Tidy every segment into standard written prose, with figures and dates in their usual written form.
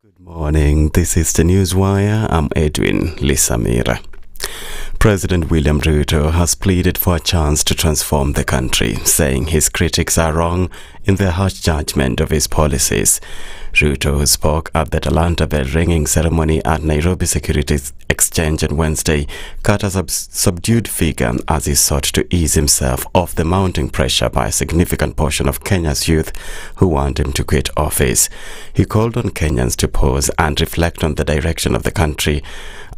Good morning, this is the Newswire. I'm Edwin Lisamira. President William Ruto has pleaded for a chance to transform the country, saying his critics are wrong in their harsh judgment of his policies. Ruto, who spoke at the Talanta bell ringing ceremony at Nairobi Securities Exchange on Wednesday, cut a subdued figure as he sought to ease himself off the mounting pressure by a significant portion of Kenya's youth who want him to quit office. He called on Kenyans to pause and reflect on the direction of the country,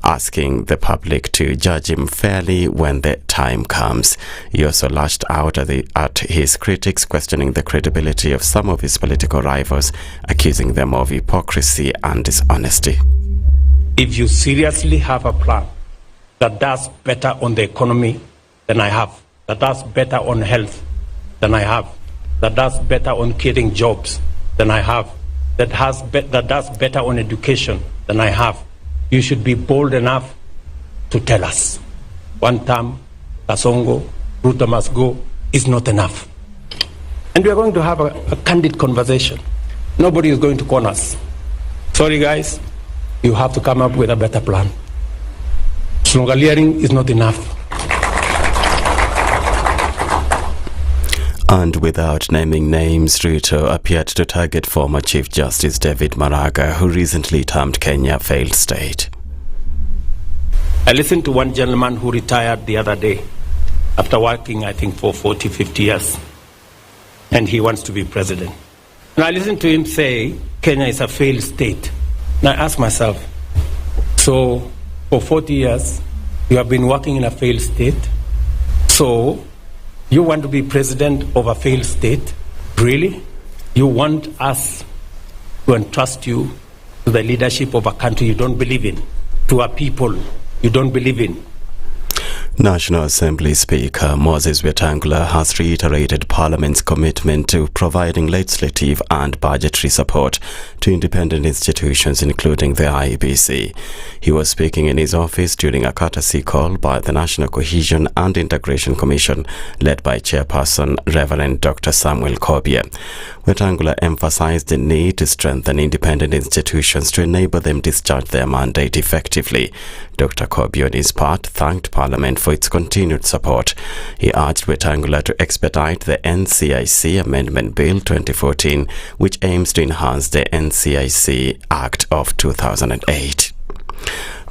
asking the public to judge him fairly when the time comes. He also lashed out at his critics, questioning the credibility of some of his political rivals, accusing them of hypocrisy and dishonesty. If you seriously have a plan that does better on the economy than I have, that does better on health than I have, that does better on creating jobs than I have, that does better on education than I have, you should be bold enough to tell us. One term, Kasongo, Ruto must go, is not enough. And we are going to have a candid conversation. Nobody is going to corner us. Sorry guys, you have to come up with a better plan. Sloganeering is not enough. And without naming names, Ruto appeared to target former Chief Justice David Maraga, who recently termed Kenya a failed state. I listened to one gentleman who retired the other day after working, I think, for 40, 50 years. And he wants to be president. And I listened to him say, Kenya is a failed state. And I asked myself, so for 40 years, you have been working in a failed state? So you want to be president of a failed state? Really? You want us to entrust you to the leadership of a country you don't believe in, to a people you don't believe in? National Assembly Speaker Moses Wetangula has reiterated Parliament's commitment to providing legislative and budgetary support to independent institutions, including the IEBC. He was speaking in his office during a courtesy call by the National Cohesion and Integration Commission, led by Chairperson Reverend Dr. Samuel Kobie. Wetangula emphasized the need to strengthen independent institutions to enable them discharge their mandate effectively. Dr. Kobie, on his part, thanked Parliament for its continued support. He urged Wetangula to expedite the NCIC Amendment Bill 2014, which aims to enhance the NCIC Act of 2008.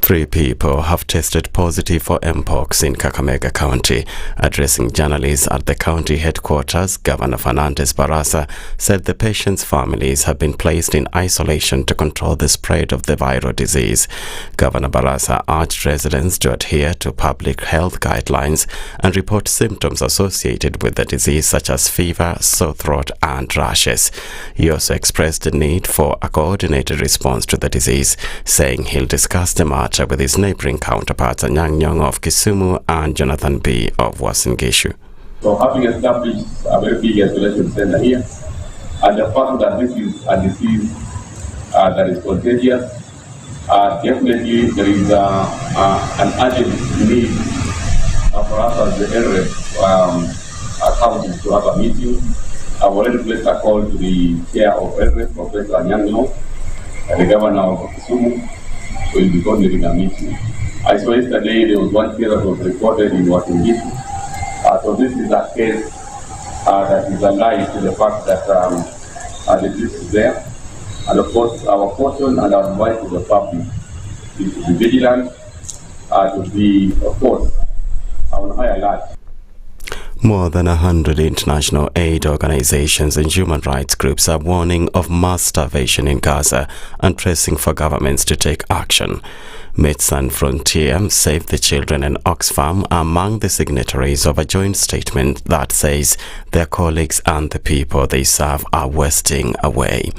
3 people have tested positive for Mpox in Kakamega County. Addressing journalists at the county headquarters, Governor Fernandes Barasa said the patients' families have been placed in isolation to control the spread of the viral disease. Governor Barasa urged residents to adhere to public health guidelines and report symptoms associated with the disease, such as fever, sore throat, and rashes. He also expressed the need for a coordinated response to the disease, saying he'll discuss the matter with his neighboring counterparts Anyang' Nyong'o of Kisumu and Jonathan B. of Uasin Gishu. So having established a very big isolation center here, and the fact that this is a disease that is contagious, definitely there is an urgent need for us as the LREP council to have a meeting. I've already placed a call to the chair of LREP, Professor Nyamweya, and the governor of Kisumu. Will be coordinating a meeting. I saw yesterday there was one case that was reported in Uasin Gishu. So this is a case that is alive to the fact that the disease is there. And of course, our caution and our advice to the public is to be vigilant, to be, of course, on high alert. More than 100 international aid organizations and human rights groups are warning of mass starvation in Gaza and pressing for governments to take action. Médecins Sans Frontières, Save the Children and Oxfam are among the signatories of a joint statement that says their colleagues and the people they serve are wasting away.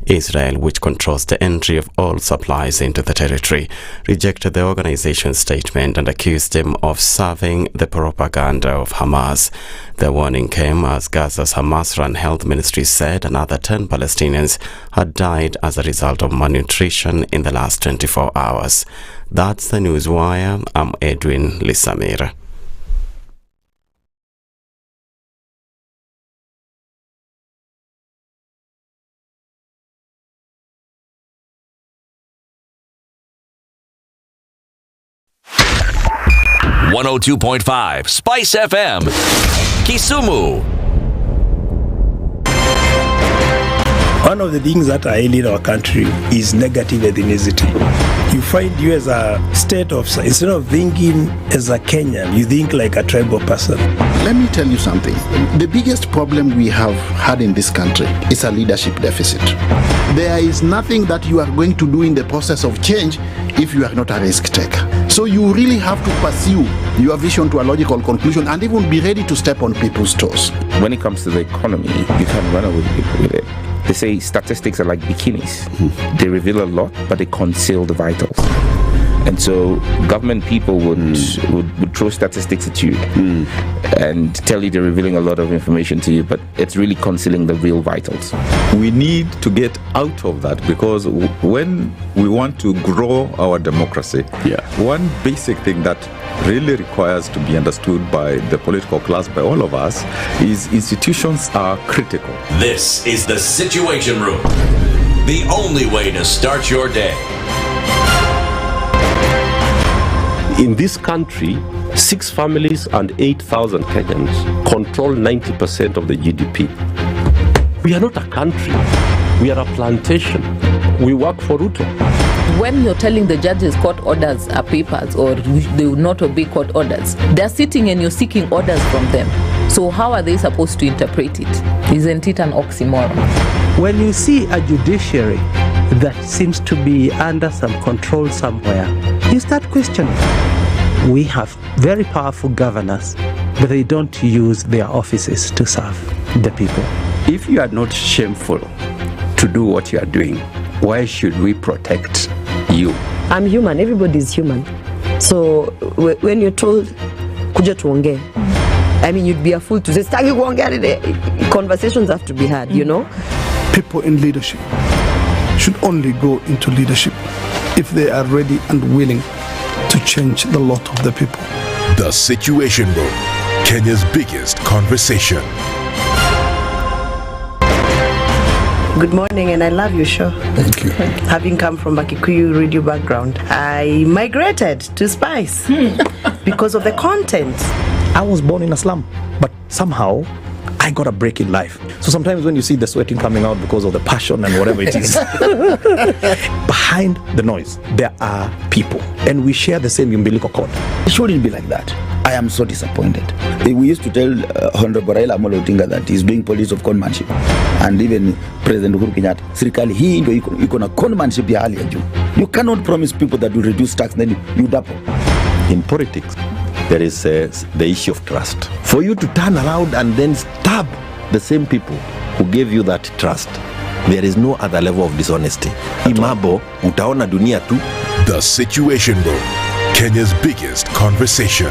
Israel, which controls the entry of all supplies into the territory, rejected the organization's statement and accused them of serving the propaganda of Hamas. The warning came as Gaza's Hamas-run health ministry said another 10 Palestinians had died as a result of malnutrition in the last 24 hours. That's the Newswire. I'm Edwin Lisamira. 102.5 SpiceFM, Kisumu. One of the things that are ailing our country is negative ethnicity. You find you as a state officer, instead of thinking as a Kenyan, you think like a tribal person. Let me tell you something. The biggest problem we have had in this country is a leadership deficit. There is nothing that you are going to do in the process of change if you are not a risk taker. So you really have to pursue your vision to a logical conclusion and even be ready to step on people's toes. When it comes to the economy, you can run away with it. They say statistics are like bikinis. They reveal a lot, but they conceal the vitals. And so government people would throw statistics at you and tell you they're revealing a lot of information to you, but it's really concealing the real vitals. We need to get out of that, because when we want to grow our democracy, one basic thing that really requires to be understood by the political class, by all of us, is institutions are critical. This is the Situation Room, the only way to start your day. In this country, 6 families and 8,000 Kenyans control 90% of the GDP. We are not a country. We are a plantation. We work for Ruto. When you're telling the judges court orders are papers or they will not obey court orders, they're sitting and you're seeking orders from them. So how are they supposed to interpret it? Isn't it an oxymoron? When you see a judiciary that seems to be under some control somewhere, you start questioning. We have very powerful governors, but they don't use their offices to serve the people. If you are not shameful to do what you are doing, why should we protect you? I'm human. Everybody's human. So when you're told, kuja tuongee, I mean, you'd be a fool to say, stagi kuongea. Conversations have to be had, you know? People in leadership should only go into leadership if they are ready and willing to change the lot of the people. The Situation Room, Kenya's biggest conversation. Good morning, and I love your show. Thank you. Having come from a Kikuyu radio background, I migrated to Spice because of the content. I was born in a slum, but somehow I got a break in life. So sometimes when you see the sweating coming out because of the passion and whatever it is, behind the noise, there are people. And we share the same umbilical cord. It shouldn't be like that. I am so disappointed. We used to tell Honorable Raila Amolo Odinga that he's doing politics of conmanship. And even President Uhuru Kenyatta, serikali hii ndio iko na conmanship ya hali ya juu. You cannot promise people that you reduce tax, then you double. In politics, there is the issue of trust. For you to turn around and then stab the same people who gave you that trust, there is no other level of dishonesty. Imabo, utaona dunia tu. The Situation Room, Kenya's biggest conversation.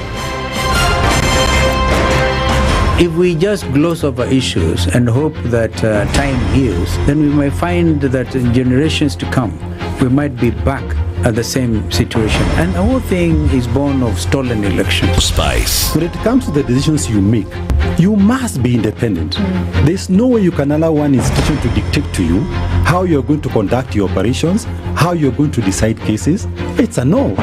If we just gloss over issues and hope that time heals, then we might find that in generations to come, we might be back at the same situation. And the whole thing is born of stolen elections. Spice. When it comes to the decisions you make, you must be independent. There's no way you can allow one institution to dictate to you how you're going to conduct your operations, how you're going to decide cases. It's a no.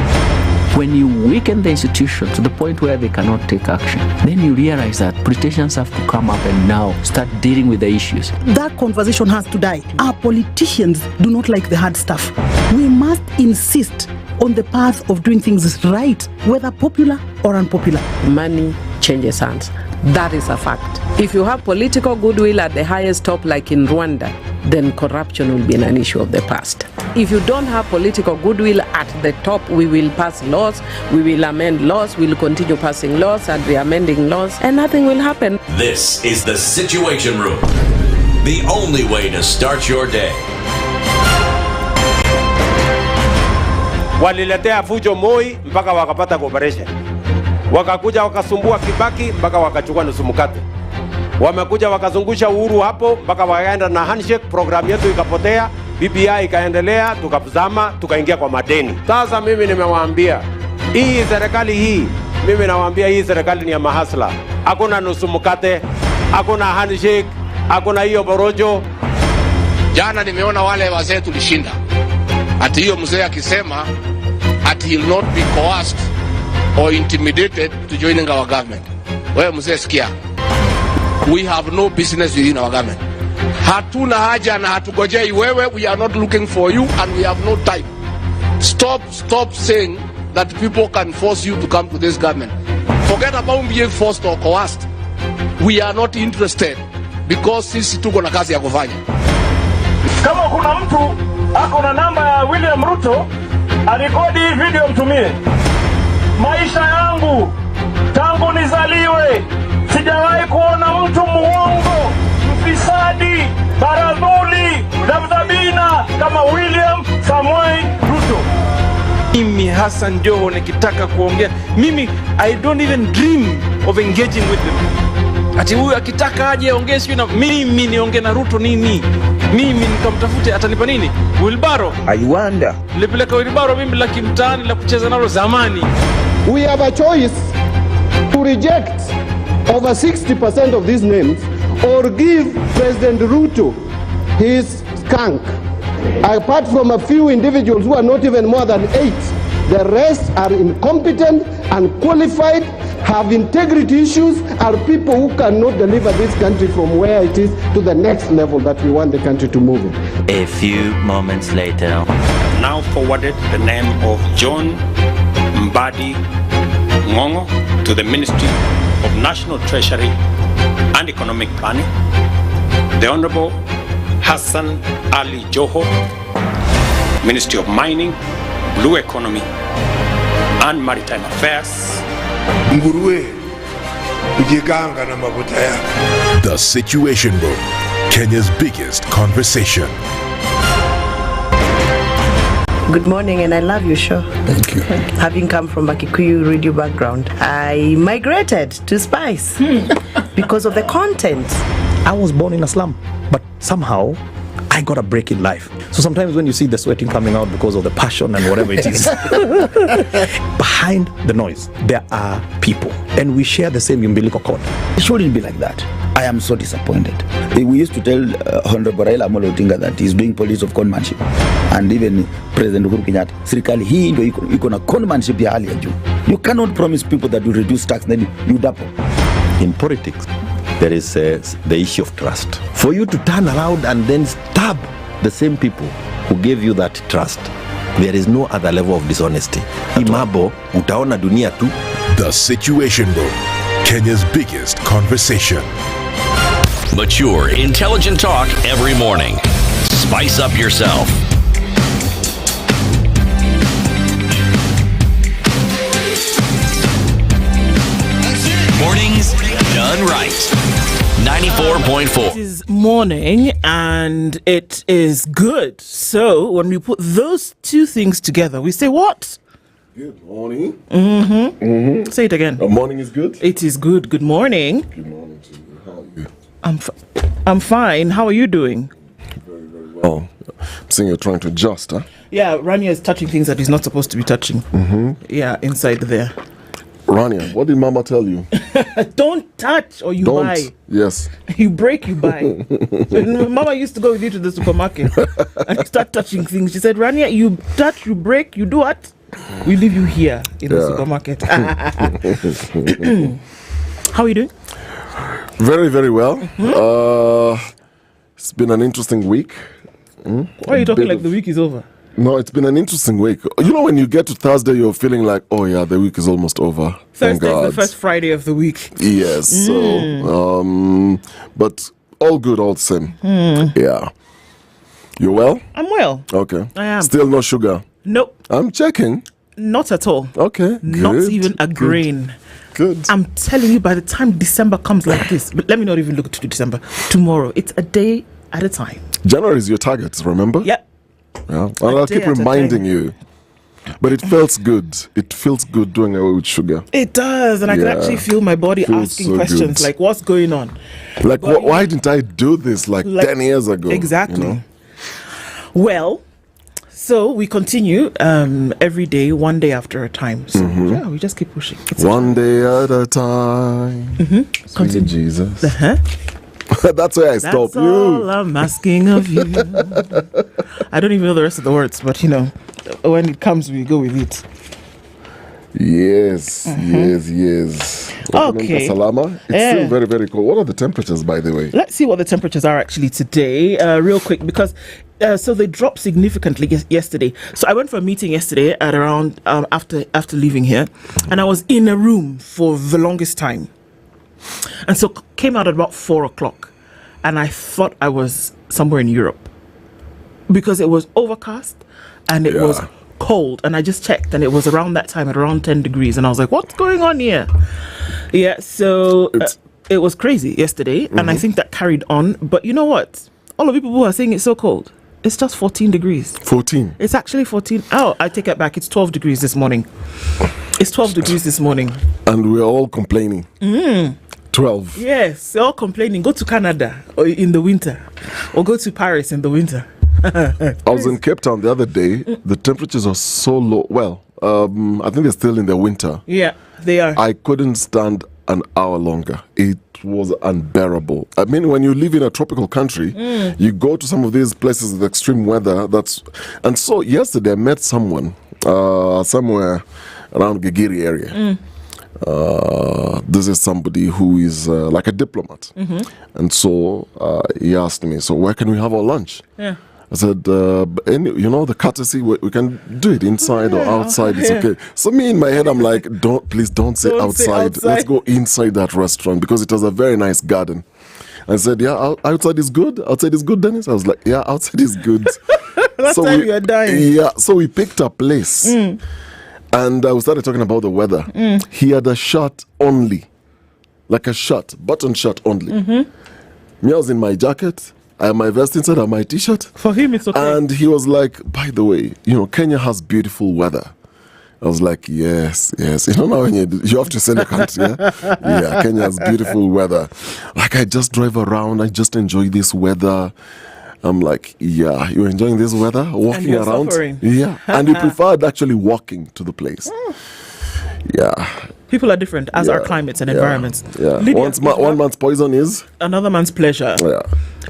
When you weaken the institution to the point where they cannot take action, then you realize that politicians have to come up and now start dealing with the issues. That conversation has to die. Our politicians do not like the hard stuff. We must insist on the path of doing things right, whether popular or unpopular. Money changes hands. That is a fact. If you have political goodwill at the highest top, like in Rwanda, then corruption will be an issue of the past. If you don't have political goodwill at the top, we will pass laws, we will amend laws, we will continue passing laws and re-amending laws, and nothing will happen. This is the Situation Room, the only way to start your day. Waliletea fujo Moi mpaka wakapata cooperation. Wakakuja wakasumbua Kibaki mpaka wakachukua nusu mkate. Wamekuja wakazungusha Uhuru hapo mpaka wakaenda na handshake, program yetu ikapotea, BBI ikaendelea, tukazama, tukaingia kwa madeni. Sasa mimi nimewaambia, hii serikali hii, mimi nawaambia hii serikali ni ya mahasla. Hakuna nusu mkate, hakuna handshake, hakuna hiyo borojo. Jana nimeona wale wazee tulishinda. Ati hiyo mzee akisema ati he'll not be coerced or intimidated to joining our government. Wewe mzee sikia. We have no business within our government. Hatuna haja na hatugojei wewe. We are not looking for you and we have no time. Stop saying that people can force you to come to this government. Forget about being forced or coerced. We are not interested because sisi tuko na kazi ya kufanya. Kama kuna mtu ako na namba ya William Ruto, arekodi hii video mtumie. Maisha yangu tangu nizaliwe sijawahi kuona mtu muongo, mfisadi, baradhuli, dhabdhabina kama William Samoei Ruto. Mimi Hassan Joho nikitaka kuongea, mimi I don't even dream of engaging with them. Ati huyu akitaka aje aongee sio na mimi niongee na Ruto nini? Mimi nikamtafute atanipa nini? Wilbaro. I wonder. Nilipeleka Wilbaro mimi la kimtaani la kucheza nalo zamani. We have a choice to reject over 60% of these names or give President Ruto his skunk. Apart from a few individuals who are not even more than 8, the rest are incompetent, unqualified, have integrity issues, are people who cannot deliver this country from where it is to the next level that we want the country to move in. A few moments later. Now forwarded the name of John Mbadi Ngongo to the Ministry of National Treasury and Economic Planning. The Honorable Hassan Ali Joho, Ministry of Mining, Blue Economy and Maritime Affairs. The Situation Room, Kenya's biggest conversation. Good morning, and I love your show. Thank you. Having come from a Kikuyu radio background, I migrated to Spice because of the content. I was born in a slum, but somehow I got a break in life. So sometimes when you see the sweating coming out because of the passion and whatever it is, behind the noise, there are people, and we share the same umbilical cord. It shouldn't be like that. I am so disappointed. We used to tell Honorable Raila Amolo Odinga that he's doing policy of conmanship, and even President Uhuru Kenyatta, serikali hii ndio iko na conmanship ya hali ya juu. You cannot promise people that you reduce tax, then you double. In politics, there is the issue of trust. For you to turn around and then stab the same people who gave you that trust, there is no other level of dishonesty. Imabo, utaona dunia tu. The Situation Room, Kenya's biggest conversation. Mature, intelligent talk every morning. Spice up yourself. Mornings done right. 94.4. It is morning and it is good. So when we put those two things together, we say what? Good morning. Say it again. The morning is good? It is good. Good morning. Good morning to you. How are you? I'm fine. How are you doing? Very, very well. I'm seeing you're trying to adjust, huh? Yeah, Raniar is touching things that he's not supposed to be touching. Yeah, inside there. Raniar, what did Mama tell you? Don't touch or you Don't. buy. Yes. You break, you buy. Mama used to go with you to the supermarket and start touching things. She said, Raniar, you touch, you break, you do what? We leave you here in the supermarket. How are you doing? Very, very well. It's been an interesting week. Why are you talking like the week is over? No, it's been an interesting week. You know, when you get to Thursday, you're feeling like, oh yeah, the week is almost over. Thank Thursday God. is the first Friday of the week. Yes. So, but all good, all the same. Yeah. You well? I'm well. Okay. I am. Still no sugar? Nope. I'm checking. Not at all. Okay. Not good, even a good. grain. Good. I'm telling you, by the time December comes like this, but let me not even look to December. Tomorrow, it's a day at a time. January is your target, remember? Yep. Yeah. And I'll keep reminding you. But it feels good. It feels good doing away with sugar. It does, and I can actually feel my body Feels asking so questions good. like, what's going on? Like, why didn't I do this like 10 years ago? Exactly. You know? Well, so we continue every day, one day after a time. So yeah, we just keep pushing. It's One day at a time. Sweet Continue. Jesus. Uh-huh. That's where I stop That's all I'm asking of you. I don't even know the rest of the words, but you know, when it comes, we go with it. Yes. Okay. Salama. It's still very, very cold. What are the temperatures, by the way? Let's see what the temperatures are actually today, real quick, because so they dropped significantly yesterday. So I went for a meeting yesterday at around after leaving here, and I was in a room for the longest time, and so came out at about 4 o'clock, and I thought I was somewhere in Europe because it was overcast and it was cold, and I just checked and it was around that time at around 10 degrees, and I was like, what's going on here? Yeah, so it was crazy yesterday, and I think that carried on. But you know what, all the people who are saying it's so cold, it's just 14 degrees. 14? It's actually 14. Oh, I take it back, it's 12 degrees this morning. It's 12 degrees this morning, and we're all complaining. 12. Yes, they're all complaining. Go to Canada or in the winter, or go to Paris in the winter. I was in Cape Town the other day. The temperatures are so low. Well, I think they're still in the winter. Yeah, they are. I couldn't stand an hour longer. It was unbearable. I mean, when you live in a tropical country, you go to some of these places with extreme weather. And so yesterday I met someone somewhere around Gigiri area. This is somebody who is like a diplomat. And so he asked me, so where can we have our lunch? Yeah. I said, the courtesy, we can do it inside or outside. It's okay. So me in my head, I'm like, please don't say outside. Let's go inside that restaurant because it has a very nice garden. I said, yeah, outside is good. Outside is good, Dennis. I was like, yeah, outside is good. Last time you were dying. Yeah, so we picked a place. And we started talking about the weather. He had a shirt only. Like a shirt, button shirt only. Me, I was in my jacket. I have my vest inside and my t-shirt. For him, it's okay. And he was like, by the way, Kenya has beautiful weather. I was like, yes. Now when you have to send a country, yeah, Kenya has beautiful weather. Like, I just drive around. I just enjoy this weather. I'm like, yeah, you're enjoying this weather? Walking around? Suffering. Yeah. And he preferred actually walking to the place. Yeah. People are different, as are climates and environments. Yeah. Lydiah, one man's poison is another man's pleasure. Yeah.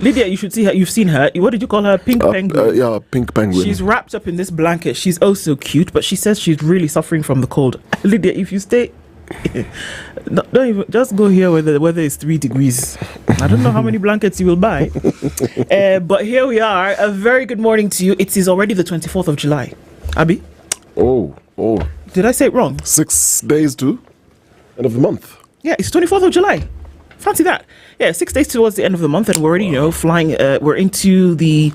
Lydiah, you should see her. You've seen her. What did you call her? Pink penguin. Yeah, pink penguin. She's wrapped up in this blanket. She's oh so cute, but she says she's really suffering from the cold. Lydiah, if you stay, don't even just go here where the weather is 3 degrees. I don't know how many blankets you will buy. But here we are. A very good morning to you. It is already the 24th of July. Abi? Oh. Did I say it wrong? 6 days to end of the month. Yeah, it's 24th of July. Fancy that. Yeah, 6 days towards the end of the month, and we're already, flying. We're into the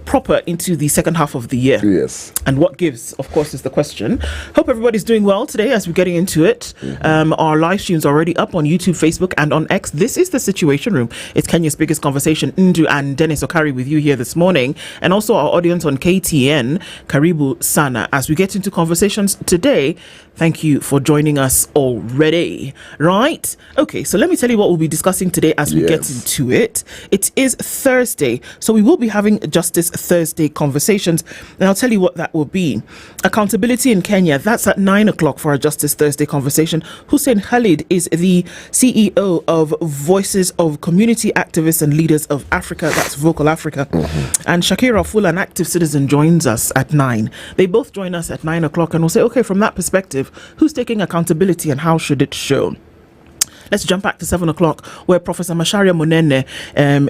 proper into the second half of the year. Yes. And what gives, of course, is the question. Hope everybody's doing well today as we're getting into it. Our live stream's already up on YouTube, Facebook, and on X. This is the Situation Room. It's Kenya's biggest conversation. Ndu and Dennis Okari with you here this morning, and also our audience on KTN. Karibu Sana. As we get into conversations today, thank you for joining us already. Right? Okay, so let me tell you what we'll be discussing today as we get into it. It is Thursday, so we will be having Justice Thursday conversations, and I'll tell you what that will be. Accountability in Kenya, that's at 9 o'clock for our Justice Thursday conversation. Hussein Khalid is the CEO of Voices of Community Activists and Leaders of Africa, that's Vocal Africa. And Shakira Full, an active citizen, joins us at 9. They both join us at 9 o'clock, and we'll say, okay, from that perspective, who's taking accountability and how should it show? Let's jump back to 7 o'clock, where Professor Macharia Munene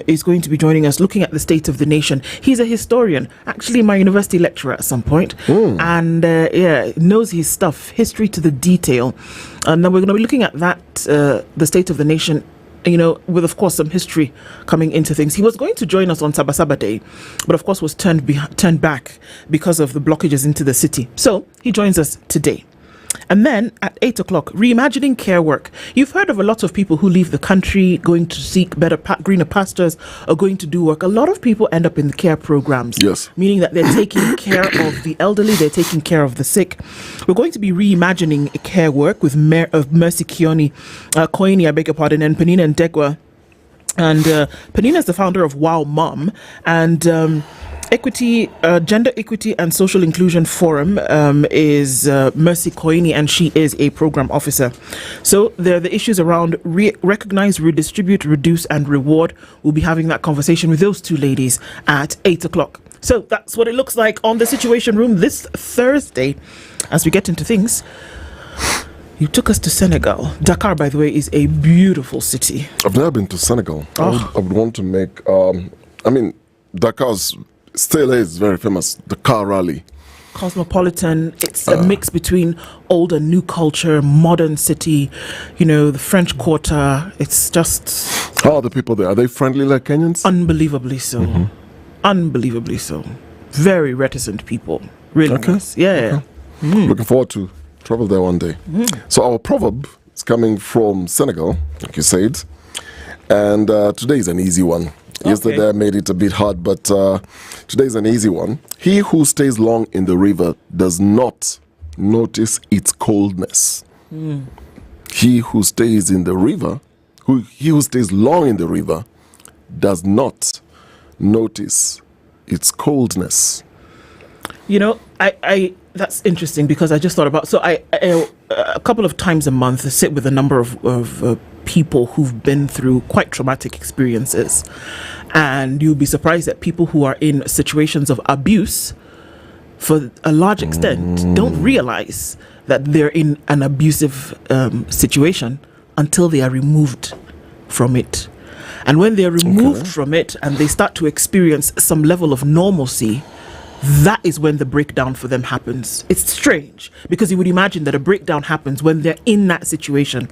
is going to be joining us, looking at the state of the nation. He's a historian, actually my university lecturer at some point, and knows his stuff, history to the detail. And then we're going to be looking at that, the state of the nation, with, of course, some history coming into things. He was going to join us on Sabasaba Day, but, of course, was turned back because of the blockages into the city. So he joins us today. And then at 8 o'clock, reimagining care work. You've heard of a lot of people who leave the country going to seek better, greener pastures, or going to do work. A lot of people end up in the care programs. Yes. Meaning that they're taking care of the elderly, they're taking care of the sick. We're going to be reimagining care work with Mercy Koini, I beg your pardon, and Penina Ndegwa. And Penina is the founder of Wow Mom. And Gender Equity and Social Inclusion Forum is Mercy Koini, and she is a program officer. So there are the issues around recognize, redistribute, reduce, and reward. We'll be having that conversation with those two ladies at 8 o'clock. So that's what it looks like on the Situation Room this Thursday. As we get into things, You took us to Senegal. Dakar, by the way, is a beautiful city. I've never been to Senegal. I would want to make. Dakar still is very famous. The car rally. Cosmopolitan. It's a mix between old and new culture, modern city. The French Quarter. It's just. How are the people there? Are they friendly like Kenyans? Unbelievably so. Mm-hmm. Unbelievably so. Very reticent people. Really nice. Yeah. Okay. Looking forward to travel there one day. So our proverb is coming from Senegal, like you said, and today is an easy one. Yesterday I made it a bit hard, but today is an easy one. He who stays long in the river does not notice its coldness. He who stays in the river, he who stays long in the river, does not notice its coldness. I that's interesting because I just thought about. So I a couple of times a month I sit with a number of people who've been through quite traumatic experiences, and you'll be surprised that people who are in situations of abuse, for a large extent, don't realize that they're in an abusive situation until they are removed from it. And when they're removed from it and they start to experience some level of normalcy, that is when the breakdown for them happens. It's strange because you would imagine that a breakdown happens when they're in that situation.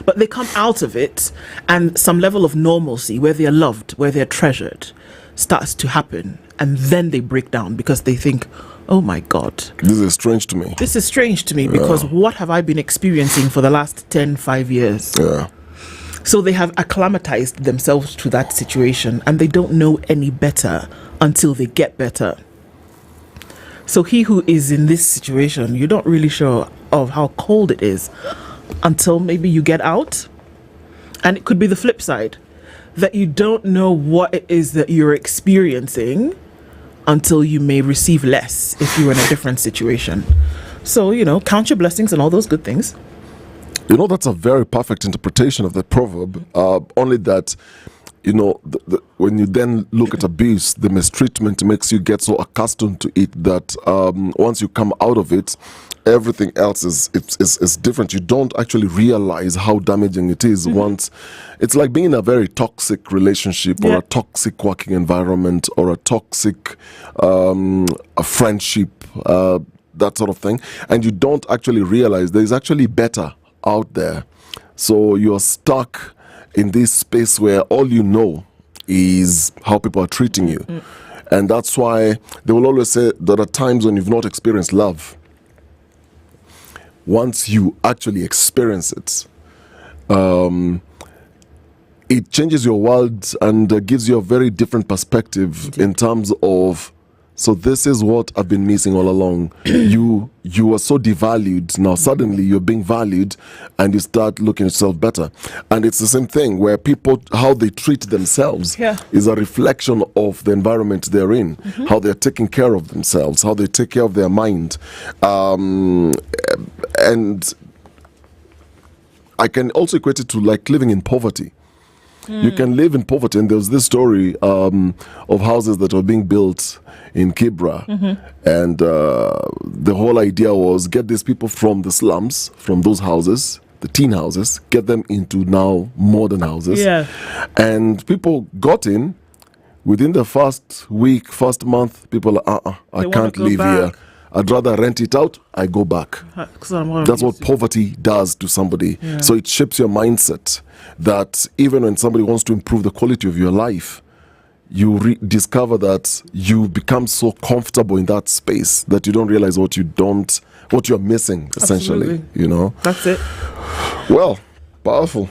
But they come out of it and some level of normalcy where they're loved, where they're treasured, starts to happen. And then they break down because they think, oh my God. This is strange to me. This is strange to me because what have I been experiencing for the last 5 years? Yeah. So they have acclimatized themselves to that situation and they don't know any better until they get better. So he who is in this situation, you're not really sure of how cold it is until maybe you get out. And it could be the flip side, that you don't know what it is that you're experiencing until you may receive less if you're in a different situation. So, count your blessings and all those good things. That's a very perfect interpretation of the proverb. Only that, when you then look at abuse, the mistreatment makes you get so accustomed to it that once you come out of it, everything else is different. You don't actually realize how damaging it is. Once it's like being in a very toxic relationship or a toxic working environment or a toxic a friendship, that sort of thing, and you don't actually realize there's actually better out there. So you're stuck in this space where all you know is how people are treating you. And that's why they will always say there are times when you've not experienced love. Once you actually experience it, it changes your world and gives you a very different perspective in terms of, so this is what I've been missing all along. You are so devalued. Now suddenly you're being valued and you start looking at yourself better. And it's the same thing where people, how they treat themselves is a reflection of the environment they're in, how they're taking care of themselves, how they take care of their mind. And I can also equate it to like living in poverty. You can live in poverty, and there was this story of houses that were being built in Kibra, and the whole idea was get these people from the slums, from those houses, the teen houses, get them into now modern houses, and people got in. Within the first week, first month, people are, I can't live here. I'd rather rent it out, I go back. That's what poverty does to somebody. So it shapes your mindset that even when somebody wants to improve the quality of your life, you discover that you become so comfortable in that space that you don't realize what you're missing, essentially. That's it. Well, powerful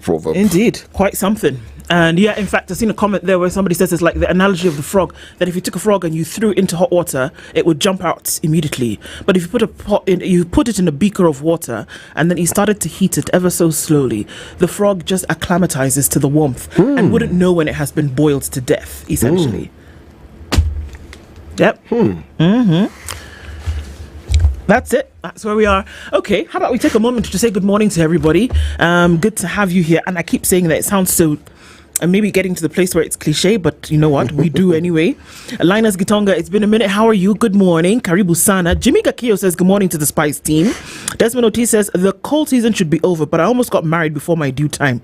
proverb. Indeed, quite something. And in fact, I've seen a comment there where somebody says it's like the analogy of the frog, that if you took a frog and you threw it into hot water, it would jump out immediately. But if you put it in a beaker of water and then you started to heat it ever so slowly, the frog just acclimatizes to the warmth and wouldn't know when it has been boiled to death, essentially. Yep. That's it. That's where we are. Okay, how about we take a moment to say good morning to everybody. Good to have you here. And I keep saying that it sounds so and maybe getting to the place where it's cliche, but you know what? We do anyway. Linus Gitonga, it's been a minute. How are you? Good morning. Karibu Sana. Jimmy Gakio says, good morning to the Spice team. Desmond Oti says, the cold season should be over, but I almost got married before my due time.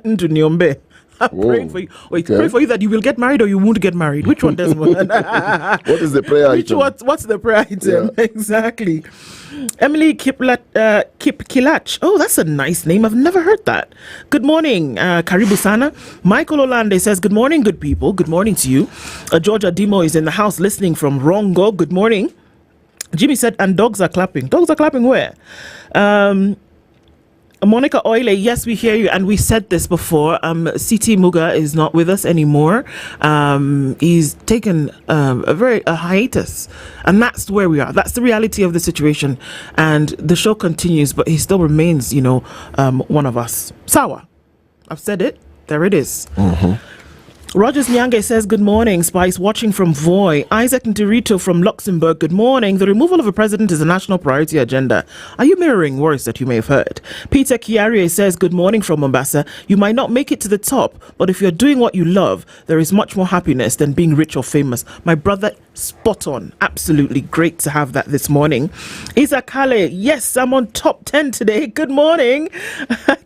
Into Nyombe. I'm praying for you. Wait, pray for you that you will get married or you won't get married. Which one, Desmond? What is the prayer item? What's the prayer item? Yeah. Exactly. Emily Kipkilach. Oh, that's a nice name. I've never heard that. Good morning, Karibu Sana. Michael Olande says, good morning, good people. Good morning to you. Georgia Dimo is in the house listening from Rongo. Good morning. Jimmy said, and dogs are clapping. Dogs are clapping where? Monica Oile, yes, we hear you, and we said this before. CT Muga is not with us anymore. He's taken a hiatus, and that's where we are. That's the reality of the situation, and the show continues, but he still remains, one of us. Sawa, I've said it. There it is. Mm-hmm. Rogers Nyange says, good morning, Spice, watching from Voi. Isaac Ntirito from Luxembourg, good morning. The removal of a president is a national priority agenda. Are you mirroring words that you may have heard? Peter Kiarie says, good morning from Mombasa. You might not make it to the top, but if you're doing what you love, there is much more happiness than being rich or famous. My brother, spot on. Absolutely great to have that this morning. Isa Kale, yes, I'm on top 10 today. Good morning.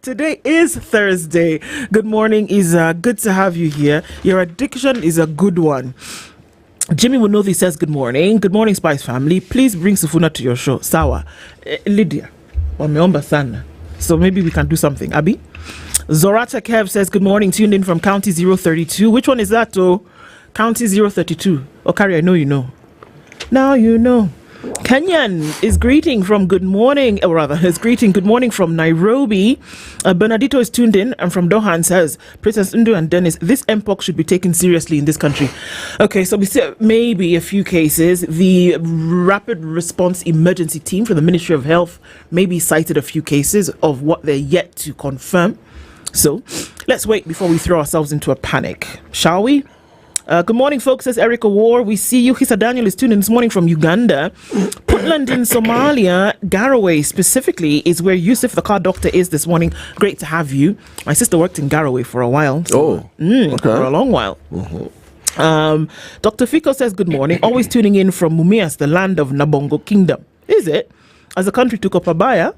Today is Thursday. Good morning, Isa. Good to have you here. Your addiction is a good one. Jimmy Munothi says, good morning. Good morning, Spice family. Please bring Sufuna to your show. Sawa. Lydiah. Wameomba sana. So maybe we can do something. Abi? Zorata Kev says, good morning. Tuned in from County 032. Which one is that, oh? County 032. Okari, I know you know. Now you know. Kenyan is greeting from good morning, or rather, is greeting good morning from Nairobi. Bernardito is tuned in and from Doha and says, Princess Ndu and Dennis, this mpox should be taken seriously in this country. Okay, so we see maybe a few cases. The Rapid Response Emergency Team from the Ministry of Health maybe cited a few cases of what they're yet to confirm. So let's wait before we throw ourselves into a panic, shall we? Good morning, folks, says Erica War. We see you. Hisa Daniel is tuned in this morning from Uganda. Puntland in Somalia, Garowe specifically, is where Yusuf, the car doctor, is this morning. Great to have you. My sister worked in Garowe for a while. So, okay. For a long while. Mm-hmm. Dr. Fico says, good morning. Always tuning in from Mumias, the land of Nabongo Kingdom. Is it? As the country took up Abaya?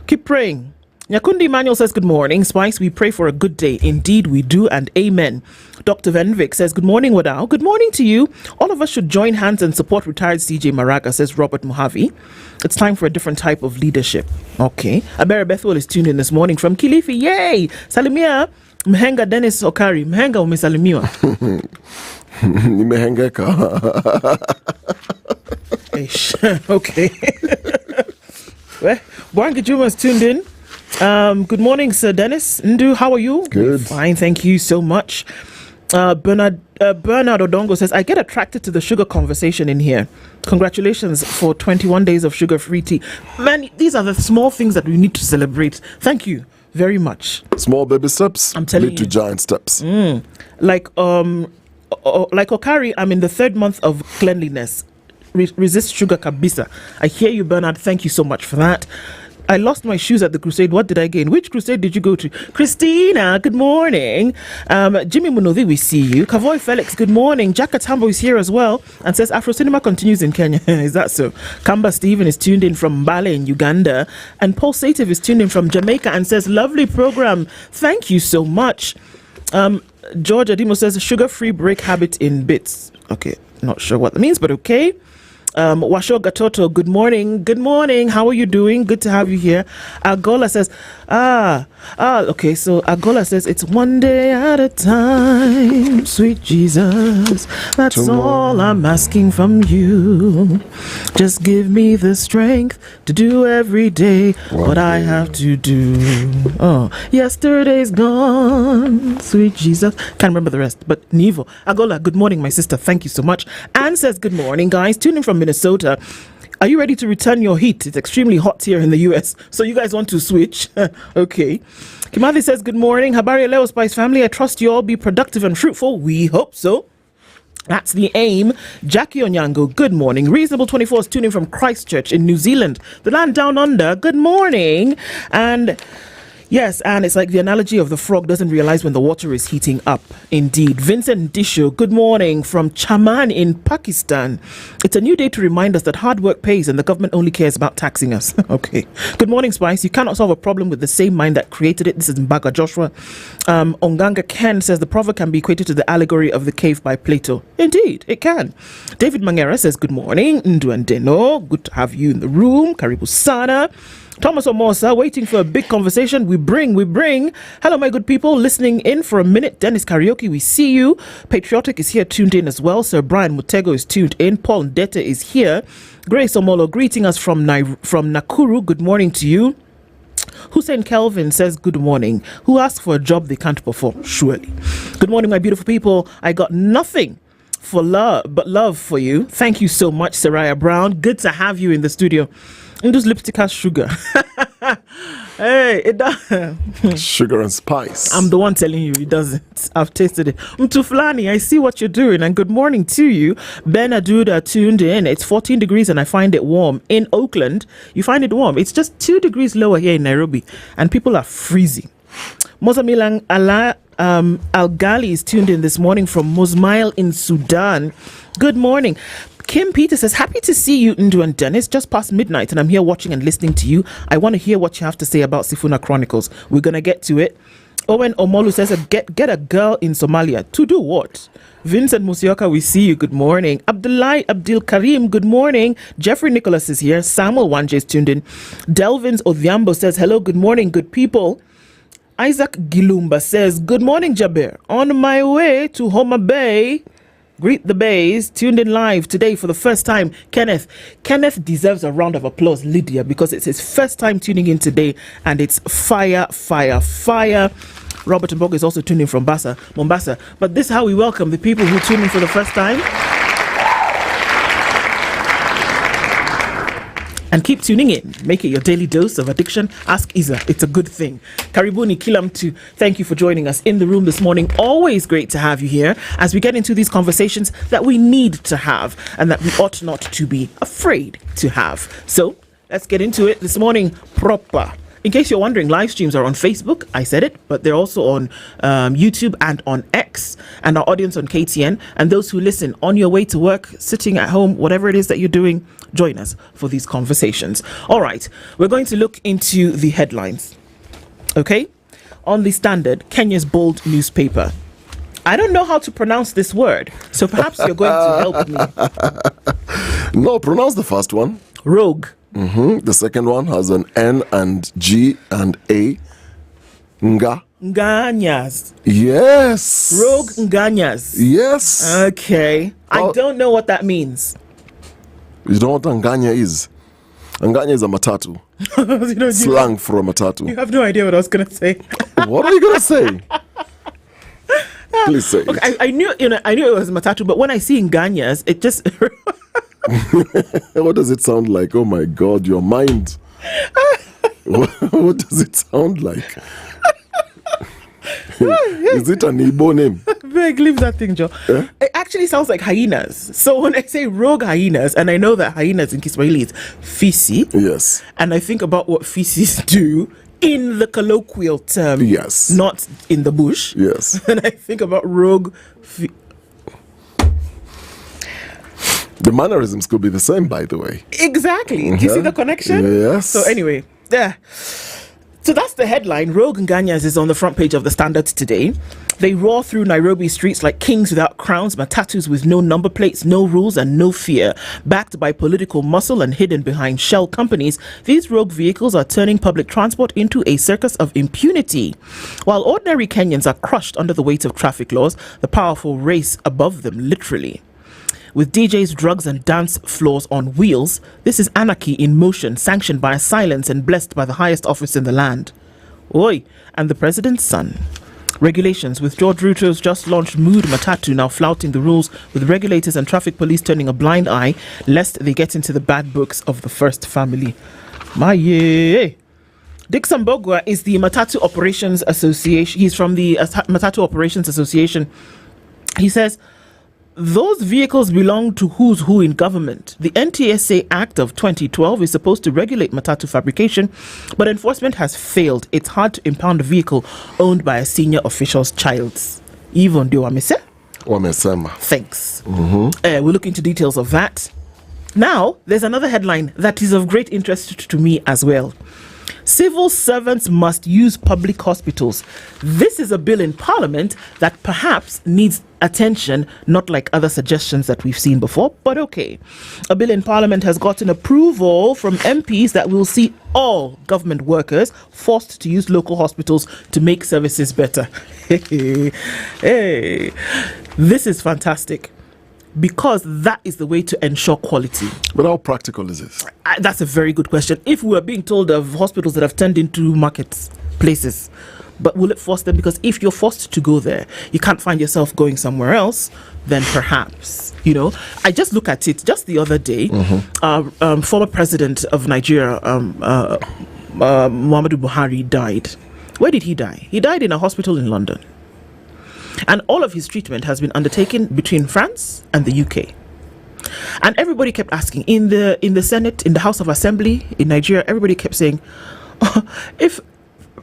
Keep praying. Nyakundi Emmanuel says, good morning, Spice. We pray for a good day. Indeed, we do, and amen. Dr. Venvik says, good morning, Wadao. Good morning to you. All of us should join hands and support retired CJ Maraga, says Robert Muhavi. It's time for a different type of leadership. Okay. Abera Bethwell is tuned in this morning from Kilifi. Yay! Salimia. Mhenga Dennis Okari. Mhenga umesalimiwa. Nimehengeka. Okay. Well, Bwangi Juma is tuned in. Good morning, Sir Dennis Ndu. How are you? Good. Fine, thank you so much. Bernard Odongo says, I get attracted to the sugar conversation in here. Congratulations for 21 days of sugar-free tea. Man, these are the small things that we need to celebrate. Thank you very much. Small baby steps I'm telling lead to giant steps. Like Okari, I'm in the 3rd month of cleanliness. Resist sugar kabisa. I hear you, Bernard. Thank you so much for that. I lost my shoes at the crusade. What did I gain? Which crusade did you go to? Christina, good morning. Jimmy Munothi, we see you. Kavoy Felix, good morning. Jack Katambo is here as well and says Afro Cinema continues in Kenya. Is that so? Kamba Stephen is tuned in from Mbale in Uganda. And Paul Sativ is tuned in from Jamaica and says, lovely program. Thank you so much. George Adimo says, sugar-free break habit in bits. Okay, not sure what that means, but okay. Washo Gatoto, good morning. Good morning. How are you doing? Good to have you here. Agola says, okay. So Agola says, it's one day at a time, sweet Jesus. That's all I'm asking from you. Just give me the strength to do every day what I have to do. Oh, yesterday's gone, sweet Jesus. Can't remember the rest, but Nivo. Agola, good morning, my sister. Thank you so much. Anne says, good morning, guys. Tuning from Minnesota. Are you ready to return your heat? It's extremely hot here in the US. So you guys want to switch? Okay. Kimathi says, good morning. Habari Leo Spice family. I trust you all be productive and fruitful. We hope so. That's the aim. Jackie Onyango, good morning. Reasonable 24 is tuning from Christchurch in New Zealand, the land down under. Good morning. And Yes, and it's like the analogy of the frog doesn't realize when the water is heating up. Indeed. Vincent Disho, good morning from Chaman in Pakistan. It's a new day to remind us that hard work pays and the government only cares about taxing us. Okay. Good morning, Spice. You cannot solve a problem with the same mind that created it. This is Mbaga Joshua. Onganga Ken says the proverb can be equated to the allegory of the cave by Plato. Indeed, it can. David Mangera says, good morning. Ndu and Deno, good to have you in the room. Karibu Sana. Thomas Omosa, waiting for a big conversation. We bring. Hello, my good people, listening in for a minute. Dennis Karaoke, we see you. Patriotic is here, tuned in as well. Sir Brian Mutego is tuned in. Paul Ndete is here. Grace Omolo, greeting us from Nakuru. Good morning to you. Hussein Kelvin says, good morning. Who asked for a job they can't perform? Surely. Good morning, my beautiful people. I got nothing for love for you. Thank you so much, Saraya Brown. Good to have you in the studio. And those lipstick has sugar. Hey, it does. Sugar and spice. I'm the one telling you it doesn't. I've tasted it. Mtuflani, I see what you're doing, and good morning to you. Ben Aduda tuned in. It's 14 degrees and I find it warm. In Oakland, you find it warm. It's just 2 degrees lower here in Nairobi, and people are freezing. Mozamilang Al-Ghali is tuned in this morning from Mosmail in Sudan. Good morning. Kim Peter says, happy to see you, Ndu and Dennis. Just past midnight and I'm here watching and listening to you. I want to hear what you have to say about Sifuna Chronicles. We're going to get to it. Owen Omolu says, get a girl in Somalia. To do what? Vincent Musioka, we see you. Good morning. Abdul Karim, good morning. Jeffrey Nicholas is here. Samuel Wanje is tuned in. Delvins Odhiambo says, hello, good morning, good people. Isaac Gilumba says, good morning, Jaber. On my way to Homa Bay. Greet the Bays, tuned in live today for the first time. Kenneth deserves a round of applause, Lydiah, because it's his first time tuning in today, and it's fire. Robert Mbogo is also tuning in from Mombasa. But this is how we welcome the people who tune in for the first time. And keep tuning in. Make it your daily dose of addiction. Ask Isa. It's a good thing. Karibuni Kilamtu, thank you for joining us in the room this morning. Always great to have you here as we get into these conversations that we need to have and that we ought not to be afraid to have. So let's get into it this morning proper. In case you're wondering, live streams are on Facebook. I said it, but they're also on YouTube and on X, and our audience on KTN. And those who listen on your way to work, sitting at home, whatever it is that you're doing, join us for these conversations. All right, we're going to look into the headlines. Okay, on the Standard, Kenya's bold newspaper. I don't know how to pronounce this word, so perhaps you're going to help me. No, pronounce the first one. Rogue. The second one has an N and G and A. Nganyas. Yes. Rogue Nganyas. Yes. Okay. I don't know what that means. You know what Nganya is? Nganya is a matatu. Slang for a matatu. You have no idea what I was going to say. What are you going to say? Please say it. I knew it was a matatu, but when I see Nganyas, it just... What does it sound like? Oh my God, your mind. What does it sound like? Is it an Igbo name? Beg, leave that thing, Joe. It actually sounds like hyenas. So when I say rogue hyenas, and I know that hyenas in Kiswahili is fisi. Yes. And I think about what feces do in the colloquial term. Yes. Not in the bush. Yes. And I think about rogue. The mannerisms could be the same, by the way. Exactly. Do you see the connection? Yes. So anyway, yeah. So that's the headline. Rogue Nganyas is on the front page of the Standard today. They roar through Nairobi streets like kings without crowns, matatus with no number plates, no rules and no fear. Backed by political muscle and hidden behind shell companies, these rogue vehicles are turning public transport into a circus of impunity. While ordinary Kenyans are crushed under the weight of traffic laws, the powerful race above them, literally. With DJs, drugs and dance floors on wheels, this is anarchy in motion, sanctioned by a silence and blessed by the highest office in the land. Oi, and the president's son. Regulations, with George Ruto's just launched Mood Matatu now flouting the rules, with regulators and traffic police turning a blind eye lest they get into the bad books of the first family. Maye. Dixon Bogwa is the Matatu Operations Association. He's from the Matatu Operations Association. He says, those vehicles belong to who's who in government. The NTSA Act of 2012 is supposed to regulate matatu fabrication, but enforcement has failed. It's hard to impound a vehicle owned by a senior official's child. Even do Wamesema. Thanks. We'll look into details of that. Now, there's another headline that is of great interest to me as well. Civil servants must use public hospitals. This is a bill in Parliament that perhaps needs attention, not like other suggestions that we've seen before, but okay. A bill in Parliament has gotten approval from MPs that will see all government workers forced to use local hospitals to make services better. Hey, this is fantastic, because that is the way to ensure quality. But how practical is this? That's a very good question. If we are being told of hospitals that have turned into markets, places, but will it force them? Because if you're forced to go there, you can't find yourself going somewhere else, then perhaps, I just look at it just the other day, former president of Nigeria, Muhammadu Buhari, died. Where did he die? He died in a hospital in London. And all of his treatment has been undertaken between France and the UK. And everybody kept asking, in the Senate, in the House of Assembly in Nigeria, everybody kept saying, if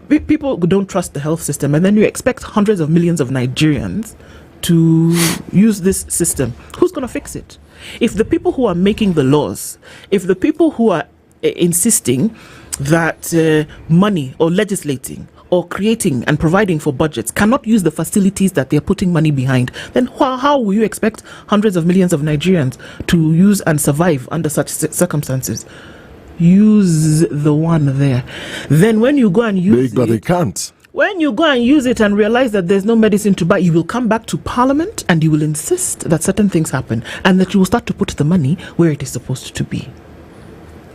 people don't trust the health system, and then you expect hundreds of millions of Nigerians to use this system, who's going to fix it? If the people who are making the laws, if the people who are insisting that money or legislating or creating and providing for budgets cannot use the facilities that they're putting money behind, then how will you expect hundreds of millions of Nigerians to use and survive under such circumstances? Use the one there. Then when you go and use But they can't. When you go and use it and realize that there's no medicine to buy, you will come back to Parliament and you will insist that certain things happen and that you will start to put the money where it is supposed to be.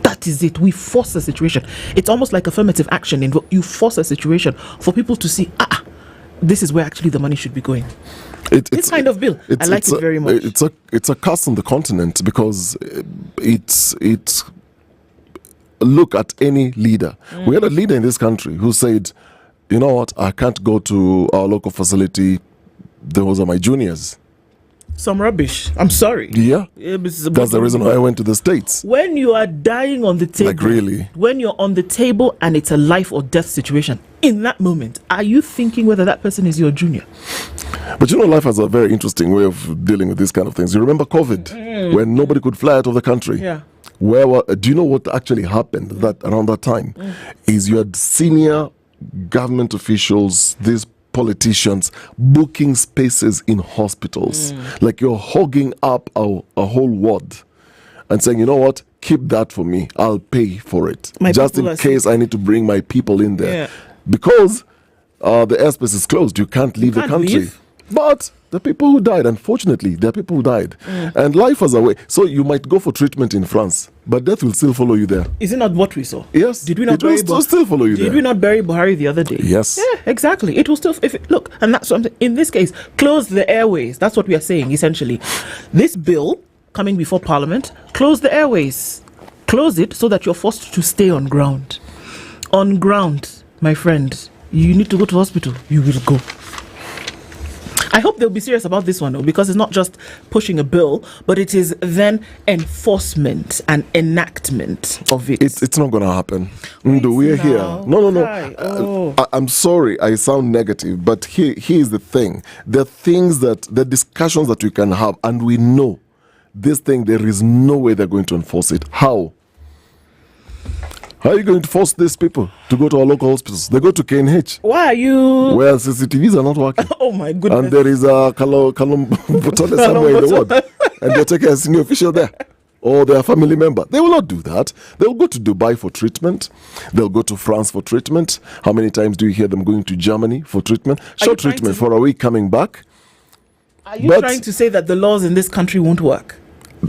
That is it. We force a situation. It's almost like affirmative action. You force a situation for people to see, this is where actually the money should be going. This kind of bill, I like it very much. It's a curse on the continent, because it's look at any leader. We had a leader in this country who said, you know what, I can't go to our local facility. Those are my juniors. Some rubbish. I'm sorry. Yeah. That's the reason why I went to the States. When you are dying on the table, like really, when you're on the table and it's a life or death situation, in that moment, are you thinking whether that person is your junior? But life has a very interesting way of dealing with these kind of things. You remember COVID, when nobody could fly out of the country? Yeah. Do you know what actually happened around that time? Is you had senior government officials, these politicians, booking spaces in hospitals. Like you're hogging up a whole ward and saying, you know what, keep that for me. I'll pay for it. Just in case I need to bring my people in there. Yeah. Because the airspace is closed. You can't leave the country. But the people who died, unfortunately, there are people who died. And life has a way. So you might go for treatment in France, but death will still follow you there. Is it not what we saw? Yes. Did we not still follow you there? Did we not bury Buhari the other day? Yes. Yeah, exactly. It will still, look, and that's what in this case, close the airways. That's what we are saying, essentially. This bill coming before Parliament, close the airways. Close it so that you're forced to stay on ground. On ground, my friend, you need to go to hospital. You will go. I hope they'll be serious about this one, though, because it's not just pushing a bill, but it is then enforcement and enactment of it. It's not going to happen. We're here. No. I'm sorry, I sound negative, but here's the thing. The discussions that we can have, and we know this thing, there is no way they're going to enforce it. How? How are you going to force these people to go to our local hospitals? They go to KNH. Why are you? Where CCTVs are not working. Oh my goodness. And there is a Kalum Butone somewhere in the world. And they're taking a senior official there. Or their family member. They will not do that. They'll go to Dubai for treatment. They'll go to France for treatment. How many times do you hear them going to Germany for treatment? Short treatment for a week, coming back. Are you trying to say that the laws in this country won't work?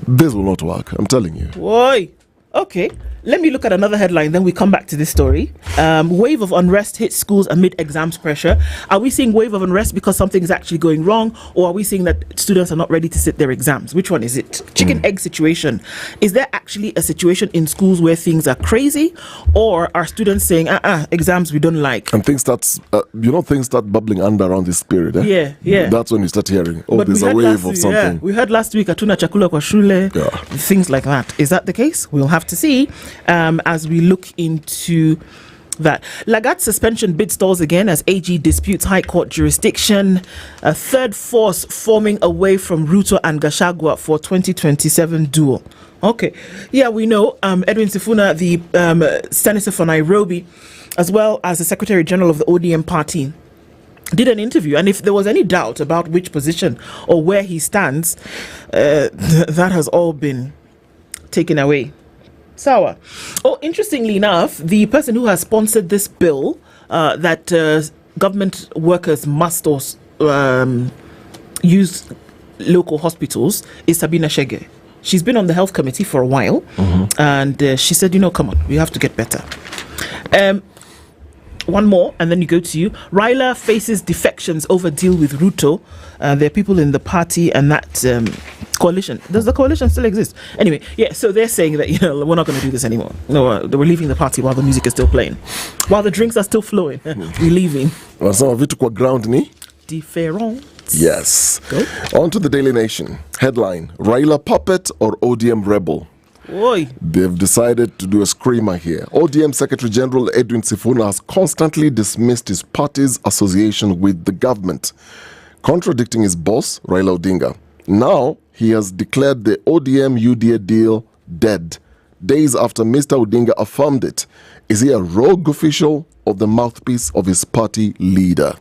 This will not work, I'm telling you. Why? Okay. Let me look at another headline, then we come back to this story. Wave of unrest hits schools amid exams pressure. Are we seeing wave of unrest because something is actually going wrong, or are we seeing that students are not ready to sit their exams? Which one is it? Chicken egg situation. Is there actually a situation in schools where things are crazy, or are students saying, exams we don't like? And things start bubbling under around this period. Yeah. That's when you start hearing, But there's a wave of something. We heard last week, Atuna Chakula kwa shule, things like that. Is that the case? We'll have to see. As we look into that. Lagat's suspension bid stalls again as AG disputes High Court jurisdiction. A third force forming away from Ruto and Gachagua for 2027 duel. Okay. Yeah, we know Edwin Sifuna, the senator for Nairobi, as well as the Secretary General of the ODM party, did an interview, and if there was any doubt about which position or where he stands, that has all been taken away. Sour. Oh, interestingly enough, the person who has sponsored this bill that government workers must use local hospitals is Sabina Chege. She's been on the health committee for a while, and she said, come on, we have to get better. One more, and then you go to you. Raila faces defections over deal with Ruto. There are people in the party and that coalition. Does the coalition still exist? Anyway, so they're saying that, we're not going to do this anymore. No, we're leaving the party while the music is still playing. While the drinks are still flowing, we're leaving. Some of it kwa ground ni? Different. Yes. Go. On to the Daily Nation. Headline, Raila puppet or ODM rebel? Oi. They've decided to do a screamer here. ODM Secretary General Edwin Sifuna has constantly dismissed his party's association with the government, contradicting his boss, Raila Odinga. Now, he has declared the ODM-UDA deal dead, days after Mr. Odinga affirmed it. Is he a rogue official or the mouthpiece of his party leader?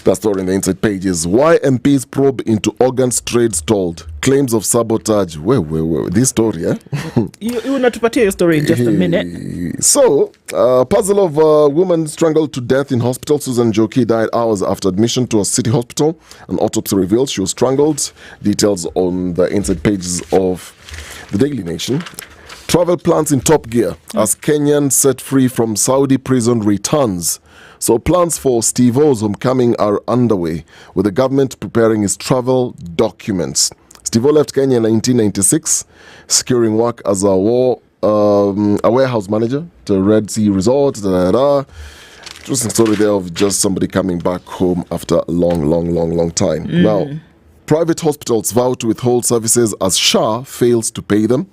That story in the inside pages. Why MPs probe into organs trade stalled. Claims of sabotage. Wait. This story, eh? You will not your story in just a minute. So, puzzle of a woman strangled to death in hospital. Susan Joki died hours after admission to a city hospital. An autopsy reveals she was strangled. Details on the inside pages of the Daily Nation. Travel plans in top gear as Kenyan set free from Saudi prison returns. So plans for Steve O's homecoming are underway, with the government preparing his travel documents. Steve O left Kenya in 1996, securing work as a warehouse manager to Red Sea Resort. Interesting story there of just somebody coming back home after a long time. Now, private hospitals vow to withhold services as SHA fails to pay them.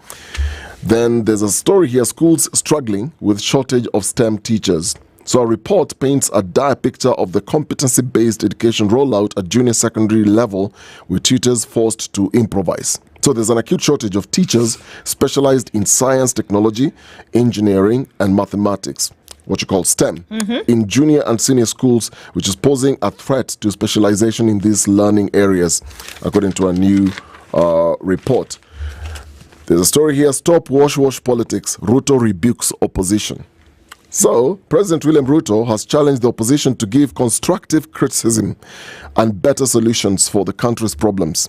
Then there's a story here, schools struggling with shortage of STEM teachers. So a report paints a dire picture of the competency-based education rollout at junior secondary level, with tutors forced to improvise. So there's an acute shortage of teachers specialized in science, technology, engineering, and mathematics, what you call STEM, in junior and senior schools, which is posing a threat to specialization in these learning areas, according to a new report. There's a story here, stop wash politics, Ruto rebukes opposition. So, President William Ruto has challenged the opposition to give constructive criticism and better solutions for the country's problems.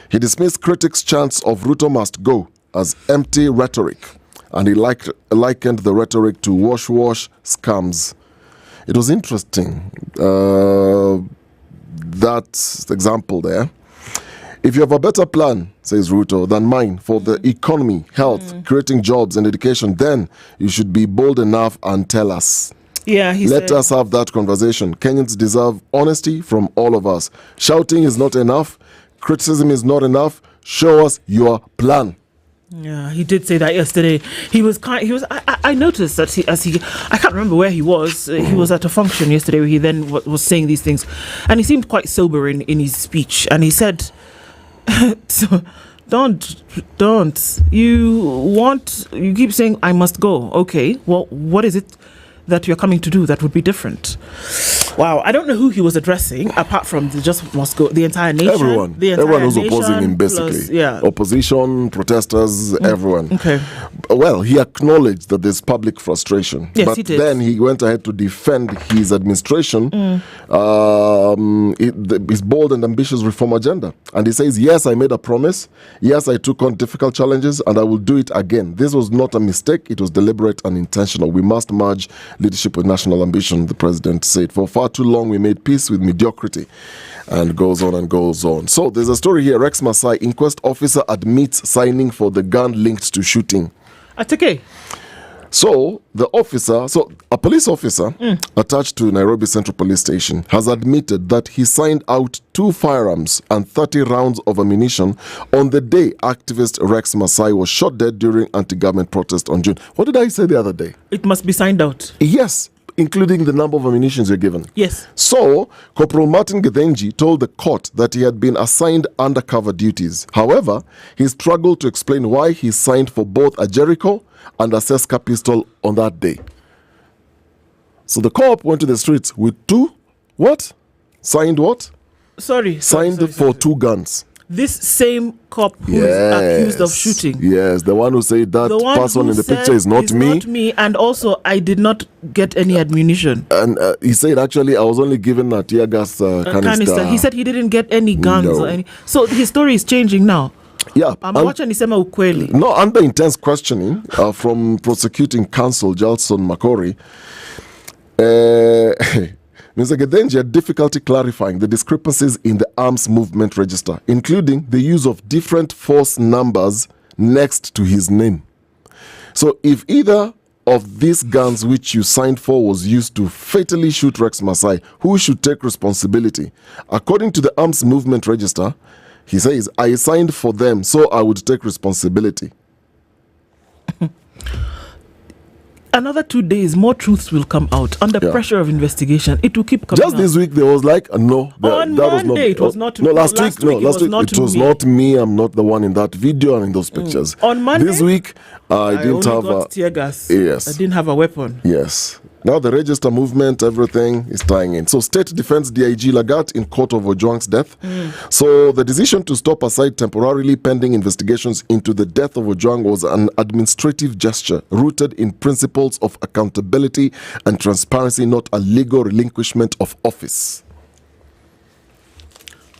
He dismissed critics' chants of Ruto must go as empty rhetoric, and he likened the rhetoric to wash scams. It was interesting, that example there. If you have a better plan, says Ruto, than mine for the economy, health, creating jobs and education, then you should be bold enough and tell us. Let us have that conversation. Kenyans deserve honesty from all of us. Shouting is not enough. Criticism is not enough. Show us your plan. Yeah, he did say that yesterday. I noticed that I can't remember where he was. He was at a function yesterday where he then was saying these things, and he seemed quite sober in his speech. And he said, so don't you keep saying I must go. Okay, well, what is it that you're coming to do that would be different? Wow, I don't know who he was addressing apart from the Just Must Go, the entire nation. Everyone. The entire Everyone who's nation opposing him, basically. plus, yeah. Opposition, protesters, everyone. Okay. Well, he acknowledged that there's public frustration. Yes, but he did. then he went ahead to defend his administration, his bold and ambitious reform agenda. And he says, yes, I made a promise. Yes, I took on difficult challenges and I will do it again. This was not a mistake. It was deliberate and intentional. We must merge leadership with national ambition, the president said. For far too long, we made peace with mediocrity. And goes on and goes on. So there's a story here. Rex Masai, inquest officer admits signing for the gun linked to shooting. That's okay. So a police officer attached to Nairobi Central Police Station has admitted that he signed out 2 firearms and 30 rounds of ammunition on the day activist Rex Masai was shot dead during anti-government protest on June. What did I say the other day? It must be signed out. Yes, including the number of ammunitions you're given. Yes. So, Corporal Martin Gethenji told the court that he had been assigned undercover duties. However, he struggled to explain why he signed for both a Jericho and a Seska pistol on that day. So the cop went to the streets with 2, what? Signed what? Sorry. Signed for 2 guns. This same cop who is accused of shooting. Yes, the one who said that person in the picture is not me. Not me, and also I did not get any ammunition. And he said, actually, I was only given a tear gas canister. He said he didn't get any guns or any. So his story is changing now. Yeah, I'm watching Nisema Ukweli. No, under intense questioning from prosecuting counsel Jalson Makori, Mr. Gethenji had difficulty clarifying the discrepancies in the arms movement register, including the use of different force numbers next to his name. So if either of these guns which you signed for was used to fatally shoot Rex Masai, who should take responsibility? According to the arms movement register, he says, I signed for them, so I would take responsibility. Another 2 days, more truths will come out under pressure of investigation. It will keep coming Just out. this week, there was like, no. On Monday, it was not No, me. last week, it was not me. I'm not the one in that video and in those pictures. On Monday, this week, I didn't only have got tear gas. Yes. I didn't have a weapon. Yes. Now the register movement, everything is tying in. So State Defense DIG Lagat in court of Ojwang's death. So the decision to stop aside temporarily pending investigations into the death of Ojwang was an administrative gesture rooted in principles of accountability and transparency, not a legal relinquishment of office.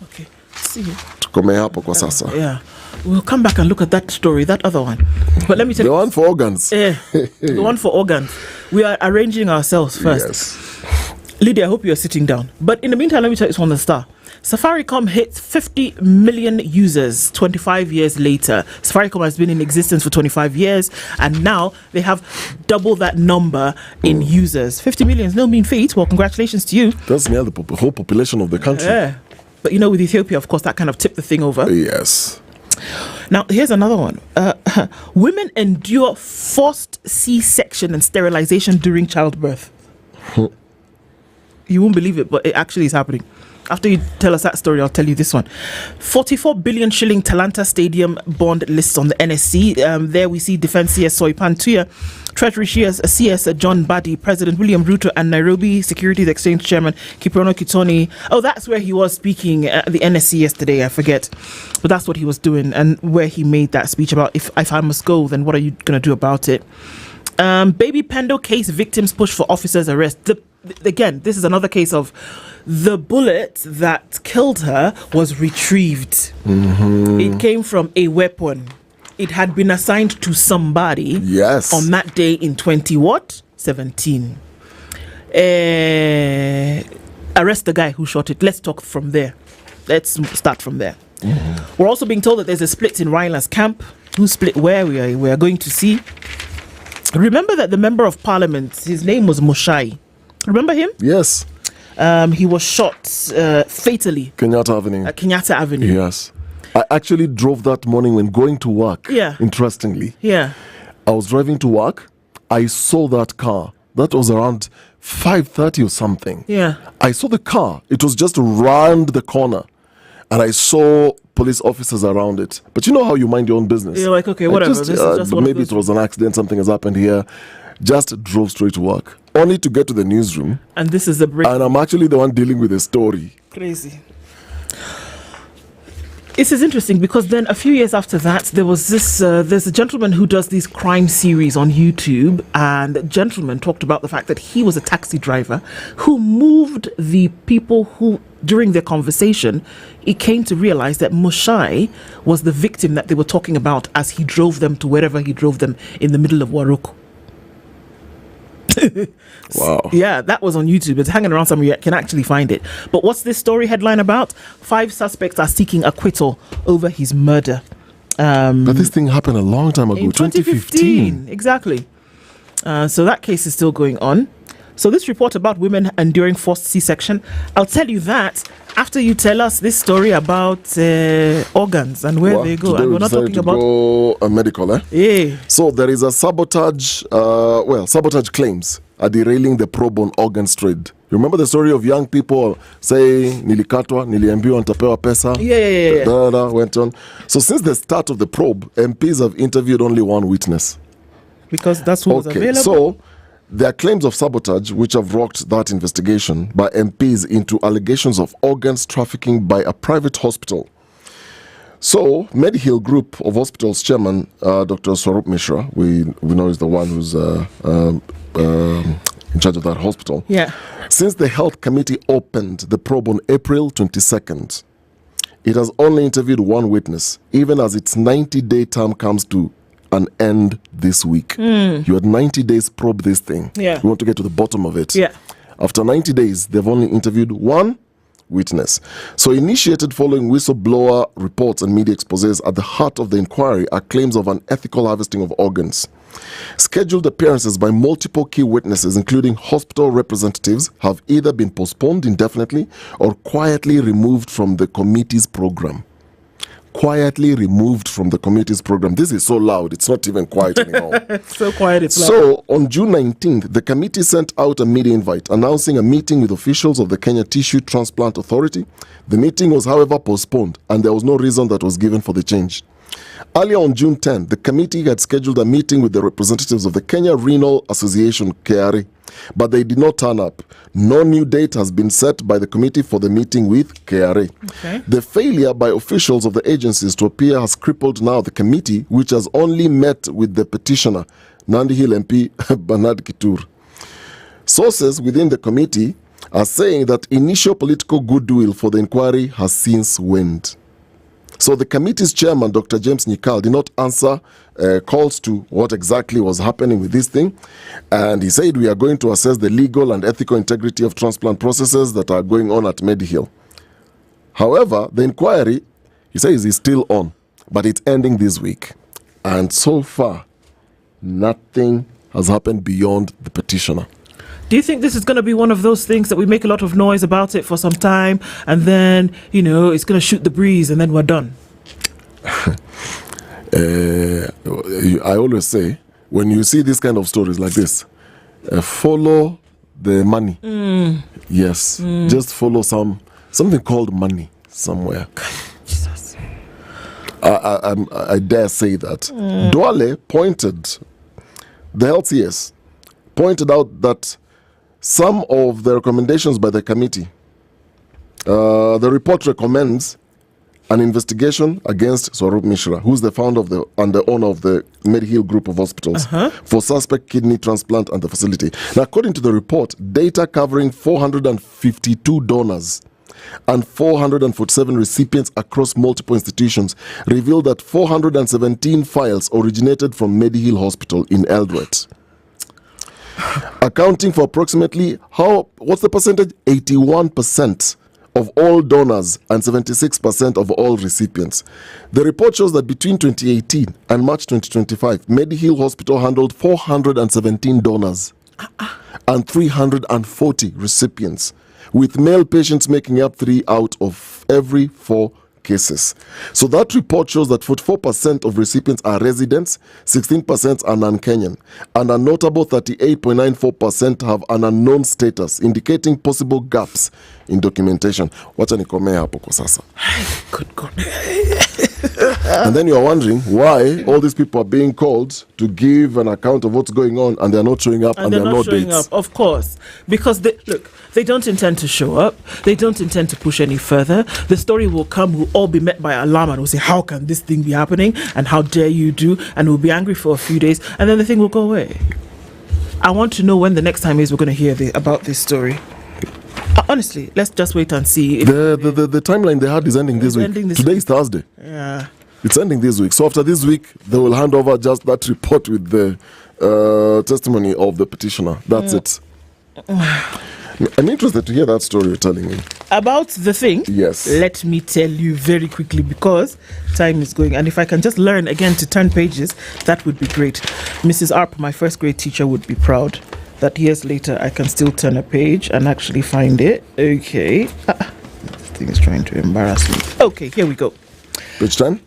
Okay. See. Tukomea hapo kwa sasa. Yeah. We'll come back and look at that story, that other one. But let me tell you. The one for organs. The one for organs. We are arranging ourselves first. Yes. Lydia, I hope you're sitting down. But in the meantime, let me tell you this on the Star. Safaricom hits 50 million users 25 years later. Safaricom has been in existence for 25 years, and now they have double that number in users. 50 million is no mean feat. Well, congratulations to you. That's near the whole population of the country. Yeah. But you know, with Ethiopia, of course, that kind of tipped the thing over. Yes. Now, here's another one. Women endure forced C-section and sterilization during childbirth. You won't believe it, but it actually is happening. After you tell us that story, I'll tell you this one. 44 billion shilling Talanta Stadium bond lists on the NSC. There we see Defence CS Soipan Tuya, Treasury CS John Badi, President William Ruto, and Nairobi Securities Exchange Chairman Kiprono Kitoni. Oh, that's where he was speaking at the NSC yesterday, I forget. But that's what he was doing, and where he made that speech about if I must go, then what are you going to do about it? Baby Pendo case victims push for officer's arrest. Again, this is another case of the bullet that killed her was retrieved. It came from a weapon. It had been assigned to somebody. Yes. On that day in 17. Arrest the guy who shot it. Let's talk from there. Let's start from there. We're also being told that there's a split in Ryla's camp. Who split where? We are going to see. Remember that the member of parliament, his name was Mushai. Remember him? Yes. He was shot fatally. Kenyatta Avenue. At Kenyatta Avenue. Yes. I actually drove that morning when going to work. Yeah. Interestingly. Yeah. I was driving to work. I saw that car. That was around 5:30 or something. Yeah. I saw the car. It was just round the corner. And I saw police officers around it. But you know how you mind your own business. You're like, okay, whatever. This is just maybe it was an accident. Something has happened here. Just drove straight to work. only to get to the newsroom. And this is the break. And I'm actually the one dealing with the story. Crazy. This is interesting because then a few years after that, there was this, there's a gentleman who does these crime series on YouTube, and the gentleman talked about the fact that he was a taxi driver who moved the people who, during their conversation, he came to realize that Mushai was the victim that they were talking about as he drove them to wherever he drove them in the middle of Waroko. Wow. Yeah, that was on YouTube. It's hanging around somewhere. You can actually find it. But what's this story headline about? 5 suspects are seeking acquittal over his murder. But this thing happened a long time ago, in 2015. Exactly. So that case is still going on. So this report about women enduring forced C-section, I'll tell you that after you tell us this story about organs and where they go. And we're not talking about medical. Yeah. So there is a sabotage claims are derailing the probe on organs trade. You remember the story of young people saying nilikatwa, niliambiwa nitapewa pesa? Yeah. Went on. So since the start of the probe, MPs have interviewed only one witness. Because that's who was available. So there are claims of sabotage which have rocked that investigation by MPs into allegations of organs trafficking by a private hospital. So, Medihill Group of Hospitals chairman, Dr. Swarup Mishra, we know is the one who's in charge of that hospital. Yeah. Since the health committee opened the probe on April 22nd, it has only interviewed one witness, even as its 90-day term comes to an end this week. You had 90 days probe this thing. Yeah. You want to get to the bottom of it. Yeah. After 90 days, they've only interviewed one witness. So initiated following whistleblower reports and media exposés, at the heart of the inquiry are claims of unethical harvesting of organs. Scheduled appearances by multiple key witnesses, including hospital representatives, have either been postponed indefinitely or quietly removed from the committee's program. Quietly removed from the committee's program. This is so loud, it's not even quiet anymore. So quiet, it's loud. So, on June 19th, the committee sent out a media invite announcing a meeting with officials of the Kenya Tissue Transplant Authority. The meeting was, however, postponed, and there was no reason that was given for the change. Earlier on June 10th, the committee had scheduled a meeting with the representatives of the Kenya Renal Association, KRA, but they did not turn up. No new date has been set by the committee for the meeting with KRA. Okay. The failure by officials of the agencies to appear has crippled now the committee, which has only met with the petitioner, Nandi Hill MP Bernard Kitur. Sources within the committee are saying that initial political goodwill for the inquiry has since waned. So the committee's chairman, Dr. James Nyikal, did not answer calls to what exactly was happening with this thing. And he said, we are going to assess the legal and ethical integrity of transplant processes that are going on at Medihill. However, the inquiry, he says, is still on, but it's ending this week. And so far, nothing has happened beyond the petitioner. Do you think this is going to be one of those things that we make a lot of noise about it for some time and then, it's going to shoot the breeze and then we're done? I always say, when you see this kind of stories like this, follow the money. Yes, just follow something called money somewhere. Jesus. I dare say that. Duale the LCS pointed out that some of the recommendations by the committee, the report recommends an investigation against Swarup Mishra, who's the founder and the owner of the Medihill Group of Hospitals, for suspect kidney transplant at the facility. Now, according to the report, data covering 452 donors and 447 recipients across multiple institutions revealed that 417 files originated from Medihill Hospital in Eldoret, accounting for approximately, what's the percentage? 81% of all donors and 76% of all recipients. The report shows that between 2018 and March 2025, Medihill Hospital handled 417 donors and 340 recipients, with male patients making up 3 out of every 4 cases. So that report shows that 44% of recipients are residents, 16% are non-Kenyan, and a notable 38.94% have an unknown status, indicating possible gaps in documentation. Wacha nikomea hapo kwa sasa. Good God. And then you're wondering why all these people are being called to give an account of what's going on, and they're not showing up, and there are no showing dates. up, of course, because they don't intend to show up. They don't intend to push any further. The story will come. We'll all be met by alarm, and we'll say, "How can this thing be happening? And how dare you do?" And we'll be angry for a few days, and then the thing will go away. I want to know when the next time is we're going to hear about this story. Honestly, let's just wait and see. The timeline they had is ending this week. Today is Thursday. Yeah. It's ending this week. So after this week, they will hand over just that report with the testimony of the petitioner. That's it. I'm interested to hear that story you're telling me. About the thing? Yes. Let me tell you very quickly because time is going. And if I can just learn again to turn pages, that would be great. Mrs. Arp, my first grade teacher, would be proud that years later I can still turn a page and actually find it. Okay. This thing is trying to embarrass me. Okay, here we go. Page 10?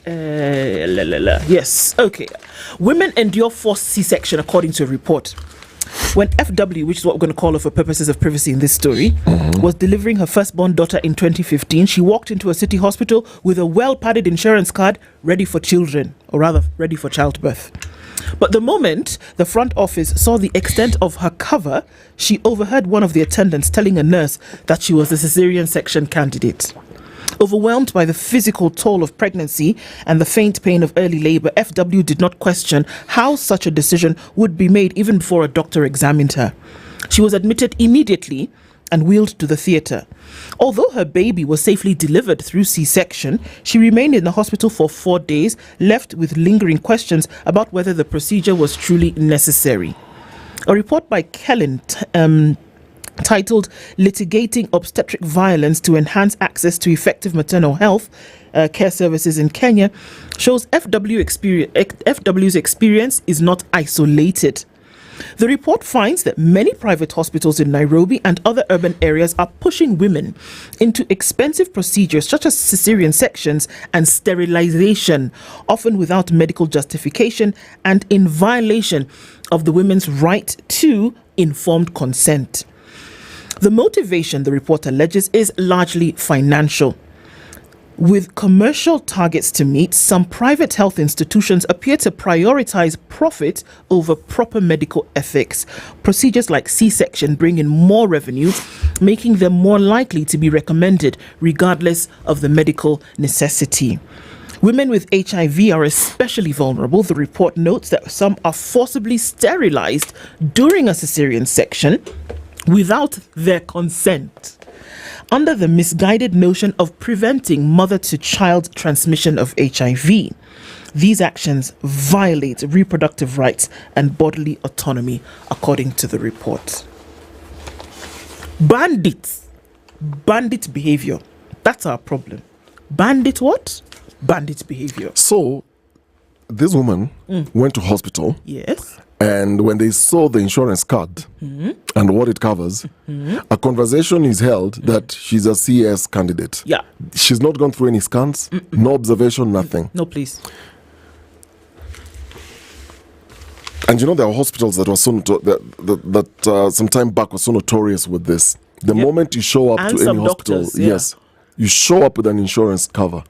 Yes. Okay. Women endure forced C-section according to a report. When FW, which is what we're going to call her for purposes of privacy in this story, was delivering her firstborn daughter in 2015, she walked into a city hospital with a well-padded insurance card ready for children, or rather, ready for childbirth. But the moment the front office saw the extent of her cover, she overheard one of the attendants telling a nurse that she was a cesarean section candidate. Overwhelmed by the physical toll of pregnancy and the faint pain of early labor, FW did not question how such a decision would be made even before a doctor examined her. She was admitted immediately and wheeled to the theatre. Although her baby was safely delivered through C-section, she remained in the hospital for 4 days, left with lingering questions about whether the procedure was truly necessary. A report by Kellen titled "Litigating Obstetric Violence to Enhance Access to Effective Maternal Health Care Services in Kenya" shows FW's experience is not isolated. The report finds that many private hospitals in Nairobi and other urban areas are pushing women into expensive procedures such as cesarean sections and sterilization, often without medical justification and in violation of the women's right to informed consent. The motivation, the report alleges, is largely financial. With commercial targets to meet, some private health institutions appear to prioritize profit over proper medical ethics. Procedures like C-section bring in more revenue, making them more likely to be recommended regardless of the medical necessity. Women with HIV are especially vulnerable. The report notes that some are forcibly sterilized during a cesarean section without their consent, under the misguided notion of preventing mother-to-child transmission of HIV. These actions violate reproductive rights and bodily autonomy, according to the report. Bandit behavior. That's our problem. Bandit what? Bandit behavior. So, this woman went to hospital. Yes. And when they saw the insurance card and what it covers, a conversation is held that she's a CS candidate. Yeah. She's not gone through any scans, no observation, nothing. No, please. And you know, there are hospitals that were so that some time back were so notorious with this. The moment you show up And to any some hospital, doctors, yeah. yes, you show up with an insurance cover,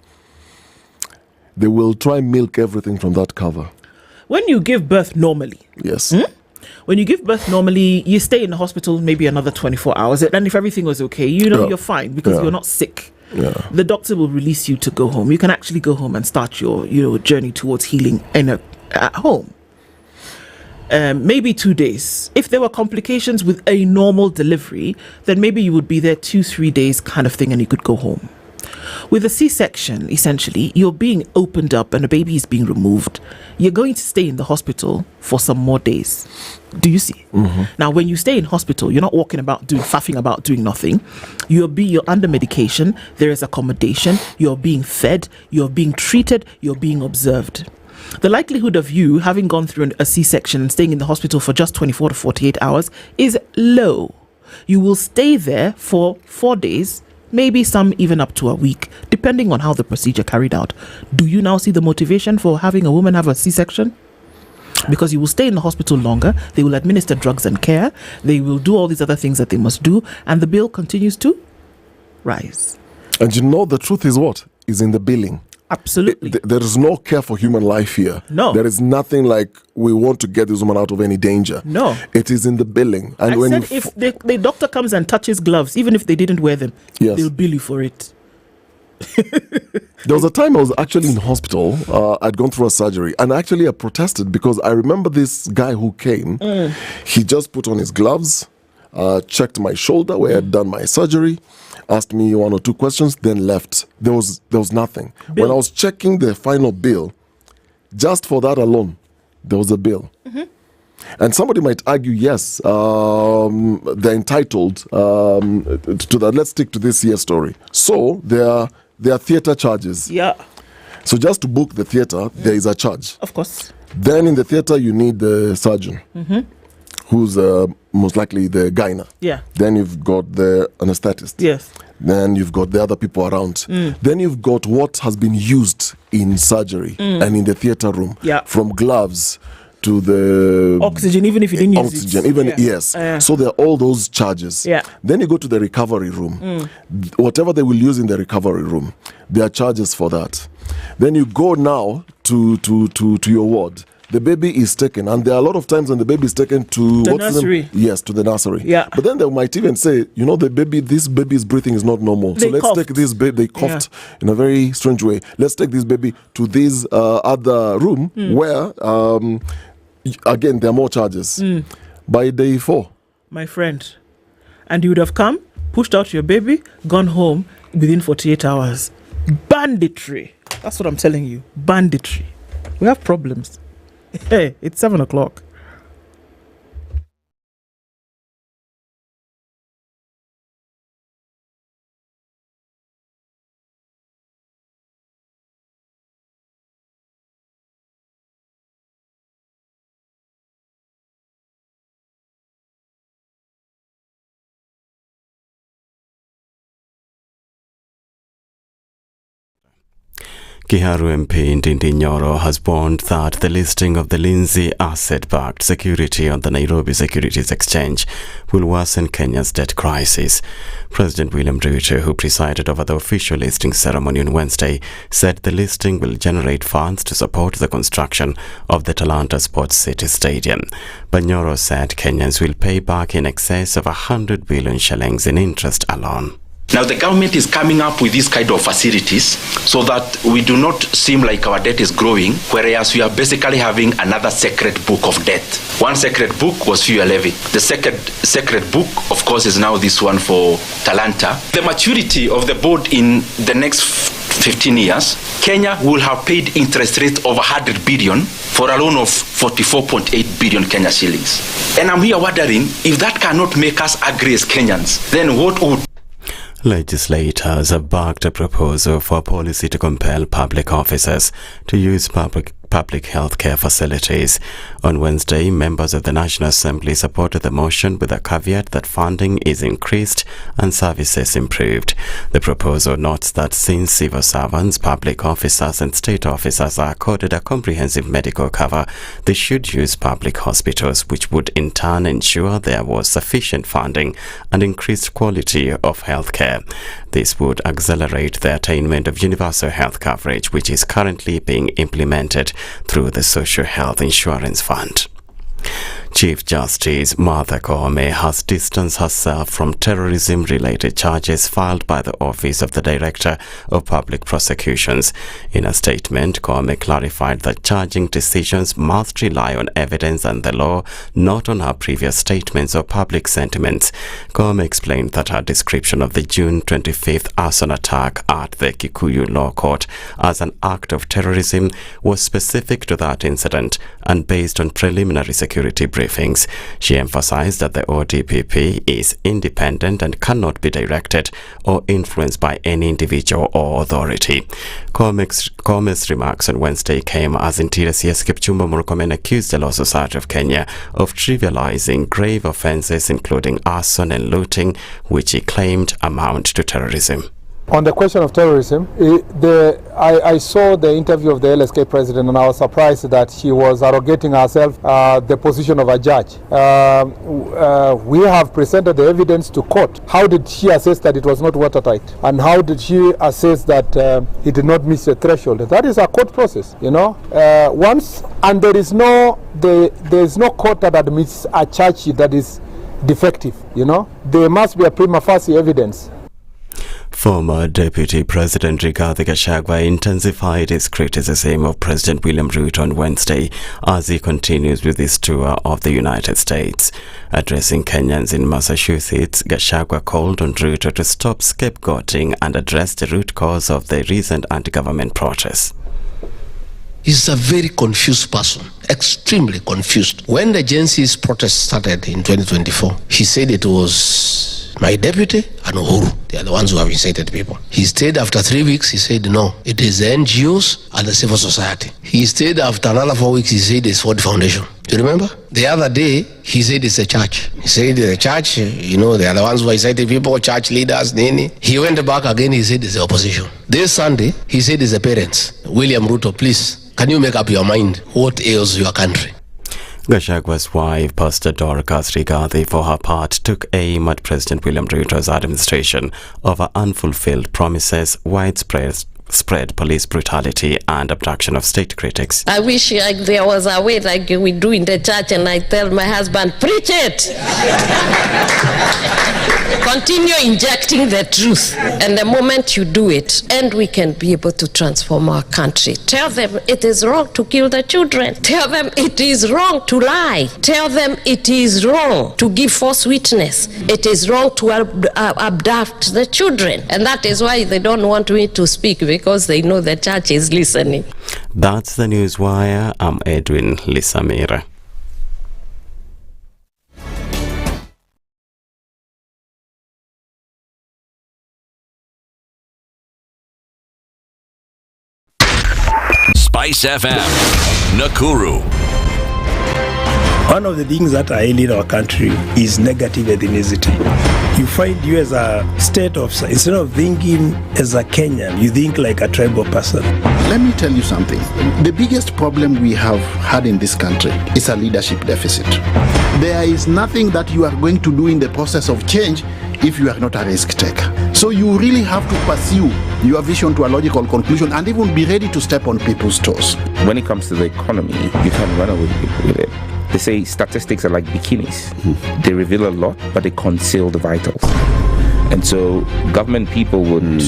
they will try and milk everything from that cover. When you give birth normally, yes. When you give birth normally, you stay in the hospital maybe another 24 hours. And if everything was okay, you're fine because you're not sick. Yeah. The doctor will release you to go home. You can actually go home and start your journey towards healing at home. Maybe 2 days. If there were complications with a normal delivery, then maybe you would be there 2-3 days kind of thing and you could go home. With a C-section, essentially, you're being opened up and a baby is being removed. You're going to stay in the hospital for some more days. Do you see? Now, when you stay in hospital, you're not walking about faffing about doing nothing. You're under medication. There is accommodation. You're being fed. You're being treated. You're being observed. The likelihood of you having gone through a C-section and staying in the hospital for just 24 to 48 hours is low. You will stay there for 4 days, maybe some even up to a week, depending on how the procedure carried out. Do you now see the motivation for having a woman have a C-section? Because you will stay in the hospital longer, they will administer drugs and care, they will do all these other things that they must do, and the bill continues to rise. And you know the truth is what? Is in the billing. Absolutely. There is no care for human life here. No. There is nothing like we want to get this woman out of any danger. No. It is in the billing. And I when said if the doctor comes and touches gloves, even if they didn't wear them, Yes. they'll bill you for it. There was a time I was actually in hospital. I'd gone through a surgery, and actually I protested because I remember this guy who came. He just put on his gloves, checked my shoulder where I'd done my surgery, asked me 1 or 2 questions, then left. There was nothing. Bill. When I was checking the final bill, just for that alone, there was a bill. And somebody might argue, yes, they're entitled to that. Let's stick to this year's story. So there are theatre charges. Yeah. So just to book the theatre, there is a charge. Of course. Then in the theatre, you need the surgeon, who's most likely the gyna. Yeah. Then you've got the anesthetist. Yes. Then you've got the other people around. Then you've got what has been used in surgery and in the theatre room. Yeah. From gloves to the Oxygen, even if you didn't use oxygen, it. even Yeah. yes. Yeah. So there are all those charges. Yeah. Then you go to the recovery room. Whatever they will use in the recovery room, there are charges for that. Then you go now to your ward. The baby is taken, and there are a lot of times when the baby is taken to The nursery. Yes, to the nursery. Yeah. But then they might even say, this baby's breathing is not normal. They so let's coughed. take this baby. They coughed in a very strange way. Let's take this baby to this other room where, again, there are more charges. By day 4. My friend. And you would have come, pushed out your baby, gone home within 48 hours. Banditry. That's what I'm telling you. Banditry. We have problems. Hey, it's 7 o'clock. Kiharu MP Ndindi Nyoro has warned that the listing of the Lindsay asset-backed security on the Nairobi Securities Exchange will worsen Kenya's debt crisis. President William Ruto, who presided over the official listing ceremony on Wednesday, said the listing will generate funds to support the construction of the Talanta Sports City Stadium. But Nyoro said Kenyans will pay back in excess of 100 billion shillings in interest alone. Now the government is coming up with these kind of facilities so that we do not seem like our debt is growing, whereas we are basically having another sacred book of debt. One sacred book was fuel levy. The second sacred book, of course, is now this one for Talanta. The maturity of the board in the next 15 years, Kenya will have paid interest rate of 100 billion for a loan of 44.8 billion Kenya shillings. And I'm here wondering, if that cannot make us agree as Kenyans, then what would... Legislators have backed a proposal for a policy to compel public officers to use public healthcare facilities. On Wednesday, members of the National Assembly supported the motion with a caveat that funding is increased and services improved. The proposal notes that since civil servants, public officers and state officers are accorded a comprehensive medical cover, they should use public hospitals, which would in turn ensure there was sufficient funding and increased quality of healthcare. This would accelerate the attainment of universal health coverage, which is currently being implemented through the Social Health Insurance Fund. Chief Justice Martha Koome has distanced herself from terrorism-related charges filed by the Office of the Director of Public Prosecutions. In a statement, Koome clarified that charging decisions must rely on evidence and the law, not on her previous statements or public sentiments. Koome explained that her description of the June 25th arson attack at the Kikuyu Law Court as an act of terrorism was specific to that incident and based on preliminary security briefings. She emphasized that the ODPP is independent and cannot be directed or influenced by any individual or authority. Koome's remarks on Wednesday came as Interior CS Kipchumba Murkomen accused the Law Society of Kenya of trivializing grave offences including arson and looting, which he claimed amount to terrorism. On the question of terrorism, I saw the interview of the LSK president, and I was surprised that she was arrogating herself the position of a judge. We have presented the evidence to court. How did she assess that it was not watertight? And how did she assess that it did not miss the threshold? That is a court process, you know. There is no court that admits a charge that is defective, you know. There must be a prima facie evidence. Former Deputy President Rigathi Gachagua intensified his criticism of President William Ruto on Wednesday as he continues with his tour of the United States. Addressing Kenyans in Massachusetts, Gachagua called on Ruto to stop scapegoating and address the root cause of the recent anti-government protests. He's a very confused person, extremely confused. When the Gen Z's protest started in 2024, he said it was my deputy and Uhuru. They are the ones who have incited people. He stayed after 3 weeks, he said no, it is the NGOs and the civil society. He stayed after another 4 weeks, he said it's for the foundation. Do you remember? The other day, he said it's a church. He said the church, you know, they are the ones who incited people, church leaders, nini. He went back again, he said it's the opposition. This Sunday, he said it's the parents. William Ruto, please, can you make up your mind? What ails your country? Gachagua's wife, Pastor Dorcas Rigathi, for her part, took aim at President William Ruto's administration over unfulfilled promises, widespread police brutality and abduction of state critics. I wish there was a way like we do in the church, and I tell my husband, preach it. Continue injecting the truth, and the moment you do it, and we can be able to transform our country. Tell them it is wrong to kill the children. Tell them it is wrong to lie. Tell them it is wrong to give false witness. It is wrong to abduct the children, and that is why they don't want me to speak, because they know the church is listening. That's the Newswire. I'm Edwin Lisamira. SpiceFM, Nakuru. One of the things that are ailing our country is negative ethnicity. You find you as a state officer, instead of thinking as a Kenyan, you think like a tribal person. Let me tell you something. The biggest problem we have had in this country is a leadership deficit. There is nothing that you are going to do in the process of change if you are not a risk taker. So you really have to pursue your vision to a logical conclusion and even be ready to step on people's toes. When it comes to the economy, you can't run away with it. They say statistics are like bikinis. They reveal a lot, but they conceal the vitals. And so government people would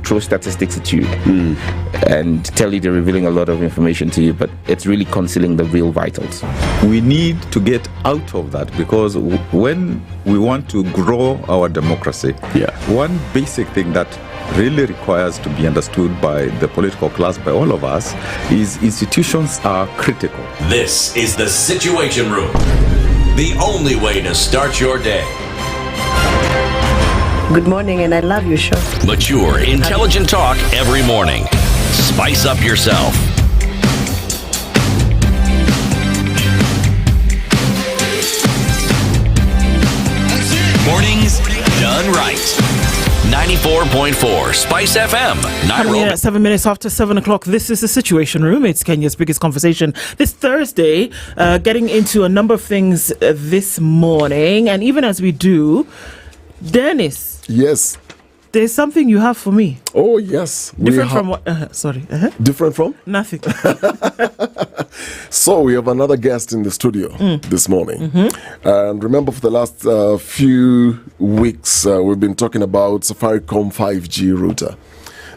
throw statistics at you and tell you they're revealing a lot of information to you, but it's really concealing the real vitals. We need to get out of that, because when we want to grow our democracy, one basic thing that really requires to be understood by the political class, by all of us, is institutions are critical. This is the Situation Room, the only way to start your day. Good morning, and I love your show. Mature, intelligent talk every morning. Spice up yourself. Mornings done right. 94.4 Spice FM. Coming in at 7 minutes after 7 o'clock. This is the Situation Room. It's Kenya's biggest conversation this Thursday, getting into a number of things this morning. And even as we do, Dennis. Yes. There's something you have for me. Oh, yes. Different from what? Sorry. Different from? Nothing. So we have another guest in the studio this morning. And remember, for the last few weeks, we've been talking about Safaricom 5G router.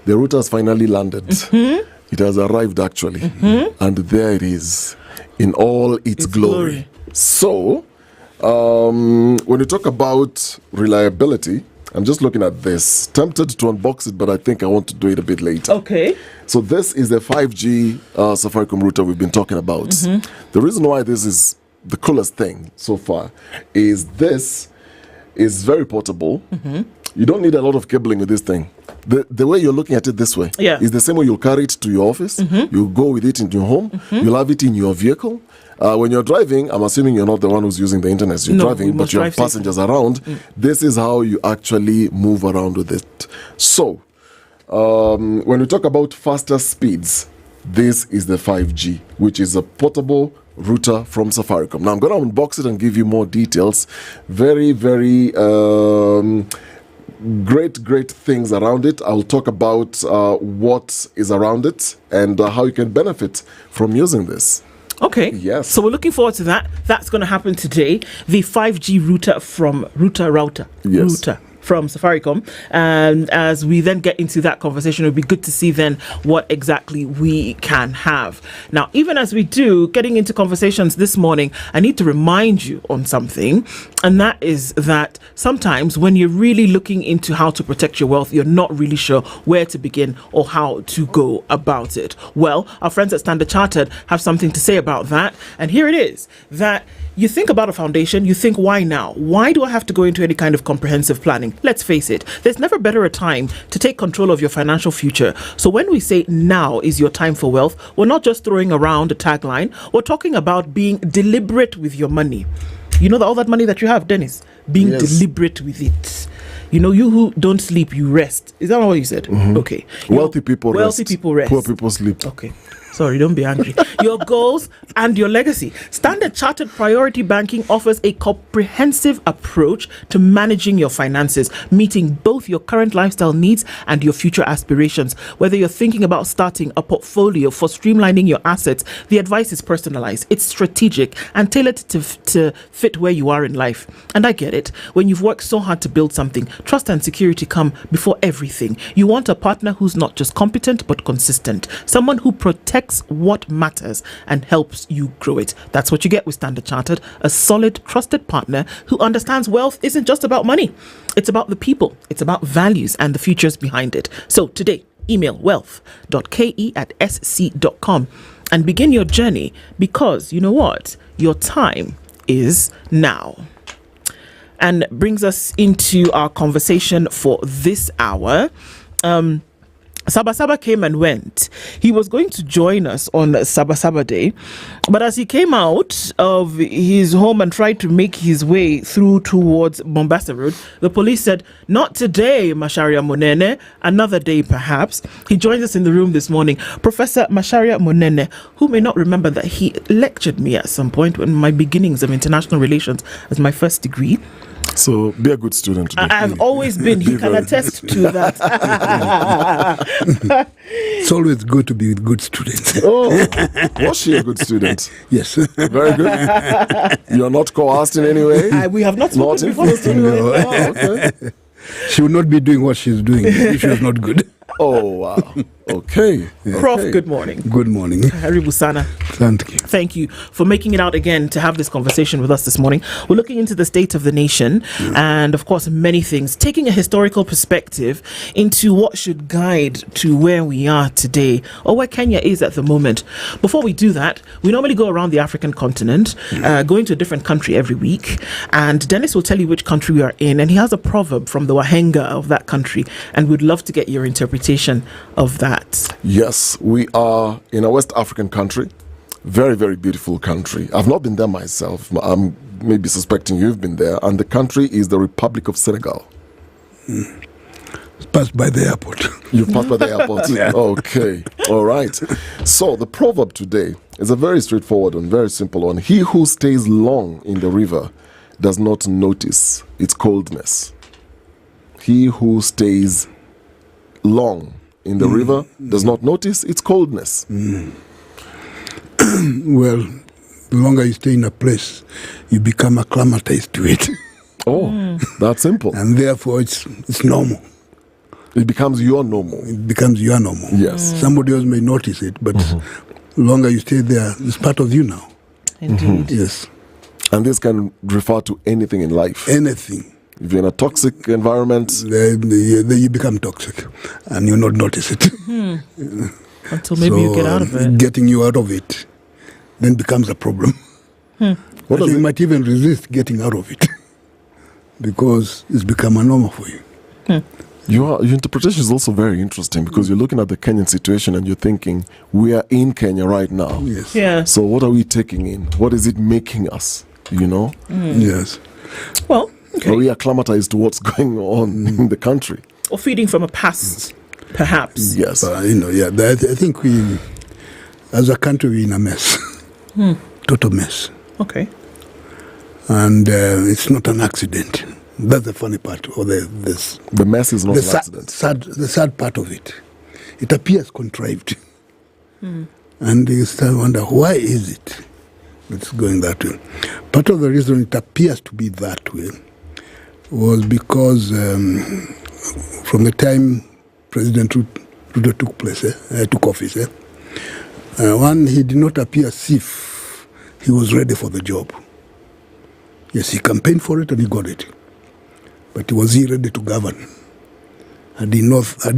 The router has finally landed. It has arrived, actually. And there it is in all its glory. So, when you talk about reliability, I'm just looking at this. Tempted to unbox it, but I think I want to do it a bit later. Okay. So this is the 5G Safaricom router we've been talking about. The reason why this is the coolest thing so far is this is very portable. You don't need a lot of cabling with this thing. The way you're looking at it this way is the same way you'll carry it to your office. You'll go with it into your home. You'll have it in your vehicle. When you're driving, I'm assuming you're not the one who's using the internet. You're driving, but you have passengers around. This is how you actually move around with it. So, when we talk about faster speeds, this is the 5G, which is a portable router from Safaricom. Now, I'm going to unbox it and give you more details. Very, very great things around it. I'll talk about what is around it and how you can benefit from using this. Okay. Yes. So we're looking forward to that. That's going to happen today. The 5G router from router from Safaricom. And as we then get into that conversation, it'll be good to see then what exactly we can have. Now, even as we do, getting into conversations this morning, I need to remind you on something. And that is that sometimes when you're really looking into how to protect your wealth, you're not really sure where to begin or how to go about it. Well, our friends at Standard Chartered have something to say about that. And here it is, that you think about a foundation, you think, why now? Why do I have to go into any kind of comprehensive planning? Let's face it, there's never better a time to take control of your financial future. So when we say now is your time for wealth, we're not just throwing around a tagline. We're talking about being deliberate with your money. You know all that money that you have, Dennis? Being deliberate with it. You know, you who don't sleep, you rest. Is that what you said? Okay. Wealthy people rest. People rest. Poor people sleep. Okay. Sorry, don't be angry. Your goals and your legacy. Standard Chartered Priority Banking offers a comprehensive approach to managing your finances, meeting both your current lifestyle needs and your future aspirations. Whether you're thinking about starting a portfolio for streamlining your assets, the advice is personalized, it's strategic and tailored to fit where you are in life. And I get it. When you've worked so hard to build something, trust and security come before everything. You want a partner who's not just competent but consistent, someone who protects what matters and helps you grow it. That's what you get with Standard Chartered, a solid, trusted partner who understands wealth isn't just about money. It's about the people, it's about values and the futures behind it. So today, email wealth.ke@sc.com and begin your journey, because you know what? Your time is now. And brings us into our conversation for this hour. Sabasaba came and went. He was going to join us on Sabasaba Day, but as he came out of his home and tried to make his way through towards Mombasa Road, the police said, "Not today, Macharia Monene, another day perhaps." He joins us in the room this morning, Professor Macharia Monene, who may not remember that he lectured me at some point in my beginnings of international relations as my first degree. So be a good student today. I've always been. He can attest to that. It's always good to be with good students. Oh, was she a good student? Yes. Very good. You're not coerced in any way? We have not spoken before. No. Oh, okay. She would not be doing what she's doing if she was not good. Oh, wow. Okay. Prof, good morning. Good morning. Haribu Sana. Thank you. Thank you for making it out again to have this conversation with us this morning. We're looking into the state of the nation and, of course, many things, taking a historical perspective into what should guide to where we are today or where Kenya is at the moment. Before we do that, we normally go around the African continent, going to a different country every week. And Dennis will tell you which country we are in. And he has a proverb from the Wahenga of that country. And we'd love to get your interpretation of that. Yes, we are in a West African country. Very, very beautiful country. I've not been there myself. I'm maybe suspecting you've been there. And the country is the Republic of Senegal. Passed by the airport. You've passed by the airport? Yeah. Okay. All right. So the proverb today is a very straightforward and very simple one. He who stays long in the river does not notice its coldness. He who stays long in the river does not notice its coldness. Well, the longer you stay in a place, you become acclimatized to it. Oh, that's simple. And therefore, it's normal. It becomes your normal. It becomes your normal. Yes. Somebody else may notice it, but the longer you stay there, it's part of you now. Indeed. Yes. And this can refer to anything in life. Anything. If you're in a toxic environment, then you become toxic and you not notice it. Until maybe you get out of it. Getting you out of it then becomes a problem. You might even resist getting out of it because it's become a normal for you. Your interpretation is also very interesting because you're looking at the Kenyan situation and you're thinking, we are in Kenya right now. Yes. Yeah. So what are we taking in? What is it making us? Yes. Well, okay. Are we acclimatized to what's going on in the country? Or feeding from a past, perhaps. Yes. I think we, as a country, we're in a mess. Total mess. Okay. And it's not an accident. That's the funny part. Or the mess is not an accident. The sad part of it. It appears contrived. And you start to wonder, why is it it's going that way? Part of the reason it appears to be that way was because from the time President Ruto took office, he did not appear as if he was ready for the job. Yes, he campaigned for it and he got it. But was he ready to govern? Had he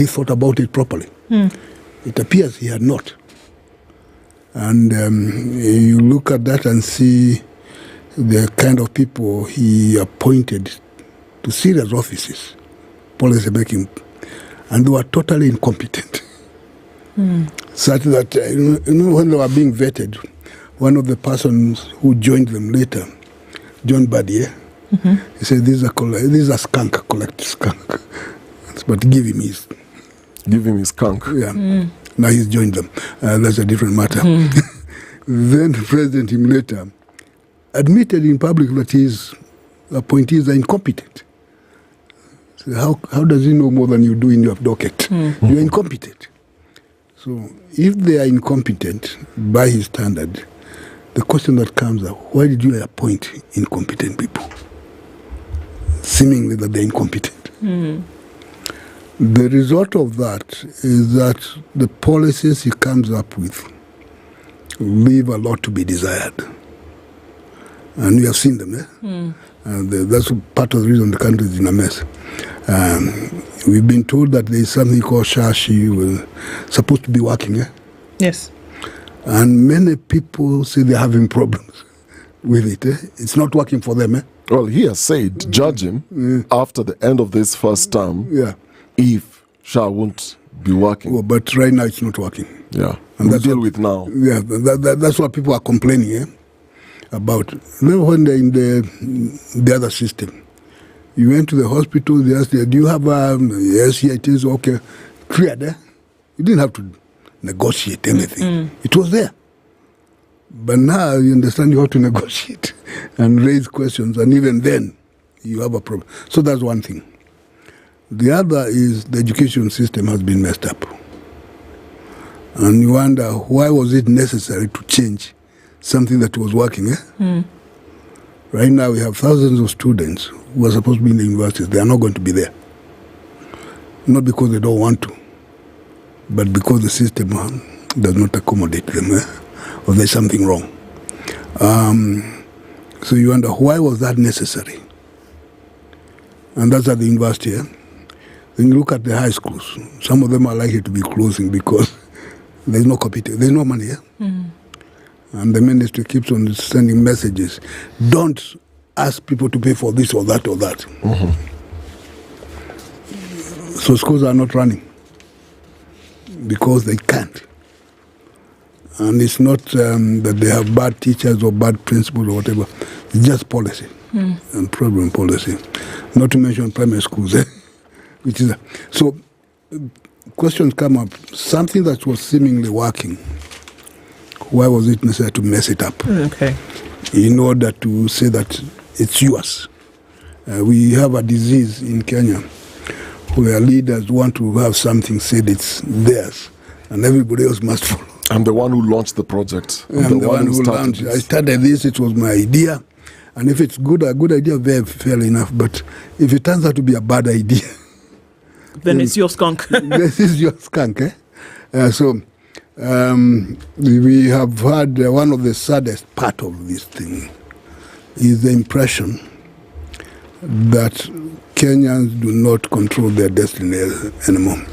thought about it properly? It appears he had not. And you look at that and see the kind of people he appointed to serious offices, policy making, and they were totally incompetent. Such that, when they were being vetted, one of the persons who joined them later, John Buddy, he said, this is a skunk, collect skunk. But give him his skunk. Yeah. Now he's joined them. That's a different matter. Then the president him later admitted in public that his appointees are incompetent. So how does he know more than you do in your docket? You're incompetent. So if they are incompetent by his standard, the question that comes up, why did you appoint incompetent people? Seemingly that they're incompetent. The result of that is that the policies he comes up with leave a lot to be desired. And we have seen them. And that's part of the reason the country is in a mess. We've been told that there is something called Shashi supposed to be working. Yes. And many people say they're having problems with it. It's not working for them. Well, he has said, judge him after the end of this first term. If Shah won't be working. Well, but right now it's not working. Yeah. And that's deal with now. Yeah, that's what people are complaining about. Remember when they're in the other system, you went to the hospital, they asked you, do you have yes, here it is, okay, cleared. You didn't have to negotiate anything. It was there. But now you understand you have to negotiate and raise questions, and even then you have a problem. So that's one thing. The other is the education system has been messed up. And you wonder, why was it necessary to change something that was working? Right now we have thousands of students who are supposed to be in the universities. They are not going to be there. Not because they don't want to, but because the system does not accommodate them, or there's something wrong. So you wonder, why was that necessary? And that's at the university. Then you look at the high schools. Some of them are likely to be closing because there's no competition, there's no money. And the ministry keeps on sending messages. Don't ask people to pay for this or that or that. So schools are not running because they can't. And it's not that they have bad teachers or bad principals or whatever. It's just policy and problem policy. Not to mention primary schools. Which is so questions come up. Something that was seemingly working, why was it necessary to mess it up? In order to say that it's yours. We have a disease in Kenya where leaders want to have something said it's theirs and everybody else must follow. I'm the one who launched the project. I'm the one who launched it. I started this, it was my idea. And if it's good, a good idea, very fair enough. But if it turns out to be a bad idea, then it's your skunk. This is your skunk. So we have had one of the saddest part of this thing is the impression that Kenyans do not control their destiny anymore.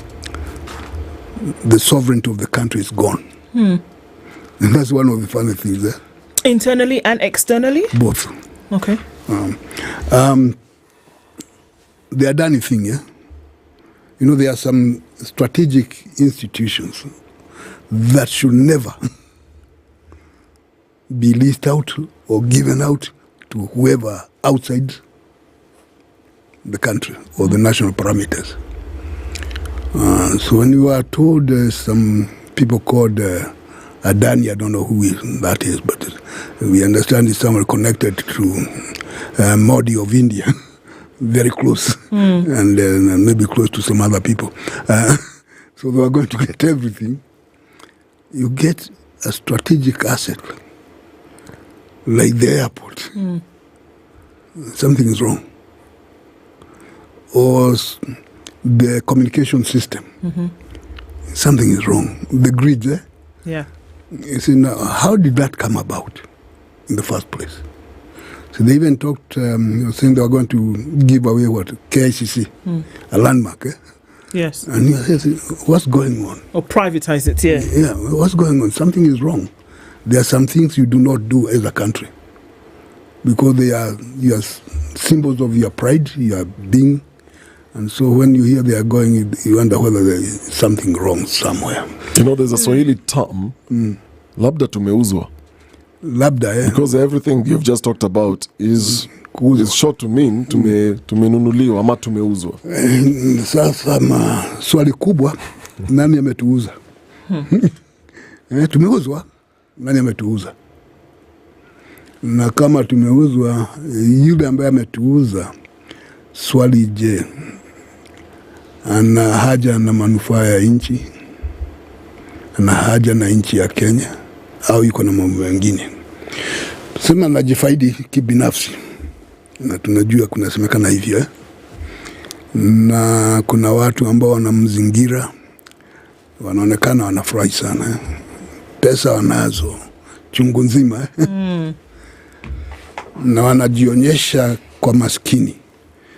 The sovereignty of the country is gone. And that's one of the funny things there. Internally and externally? Both. Okay. The Adani thing, there are some strategic institutions that should never be leased out or given out to whoever outside the country or the national parameters. So when you are told some people called Adani, I don't know who that is, but we understand it's someone connected to Modi of India, very close, and maybe close to some other people. So they are going to get everything. You get a strategic asset, like the airport. Something is wrong. Or the communication system. Something is wrong. The grid there. Yeah. You see, now, how did that come about in the first place? So they even talked, saying they were going to give away KICC, a landmark. Yes. And you say, what's going on? Or privatize it, yeah. Yeah, what's going on? Something is wrong. There are some things you do not do as a country because they are symbols of your pride, your being. And so when you hear they are going, you wonder whether there is something wrong somewhere. There's a Swahili term, labda tumeuzwa. Labda, yeah. Because everything you've just talked about is short to mean tumenunuliwa ama tumeuzwa. Sasa swali kubwa, nani ametuuza? Tumeuzwa, nani ametuuza? Na kama tumeuzwa, yule ambaye ametuuza, swali je, ana haja na manufaa ya nchi, ana haja na nchi ya Kenya, au yuko na mambo mengine? Tusema najifaidi kibinafsi, na tunajua kunasemekana hivyo, na kuna watu ambao wanamzingira, wanaonekana wanafurahi sana, pesa wanazo chungu nzima, na wanajionyesha kwa maskini.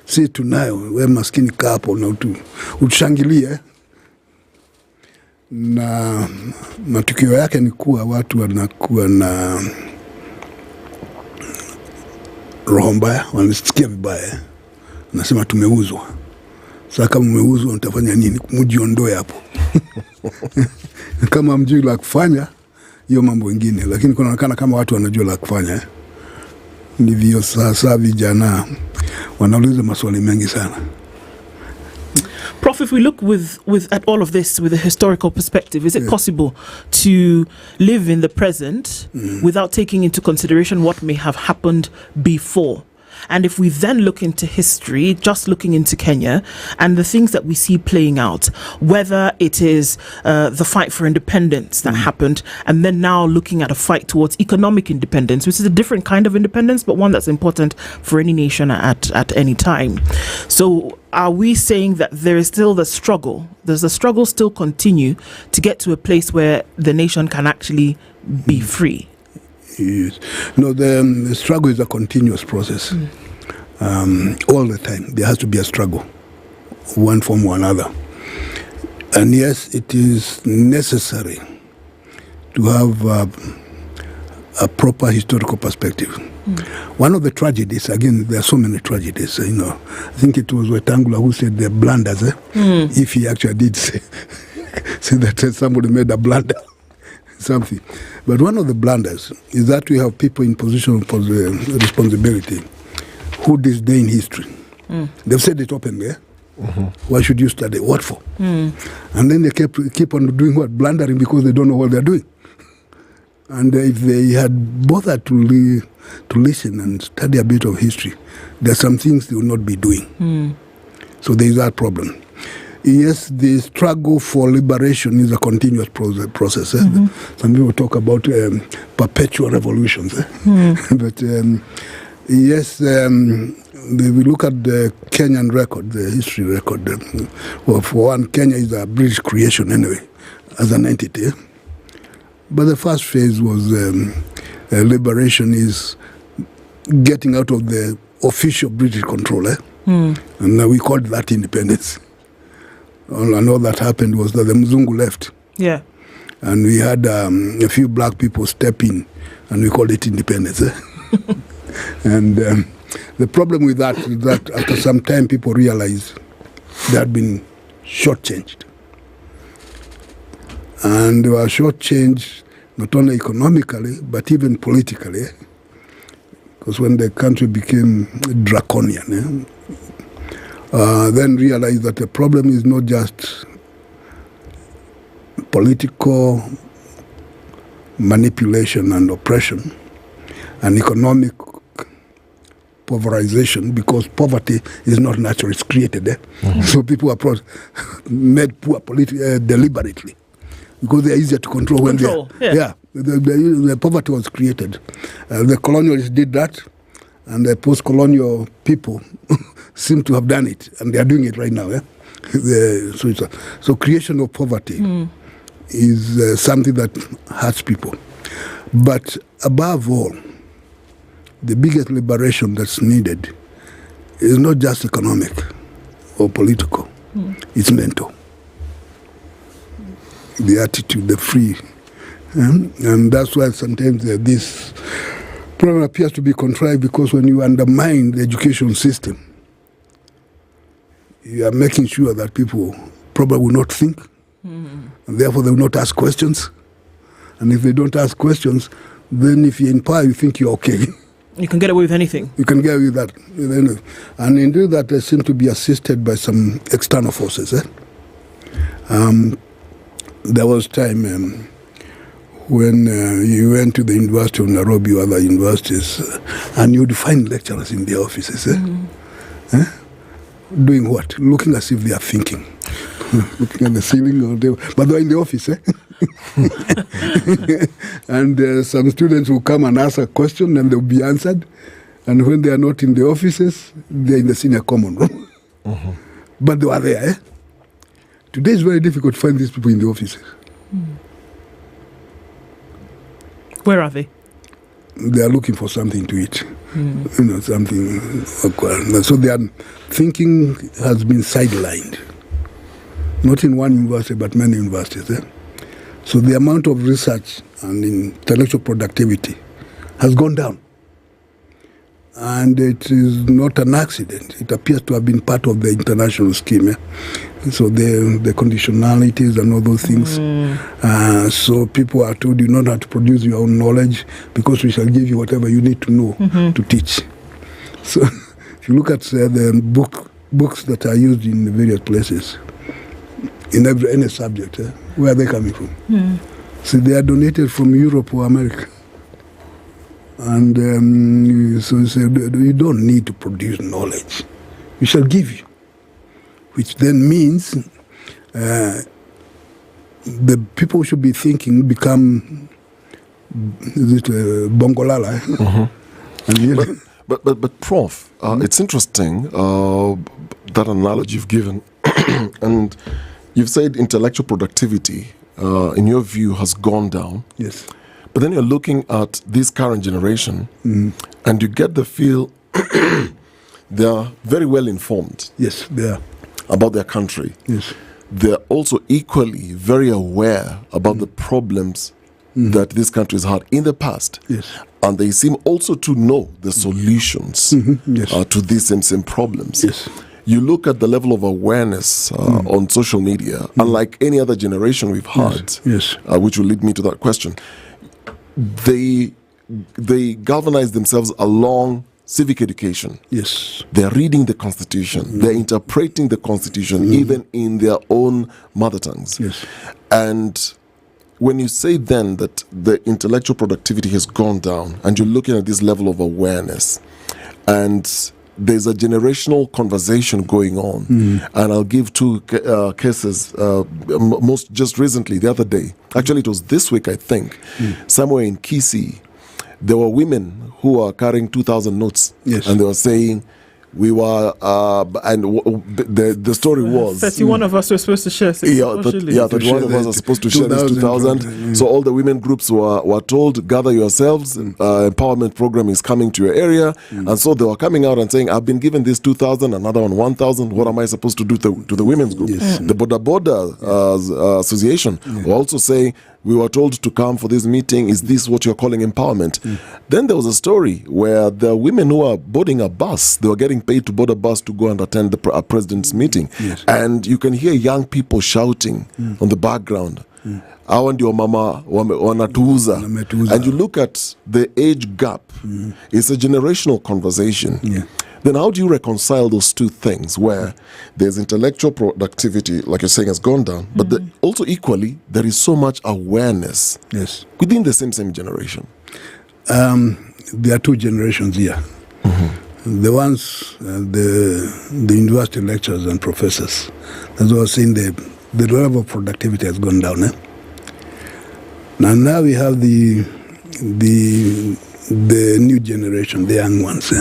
Si tunayo, we maskini kaa hapo na utushangilie. Na matukio yake ni kuwa watu wanakuwa na roho mbaya, wanasikia vibaya. Nasema tumeuzwa. Sasa kama umeuzwa utafanya nini? Mjiondoe hapo. Kama mjui la kufanya, hiyo mambo mengine. Lakini kunaonekana kama watu wanajua la kufanya. Ndivyo sasa vijana wanauliza maswali mengi sana. Prof, if we look at all of this with a historical perspective, is it possible to live in the present without taking into consideration what may have happened before? And if we then look into history, just looking into Kenya and the things that we see playing out, whether it is the fight for independence that happened, and then now looking at a fight towards economic independence, which is a different kind of independence, but one that's important for any nation at any time. So are we saying that there is still the struggle? Does the struggle still continue to get to a place where the nation can actually be free? Yes. No, the struggle is a continuous process. All the time. There has to be a struggle, one form or another. And yes, it is necessary to have a proper historical perspective. One of the tragedies, again, there are so many tragedies, I think it was Wetangula who said the blunders, if he actually did say that somebody made a blunder. Something. But one of the blunders is that we have people in position for the responsibility who disdain history. They've said it openly. Why should you study? What for? And then they keep on doing what? Blundering because they don't know what they're doing. And if they had bothered to listen and study a bit of history, there are some things they will not be doing. So there is that problem. Yes, the struggle for liberation is a continuous process. Some people talk about perpetual revolutions. But yes, we look at the Kenyan record, the history record. Well, for one, Kenya is a British creation anyway, as an entity. But the first phase was liberation is getting out of the official British control. And we called that independence. And all that happened was that the Mzungu left. Yeah. And we had a few black people step in, and we called it independence. And the problem with that is that after some time, people realized they had been shortchanged. And they were shortchanged not only economically, but even politically. Because when the country became draconian, then realized that the problem is not just political manipulation and oppression and economic pulverization, because poverty is not natural, it's created. So people are made poor deliberately, because they are easier to control when they are. Yeah. The poverty was created. The colonialists did that, and the post-colonial people seem to have done it, and they are doing it right now. So creation of poverty is something that hurts people. But above all, the biggest liberation that's needed is not just economic or political, it's mental. The attitude, the free. And that's why sometimes this problem appears to be contrived, because when you undermine the education system, you are making sure that people probably will not think, and therefore they will not ask questions. And if they don't ask questions, then if you're in power, you think you're okay. You can get away with anything. You can get away with that. And in doing that, they seem to be assisted by some external forces. There was time when you went to the University of Nairobi or other universities, and you'd find lecturers in their offices. Doing what? Looking as if they are thinking. Looking at the ceiling all day. But they're in the office. And some students will come and ask a question and they'll be answered. And when they are not in the offices, they're in the senior common room. But they are there. Today it's very difficult to find these people in the offices. Where are they? They are looking for something to eat. Something awkward. So their thinking has been sidelined. Not in one university, but many universities. So the amount of research and intellectual productivity has gone down. And it is not an accident. It appears to have been part of the international scheme. So the conditionalities and all those things. So people are told you don't have to produce your own knowledge, because we shall give you whatever you need to know to teach. So if you look at the books that are used in the various places, in any subject, where are they coming from? So they are donated from Europe or America. And so you don't need to produce knowledge. We shall give you. Which then means the people should be thinking become bongolala. But Prof, it's interesting that analogy you've given. And you've said intellectual productivity, in your view, has gone down. Yes. But then you're looking at this current generation, and you get the feel they are very well informed. Yes, they are. About their country. Yes. They're also equally very aware about the problems that this country has had in the past. Yes. And they seem also to know the solutions to these same problems. Yes. You look at the level of awareness on social media, unlike any other generation we've had, which will lead me to that question. They galvanize themselves along civic education. Yes. They're reading the Constitution. They're interpreting the Constitution, even in their own mother tongues. Yes. And when you say then that the intellectual productivity has gone down, and you're looking at this level of awareness, and there's a generational conversation going on, and I'll give two cases, most just recently, the other day. Actually, it was this week, I think, somewhere in Kisii. There were women who were carrying 2,000 notes, and they were saying, we were, and the story was 31 of us were supposed to share 31 of us are supposed to share this 2,000. So all the women groups were told, gather yourselves, empowerment program is coming to your area. And so they were coming out and saying, I've been given this 2,000, another one 1,000. What am I supposed to do to the women's group? The Boda Boda Association were also saying, we were told to come for this meeting. Is this what you're calling empowerment? Then there was a story where the women who are boarding a bus, they were getting paid to board a bus to go and attend the president's meeting. Yes. And you can hear young people shouting on the background. Hawa ndio mama wanatuuza. And you look at the age gap. It's a generational conversation. Then how do you reconcile those two things where there's intellectual productivity, like you're saying, has gone down, but also equally, there is so much awareness within the same generation? There are two generations here. The ones, the university lecturers and professors, as I was saying, the level of productivity has gone down. Now we have the new generation, the young ones.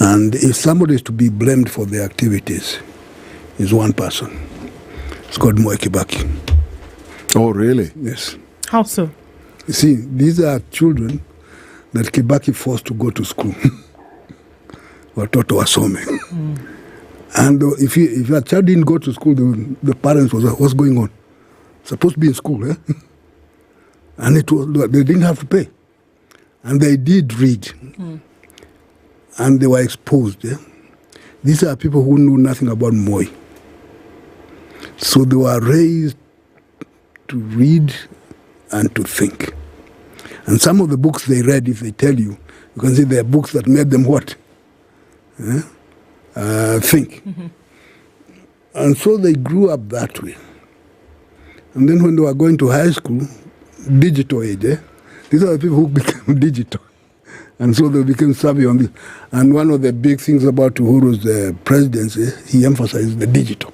And if somebody is to be blamed for their activities, is one person. It's called Mwai Kibaki. Oh, really? Yes. How so? You see, these are children that Kibaki forced to go to school. Watoto wasome. And if your child didn't go to school, the parents was, what's going on? Supposed to be in school, And it was, they didn't have to pay. And they did read. And they were exposed. These are people who knew nothing about Moi. So they were raised to read and to think. And some of the books they read, if they tell you, you can see they are books that made them what? Think. And so they grew up that way. And then when they were going to high school, digital age, these are the people who became digital. And so they became savvy on this. And one of the big things about Uhuru's presidency, he emphasized the digital.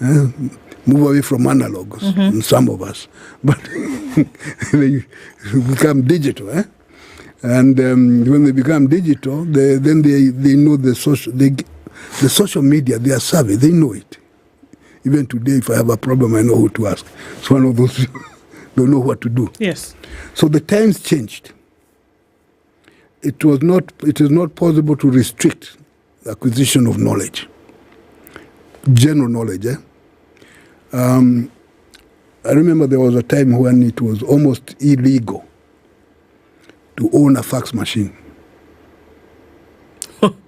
Move away from analog, some of us. But they become digital. And when they become digital, they know the social media, they are savvy, they know it. Even today, if I have a problem, I know who to ask. It's one of those people, they know what to do. Yes. So the times changed. It is not possible to restrict the acquisition of knowledge, general knowledge. I remember there was a time when it was almost illegal to own a fax machine.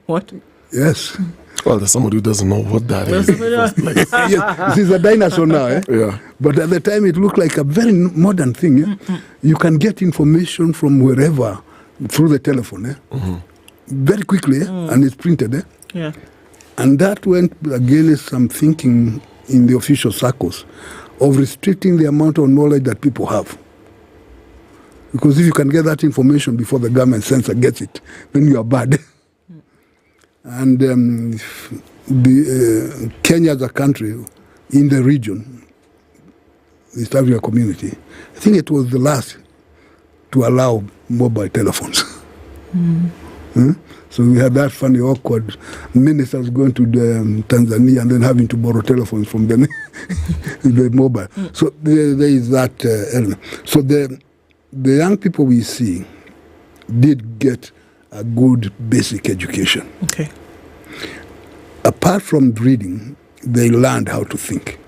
What? Yes. Well, there's somebody who doesn't know what that is. Yes, this is a dinosaur now. Yeah. But at the time, it looked like a very modern thing. You can get information from wherever through the telephone, very quickly, and it's printed. Yeah. And that went against some thinking in the official circles of restricting the amount of knowledge that people have. Because if you can get that information before the government censor gets it, then you are bad. And Kenya as a country in the region, the East African community, I think it was the last to allow mobile telephones. So we had that funny, awkward ministers going to Tanzania and then having to borrow telephones from them, the mobile. So there is that element. So the young people we see did get a good basic education. Okay. Apart from reading, they learned how to think.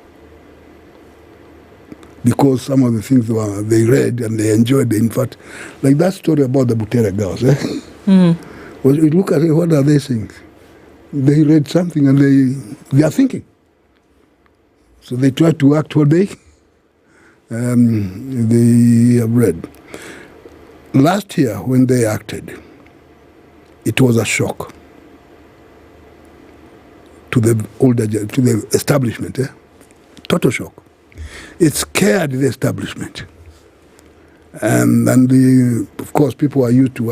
Because some of the things they read and they enjoyed, in fact, like that story about the Butere girls. Well, you look at it, what are they saying? They read something and they are thinking. So they try to act what they have read. Last year, when they acted, it was a shock to the establishment. Total shock. It scared the establishment. And of course, people are used to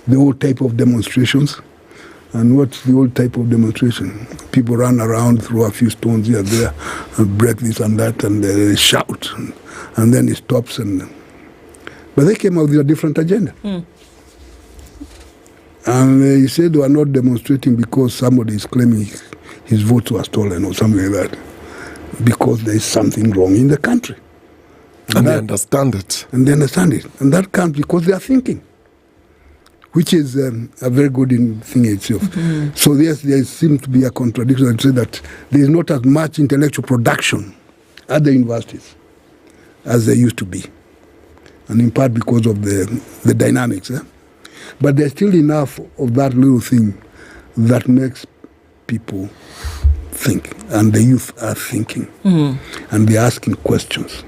the old type of demonstrations. And what's the old type of demonstration? People run around, throw a few stones here, there, and break this and that, and they shout. And then it stops. But they came out with a different agenda. And he said they were not demonstrating because somebody is claiming his votes were stolen or something like that. Because there is something wrong in the country. And they understand it. And they understand it. And that comes because they are thinking, which is a very good thing itself. So yes, there seems to be a contradiction that say that there is not as much intellectual production at the universities as they used to be, and in part because of the dynamics. But there's still enough of that little thing that makes people think, and the youth are thinking, and they're asking questions.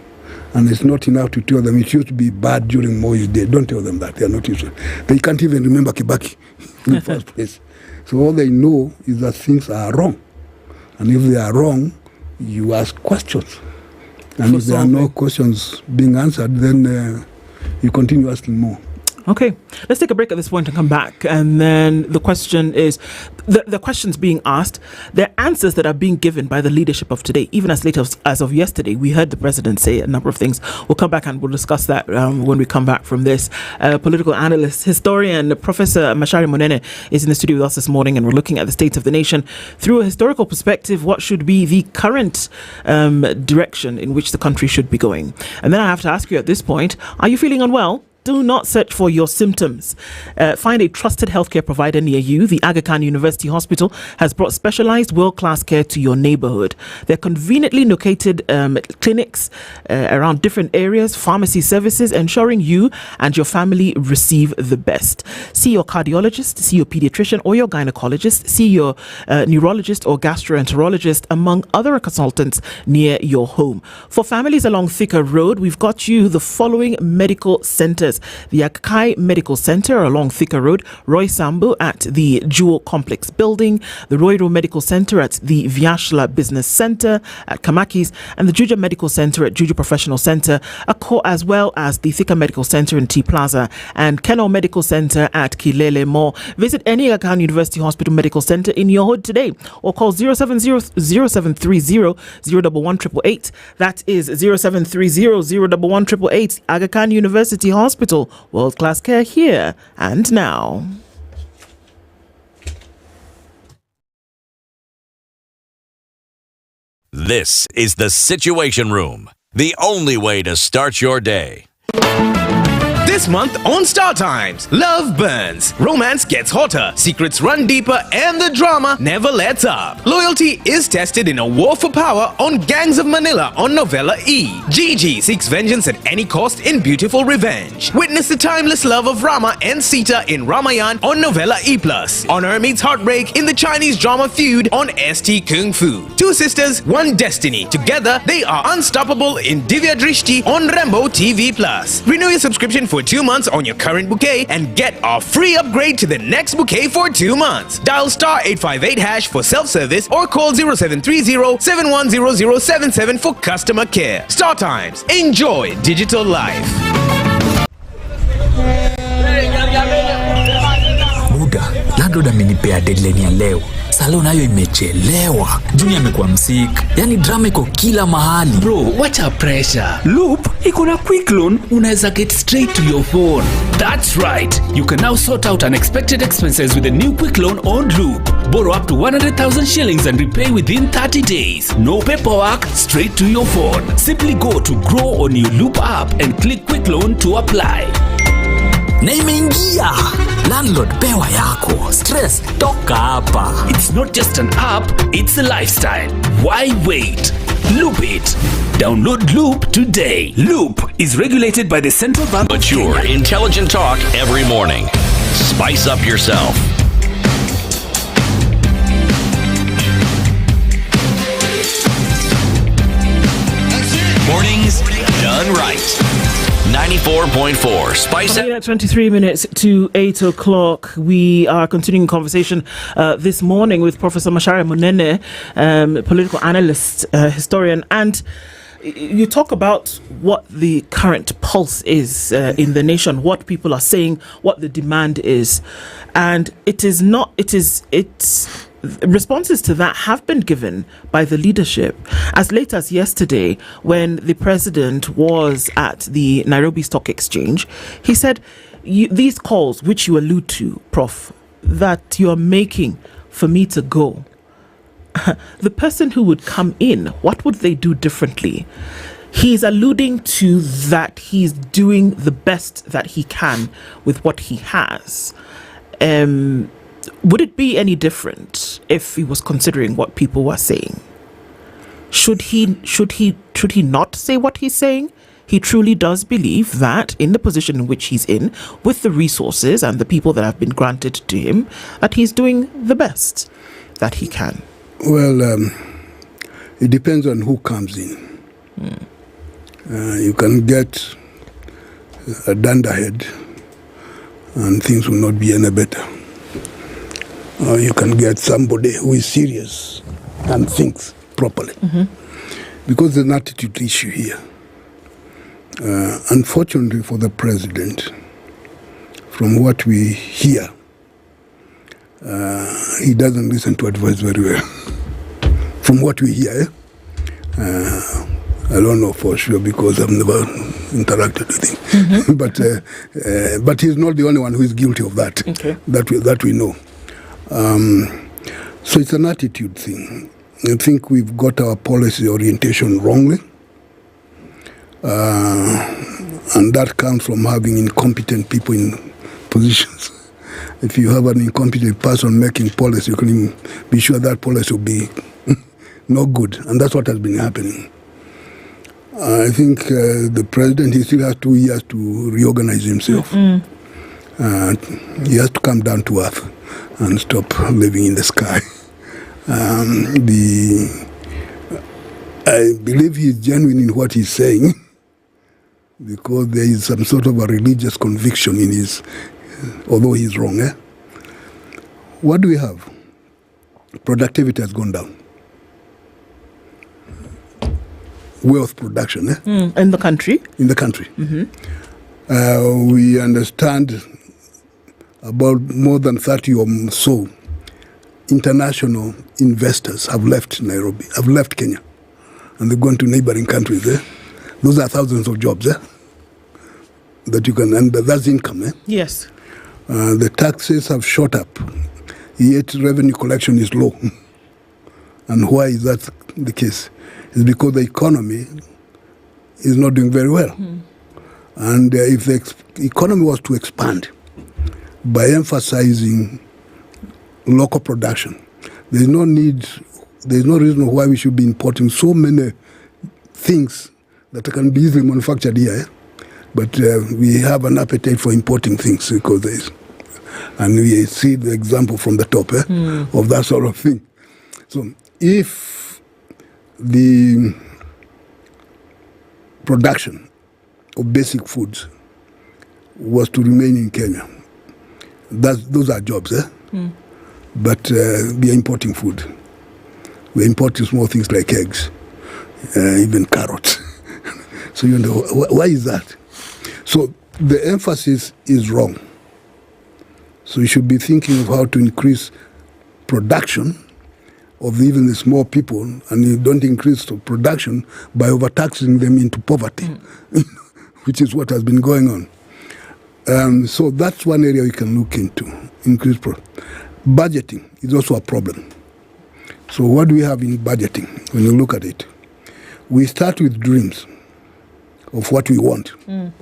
And it's not enough to tell them it used to be bad during Moi's day. Don't tell them that. They are not used to it. They can't even remember Kibaki in the first place. So all they know is that things are wrong. And if they are wrong, you ask questions. And if there are no questions being answered, then you continue asking more. Okay, let's take a break at this point and come back. And then the question is, the questions being asked, the answers that are being given by the leadership of today, even as late as of yesterday. We heard the president say a number of things. We'll come back and we'll discuss that when we come back from this. Political analyst, historian, Professor Macharia Munene is in the studio with us this morning, and we're looking at the state of the nation through a historical perspective. What should be the current direction in which the country should be going? And then I have to ask you at this point, are you feeling unwell? Do not search for your symptoms. Find a trusted healthcare provider near you. The Aga Khan University Hospital has brought specialized world-class care to your neighborhood. They're conveniently located clinics around different areas, pharmacy services, ensuring you and your family receive the best. See your cardiologist, see your pediatrician or your gynecologist, see your neurologist or gastroenterologist, among other consultants near your home. For families along Thika Road, we've got you the following medical centers. The Akai Medical Center along Thika Road, Roy Sambu at the Jewel Complex Building, the Roiro Medical Center at the Vyashla Business Center at Kamakis, and the Juja Medical Center at Juju Professional Center, Okoh, as well as the Thika Medical Center in T Plaza and Kenol Medical Center at Kilele Mall. Visit any Aga Khan University Hospital Medical Center in your hood today or call 0730-011-888. That is 0730-011-888. Aga Khan University Hospital. World-class care here and now. This is the Situation Room, the only way to start your day. This month on Star Times, love burns, romance gets hotter, secrets run deeper, and the drama never lets up. Loyalty is tested in a war for power on Gangs of Manila on Novella E. Gigi seeks vengeance at any cost in beautiful revenge. Witness the timeless love of Rama and Sita in Ramayan on Novella E+. Honor meets heartbreak in the Chinese drama Feud on ST Kung Fu. Two sisters, one destiny. Together, they are unstoppable in Divya Drishti on Rambo TV+. Renew your subscription for 2 months on your current bouquet and get a free upgrade to the next bouquet for 2 months. Dial *858# for self-service or call 0730-710077 for customer care. Star Times. Enjoy digital life. Buda, landlord amenipea deadline ya leo. Salon nayo imechelewa. Junior amekuwa msik. Yani drama iko kila mahali. Bro, wacha pressure. Loop iko na quick loan, unaweza get straight to your phone. That's right. You can now sort out unexpected expenses with a new quick loan on Loop. Borrow up to 100,000 shillings and repay within 30 days. No paperwork, straight to your phone. Simply go to Grow on your Loop app and click quick loan to apply. Na imeingia. Landlord pewa yako. Stress toka hapa. It's not just an app, it's a lifestyle. Why wait? Loop it. Download Loop today. Loop is regulated by the Central Bank of Kenya. Mature, intelligent talk every morning. Spice up yourself. Mornings done right. 94.4 Spice. 23 minutes to 8 o'clock. We are continuing conversation this morning with Professor Macharia Munene, political analyst, historian, and you talk about what the current pulse is in the nation, what people are saying, what the demand is, and responses to that have been given by the leadership. As late as yesterday, when the president was at the Nairobi Stock Exchange, he said, these calls which you allude to, Prof, that you're making for me to go, the person who would come in, what would they do differently? He's alluding to that he's doing the best that he can with what he has. Would it be any different if he was considering what people were saying? Should he not say what he's saying? he truly does believe that in the position in which he's in, with the resources and the people that have been granted to him, that he's doing the best that he can? Well, it depends on who comes in. You can get a dunderhead and things will not be any better. Or you can get somebody who is serious and thinks properly. Because there's an attitude issue here. Unfortunately for the president, from what we hear, he doesn't listen to advice very well. From what we hear, I don't know for sure because I've never interacted with him. But he's not the only one who is guilty of that. That we know. So it's an attitude thing. I think we've got our policy orientation wrongly. And that comes from having incompetent people in positions. If you have an incompetent person making policy, you can be sure that policy will be not good. And that's what has been happening. I think the president, he still has 2 years to reorganize himself. He has to come down to earth and stop living in the sky. I believe he's genuine in what he's saying because there is some sort of a religious conviction in his, although he's wrong. What do we have? Productivity has gone down. Wealth production. In the country? In the country. We understand about more than 30 or so international investors have left Nairobi, have left Kenya, and they've gone to neighboring countries. Those are thousands of jobs that you can, and that's income. Yes. The taxes have shot up, yet revenue collection is low. And why is that the case? It's because the economy is not doing very well. And if the economy was to expand by emphasizing local production, there's no reason why we should be importing so many things that can be easily manufactured here. But we have an appetite for importing things because there is. And we see the example from the top of that sort of thing. So if the production of basic foods was to remain in Kenya, those are jobs, But we are importing food. We're importing small things like eggs, even carrots. So you know, why is that? So the emphasis is wrong. So you should be thinking of how to increase production of even the small people, and you don't increase the production by overtaxing them into poverty, which is what has been going on. So that's one area you can look into, increase budgeting is also a problem. So what do we have in budgeting when you look at it? We start with dreams of what we want, and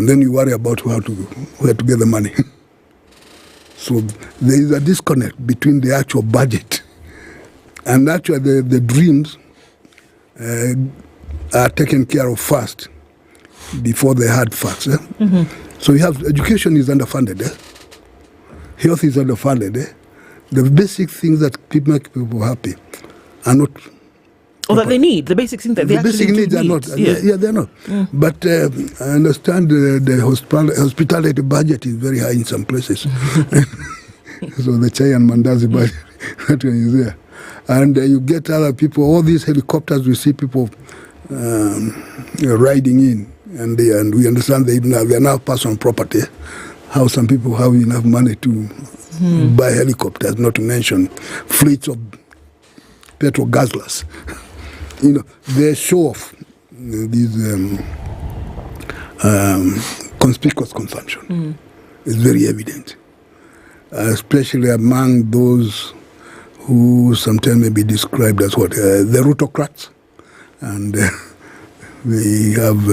then you worry about where to get the money. So there is a disconnect between the actual budget and actually the dreams are taken care of first before the hard facts. So you have education is underfunded, health is underfunded. The basic things that make people happy are not. Or that they need, the basic things that they actually basic needs are not. Yeah, they're not. But I understand the hospitality budget is very high in some places. So the chai and mandazi budget, that one is there. And you get other people, all these helicopters, we see people riding in, and we understand they are now personal property. How some people have enough money to buy helicopters, not to mention fleets of petrol guzzlers. You know, they show off these conspicuous consumption. It's very evident, especially among those who sometimes may be described as what the rutocrats, and they have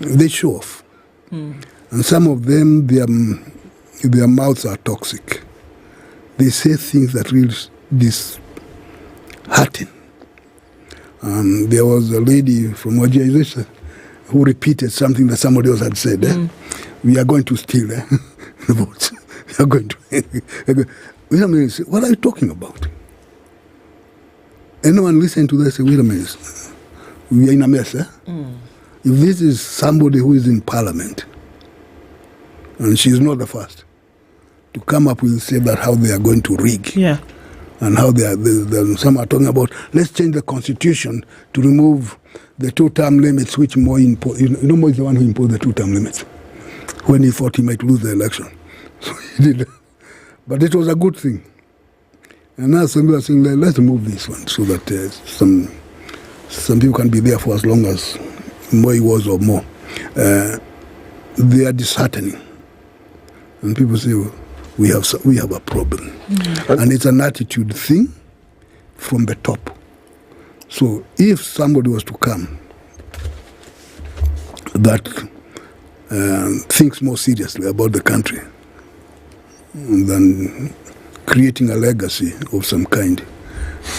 they show off, and some of them their mouths are toxic. They say things that really dishearten. There was a lady from Wajir, who repeated something that somebody else had said. We are going to steal the votes. We are going to. Wait a minute. What are you talking about? Anyone listen to this? Say, wait a minute. We are in a mess. If this is somebody who is in parliament, and she's not the first to come up with say that how they are going to rig. And how some are talking about, let's change the constitution to remove the 2-term limits, which Moi imposed. Moi is the one who imposed the 2-term limits when he thought he might lose the election. So he did. But it was a good thing. And now some people are saying, let's remove this one so that some people can be there for as long as Moi was or more. They are disheartening. And people say, we have a problem. And it's an attitude thing from the top. So if somebody was to come that thinks more seriously about the country than creating a legacy of some kind,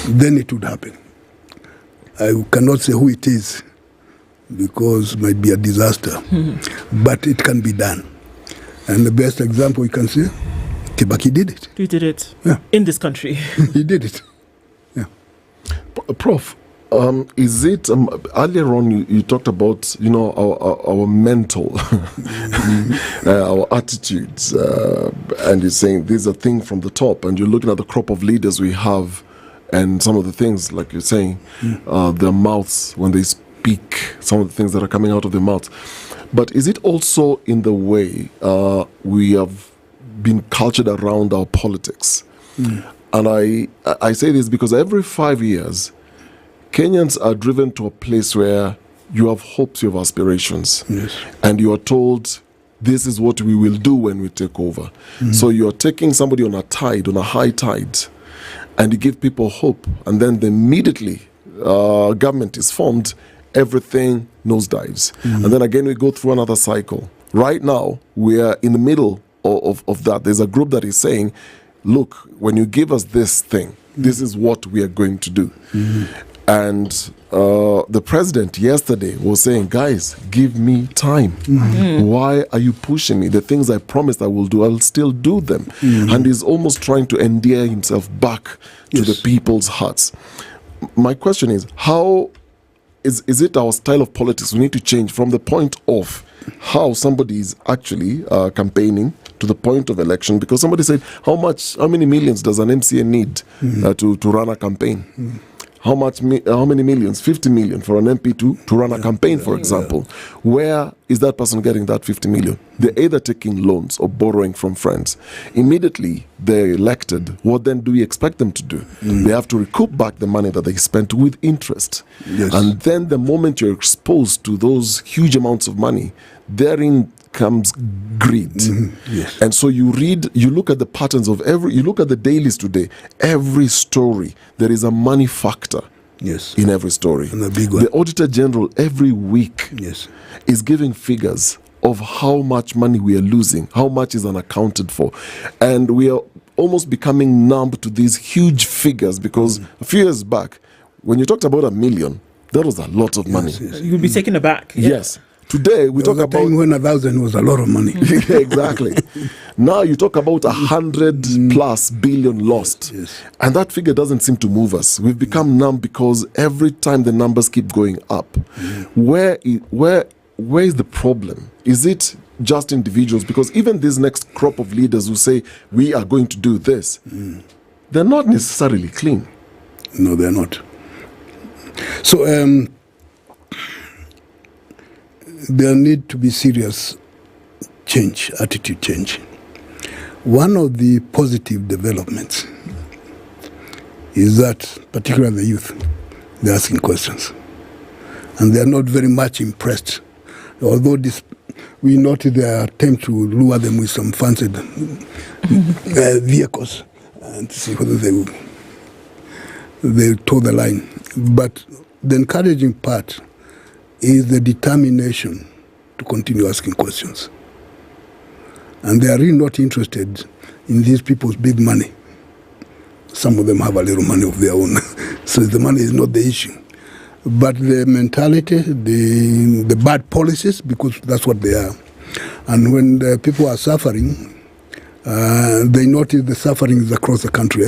then it would happen. I cannot say who it is because it might be a disaster, but it can be done. And the best example you can say, Kibaki did it. He did it in this country. He did it. Prof, is it earlier on you talked about our mental our attitudes and you're saying these are things from the top, and you're looking at the crop of leaders we have and some of the things like you're saying their mouths when they speak, some of the things that are coming out of their mouths. But is it also in the way we have been cultured around our politics? And I say this because every 5 years, Kenyans are driven to a place where you have hopes, you have aspirations, and you are told this is what we will do when we take over. So you're taking somebody on a high tide, and you give people hope, and then immediately government is formed, everything nosedives. And then again we go through another cycle. Right now, we are in the middle of that. There's a group that is saying, look, when you give us this thing, this is what we are going to do. And the president yesterday was saying, guys, give me time. Why are you pushing me? The things I promised I will do, I'll still do them. And he's almost trying to endear himself back to the people's hearts. My question is, how is it our style of politics we need to change from the point of how somebody is actually campaigning to the point of election? Because somebody said, how many millions does an MCA need to run a campaign? How many millions? 50 million for an MP to run a campaign, for example. Where is that person getting that 50 million? They're either taking loans or borrowing from friends. Immediately they're elected, what then do we expect them to do? They have to recoup back the money that they spent with interest. And then the moment you're exposed to those huge amounts of money, therein comes greed. And so you look at the patterns of you look at the dailies today, every story, there is a money factor in every story. And a big one. The Auditor General every week is giving figures of how much money we are losing, how much is unaccounted for. And we are almost becoming numb to these huge figures, because a few years back, when you talked about $1 million, that was a lot of money. You'd be taken aback. Yes. Today we talk about when 1,000 was a lot of money. Exactly. Now you talk about 100+ billion lost, and that figure doesn't seem to move us. We've become numb because every time the numbers keep going up. Where is the problem? Is it just individuals? Because even this next crop of leaders who say we are going to do this, they're not necessarily clean. No, they're not. So there need to be serious change, attitude change. One of the positive developments is that, particularly the youth, they're asking questions. And they're not very much impressed. Although we noted their attempt to lure them with some fancied vehicles and to see whether they toe the line. But the encouraging part is the determination to continue asking questions. And they are really not interested in these people's big money. Some of them have a little money of their own. So the money is not the issue. But the mentality, the bad policies, because that's what they are. And when the people are suffering, they notice the suffering is across the country.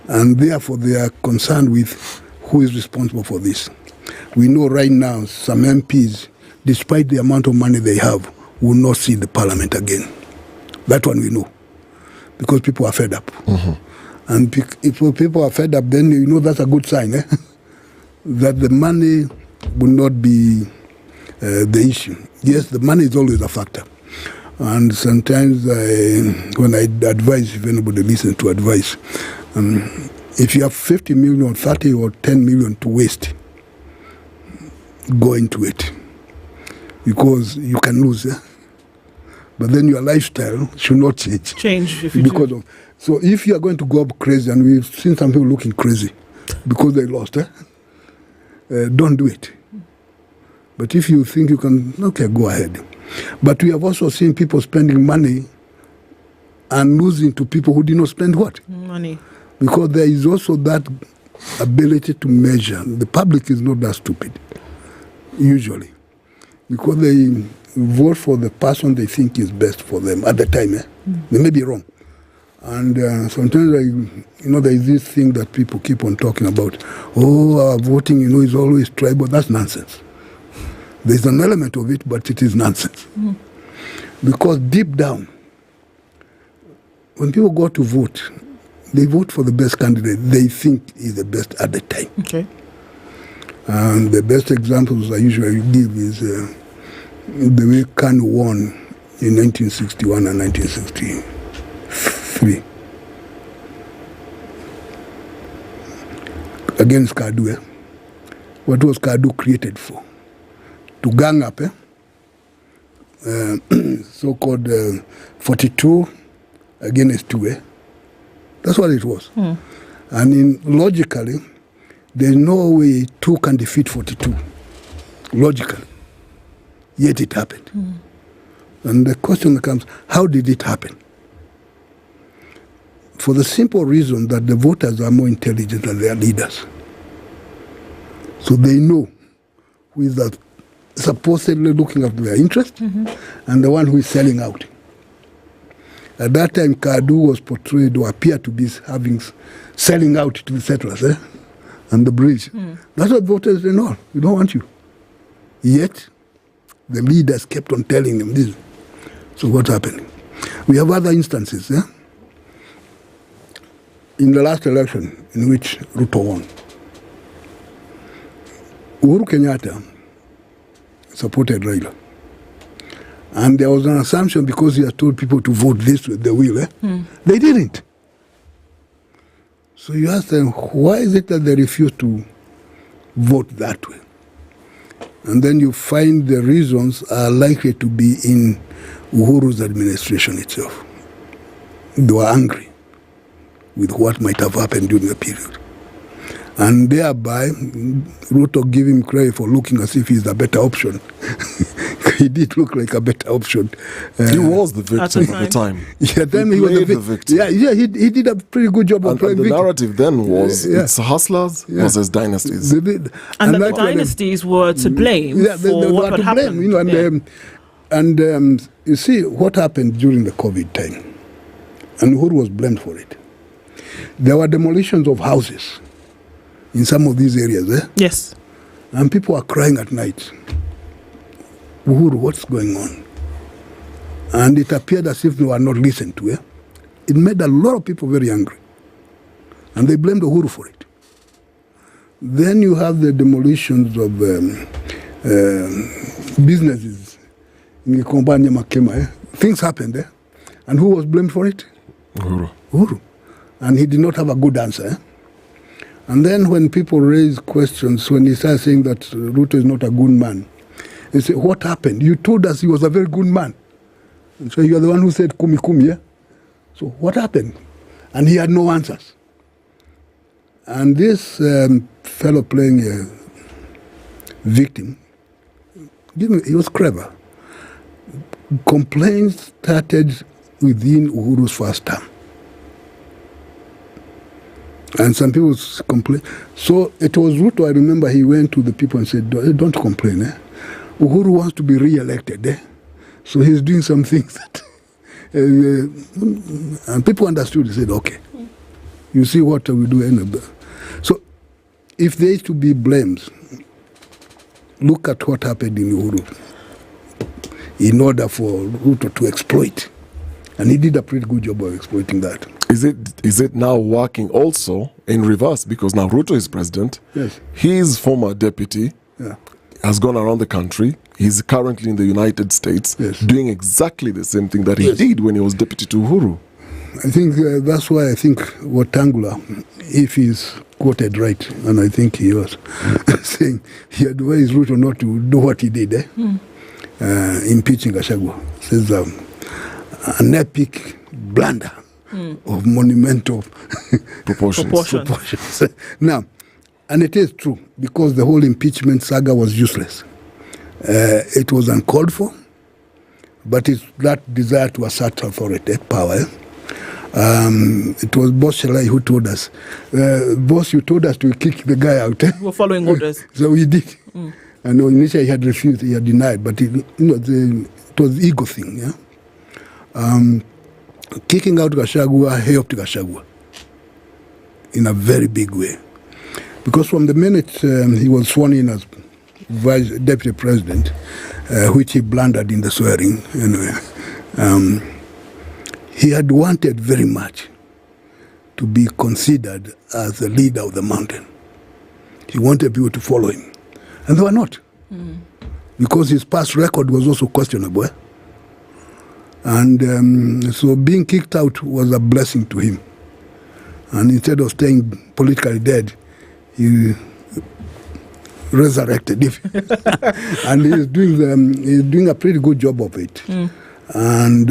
And therefore they are concerned with who is responsible for this. We know right now some MPs, despite the amount of money they have, will not see the parliament again. That one we know. Because people are fed up. And if people are fed up, then you know that's a good sign. That the money will not be the issue. Yes, the money is always a factor. And sometimes when I advise, if anybody listens to advice, if you have 50 million, 30 or 10 million to waste, go into it. Because you can lose. But then your lifestyle should not change. If you because of. So if you are going to go up crazy, and we've seen some people looking crazy because they lost, don't do it. But if you think you can, okay, go ahead. But we have also seen people spending money and losing to people who did not spend what? Money. Because there is also that ability to measure. The public is not that stupid, usually. Because they vote for the person they think is best for them at the time. They may be wrong. And sometimes, there is this thing that people keep on talking about. Oh, our voting, is always tribal. That's nonsense. There's an element of it, but it is nonsense. Because deep down, when people go to vote, they vote for the best candidate they think is the best at the time. Okay. And the best examples I usually give is the way Kanu won in 1961 and 1963 against Kadu. What was Kadu created for? To gang up, so-called 42 against 2. That's what it was. And logically, there's no way 2 can defeat 42. Logically. Yet it happened. And the question comes, how did it happen? For the simple reason that the voters are more intelligent than their leaders. So they know who is that supposedly looking after their interest and the one who is selling out. At that time, Kadu was portrayed or appeared to be selling out to the settlers and the bridge. That's what voters say, no, we don't want you. Yet, the leaders kept on telling them this. So what's happening? We have other instances. In the last election in which Ruto won, Uhuru Kenyatta supported Raila. And there was an assumption because he had told people to vote this way, they will. They didn't. So you ask them, why is it that they refuse to vote that way? And then you find the reasons are likely to be in Uhuru's administration itself. They were angry with what might have happened during the period. And thereby, Ruto gave him credit for looking as if he's a better option. He did look like a better option. He was the victim at the time. Yeah, then he was the victim. Yeah, he did a pretty good job of playing the victim. narrative then was it's hustlers versus dynasties. And the dynasties were to blame for what had happened. You see what happened during the COVID time, and Uhuru was blamed for it. There were demolitions of houses in some of these areas. Yes. And people are crying at night. Uhuru, what's going on? And it appeared as if they were not listened to. It made a lot of people very angry. And they blamed Uhuru for it. Then you have the demolitions of businesses in Gikomba, Nyamweya. Things happened. And who was blamed for it? Uhuru. And he did not have a good answer. And then when people raise questions, when he starts saying that Ruto is not a good man, they say, what happened? You told us he was a very good man. And so you are the one who said kumi kumi, So what happened? And he had no answers. And this fellow playing a victim, he was clever. Complaints started within Uhuru's first term. And some people complain. So it was Ruto, I remember he went to the people and said, don't complain. Uhuru wants to be re-elected. So he's doing some things that... and people understood. They said, okay, you see what we do. So if there is to be blames, look at what happened in Uhuru in order for Ruto to exploit. And he did a pretty good job of exploiting that. Is it now working also in reverse? Because now Ruto is president. Yes. His former deputy has gone around the country. He's currently in the United States doing exactly the same thing that he did when he was deputy to Uhuru. I think that's why I think Wetangula, if he's quoted right, and I think he was, saying he advised Ruto not to do what he did, impeaching Gachagua. Says an epic blunder of monumental proportions. Now, and it is true, because the whole impeachment saga was useless. It was uncalled for, but it's that desire to assert authority, power. It was Boss Shalai who told us, Boss, you told us to kick the guy out. We're following orders. So we did. And initially he had refused, he had denied, but it was ego thing. Kicking out Gachagua helped Gachagua in a very big way. Because from the minute he was sworn in as deputy president, which he blundered in the swearing, anyway, he had wanted very much to be considered as the leader of the mountain. He wanted people to follow him. And they were not. Because his past record was also questionable. And so being kicked out was a blessing to him. And instead of staying politically dead, he resurrected him. And he's doing a pretty good job of it. And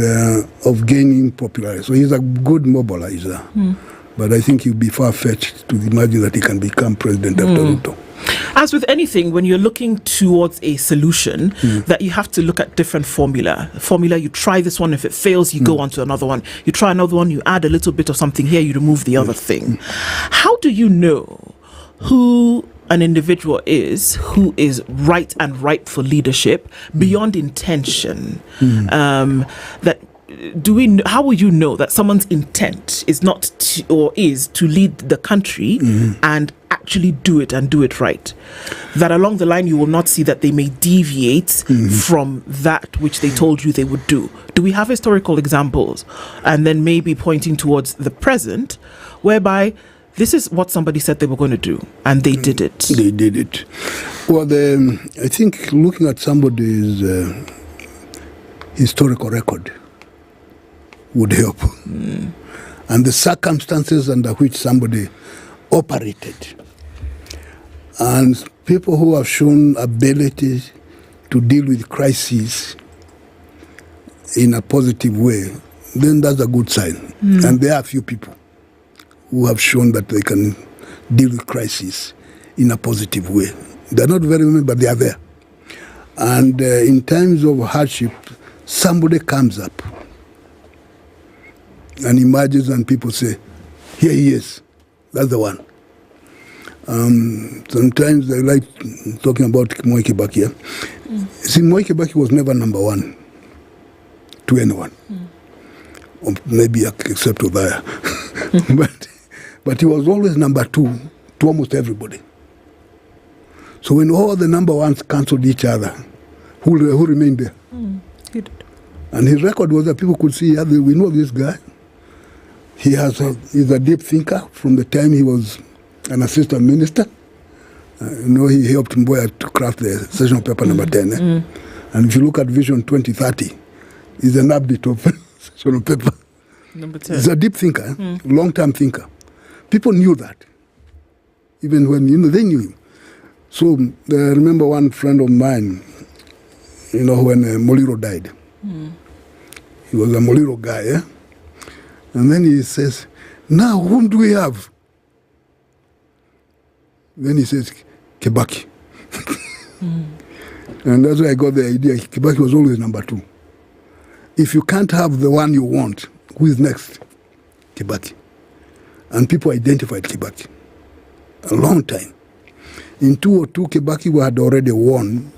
of gaining popularity. So he's a good mobilizer. But I think he'll be far-fetched to imagine that he can become president after Ruto. As with anything, when you're looking towards a solution, that you have to look at different formula. You try this one, if it fails, you go on to another one. You try another one, you add a little bit of something here, you remove the other thing. How do you know who an individual is who is right and ripe for leadership beyond intention? How will you know that someone's intent is not is to lead the country and actually do it and do it right? That along the line you will not see that they may deviate from that which they told you they would do. Do we have historical examples? And then maybe pointing towards the present, whereby this is what somebody said they were going to do, and they did it. They did it. Well, I think looking at somebody's historical record would help. And the circumstances under which somebody operated. And people who have shown ability to deal with crises in a positive way, then that's a good sign. And there are a few people who have shown that they can deal with crises in a positive way. They're not very many, but they are there. And in times of hardship, somebody comes up and emerges, and people say, here he is. That's the one. Sometimes I like talking about Moi Kibaki. See, Moi Kibaki was never number one to anyone. Or maybe except Lydiah. But he was always number two to almost everybody. So when all the number ones cancelled each other, who remained there? And his record was that people could see, we know this guy. He's a deep thinker from the time he was an assistant minister. He helped Nyamweya to craft the session paper number 10. And if you look at Vision 2030, he's an update of session paper. Number 10. He's a deep thinker, long-term thinker. People knew that, even when they knew him. So I remember one friend of mine, when Moliro died. He was a Moliro guy, And then he says, now whom do we have? Then he says, Kibaki. And that's why I got the idea. Kibaki was always number two. If you can't have the one you want, who is next? Kibaki. And people identified Kibaki a long time. In 2002, Kibaki had already won.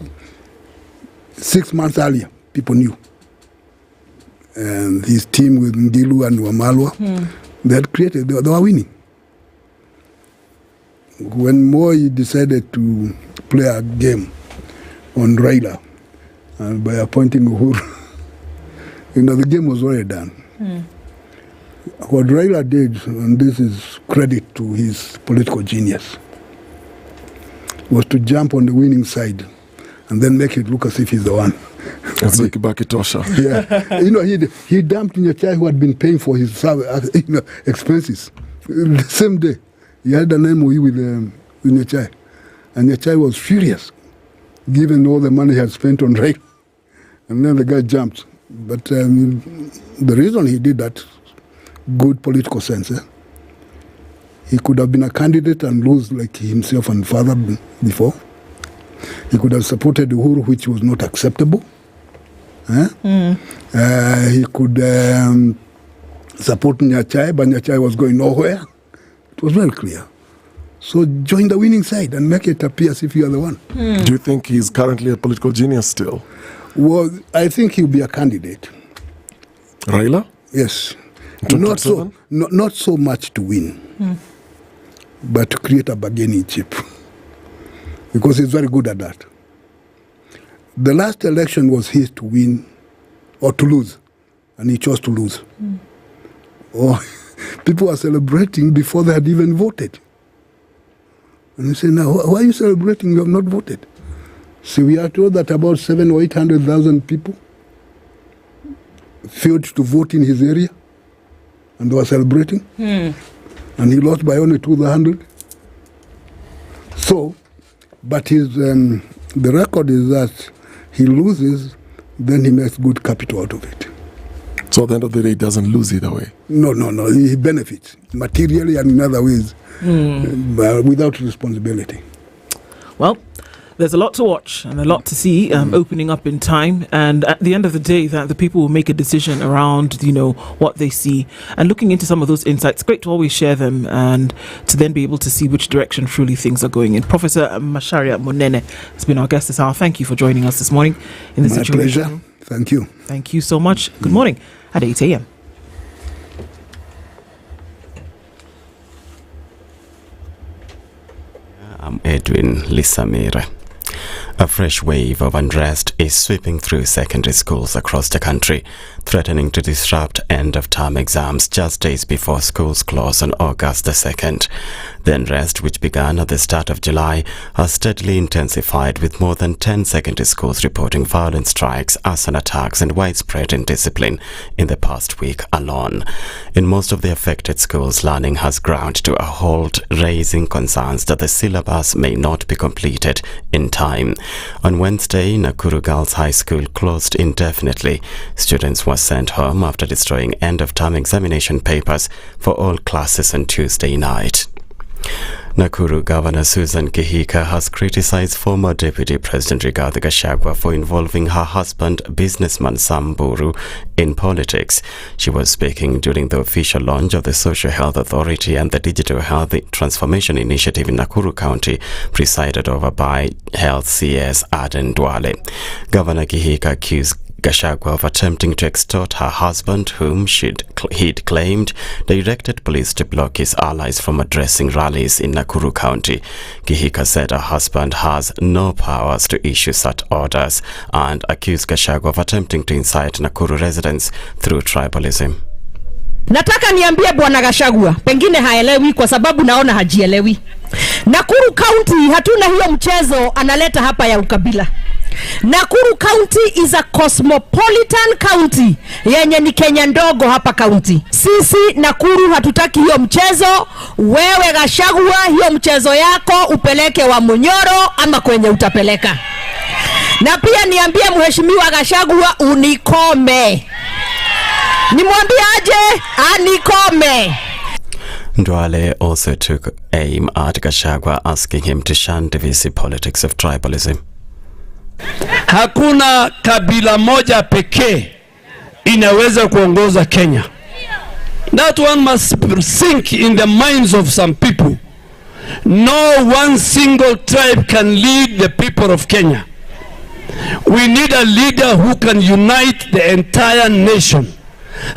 6 months earlier, people knew. And his team with Ndilu and Wamalwa, they had created, they were winning. When Moi decided to play a game on Raila, and by appointing Uhuru, the game was already done. What Raila did, and this is credit to his political genius, was to jump on the winning side and then make it look as if he's the one. It's like Kibaki Tosha. Yeah. He dumped Nyachai, who had been paying for his expenses. The same day, he had an MOU with Nyachai. And Nyachai was furious, given all the money he had spent on rail. And then the guy jumped. But the reason he did that, good political sense, he could have been a candidate and lose like himself and father before. He could have supported Uhuru, which was not acceptable. He could support Nyachai, but Nyachai was going nowhere. It was very clear. So join the winning side and make it appear as if you are the one. Do you think he's currently a political genius still? Well, I think he'll be a candidate. Raila? Yes. Not so much to win, but to create a bargaining chip. Because he's very good at that. The last election was his to win or to lose, and he chose to lose. People were celebrating before they had even voted. And he said, now, why are you celebrating? You have not voted. So we are told that about 700,000 or 800,000 people failed to vote in his area, and they were celebrating. And he lost by only 200. So, but his the record is that he loses, then he makes good capital out of it. So at the end of the day, he doesn't lose either way? No. He benefits materially and in other ways, without responsibility. Well, there's a lot to watch and a lot to see opening up in time, and at the end of the day that the people will make a decision around what they see and looking into some of those insights. Great to always share them and to then be able to see which direction truly things are going in. Professor Macharia Monene has been our guest this hour. Thank you for joining us this morning in the Situation Room. Thank you. Thank you so much. Good morning at 8 a.m. I'm Edwin Lisamire. A fresh wave of unrest is sweeping through secondary schools across the country, threatening to disrupt end-of-term exams just days before schools close on August the 2nd. The unrest, which began at the start of July, has steadily intensified, with more than 10 secondary schools reporting violent strikes, arson attacks and widespread indiscipline in the past week alone. In most of the affected schools, learning has ground to a halt, raising concerns that the syllabus may not be completed in time. On Wednesday, Nakuru Girls High School closed indefinitely. Students were sent home after destroying end-of-term examination papers for all classes on Tuesday night. Nakuru Governor Susan Kihika has criticized former Deputy President Rigathi Gachagua for involving her husband, businessman Sam Mburu, in politics. She was speaking during the official launch of the Social Health Authority and the Digital Health Transformation Initiative in Nakuru County, presided over by Health CS Aden Duale. Governor Kihika accused Gachagua of attempting to extort her husband, whom he'd claimed directed police to block his allies from addressing rallies in Nakuru County. Kihika said her husband has no powers to issue such orders and accused Gachagua of attempting to incite Nakuru residents through tribalism. Nataka niambie Bwana Gachagua, pengine haelewi kwa sababu naona hajielewi. Nakuru County hatuna hiyo mchezo analeta hapa ya ukabila. Nakuru County is a cosmopolitan county yenye ni Kenya ndogo hapa county. Sisi Nakuru hatutaki hiyo mchezo. Wewe Gachagua, hiyo mchezo yako upeleke wa Munyoro ama kwenye utapeleka. Na pia niambie mheshimiwa Gachagua unikome. Nimwambie aje anikome. Duale also took aim at Gachagua, asking him to shun divisive politics of tribalism. Hakuna kabila moja pekee inaweza kuongoza Kenya. That one must sink in the minds of some people. No one single tribe can lead the people of Kenya. We need a leader who can unite the entire nation,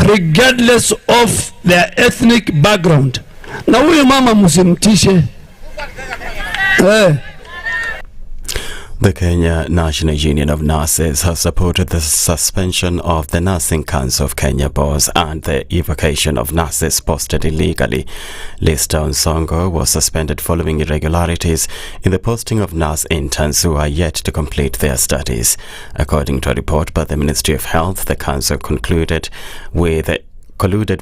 regardless of their ethnic background. Na huyu mama msimtishe. The Kenya National Union of Nurses has supported the suspension of the Nursing Council of Kenya boards and the evocation of nurses posted illegally. Lista Onsongo was suspended following irregularities in the posting of nurse interns who are yet to complete their studies. According to a report by the Ministry of Health, the council colluded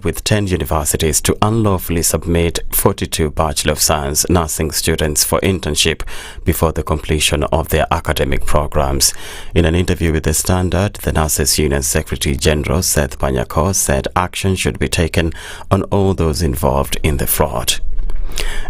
with 10 universities to unlawfully submit 42 Bachelor of Science nursing students for internship before the completion of their academic programs. In an interview with The Standard, the Nurses Union Secretary General Seth Panyako said action should be taken on all those involved in the fraud.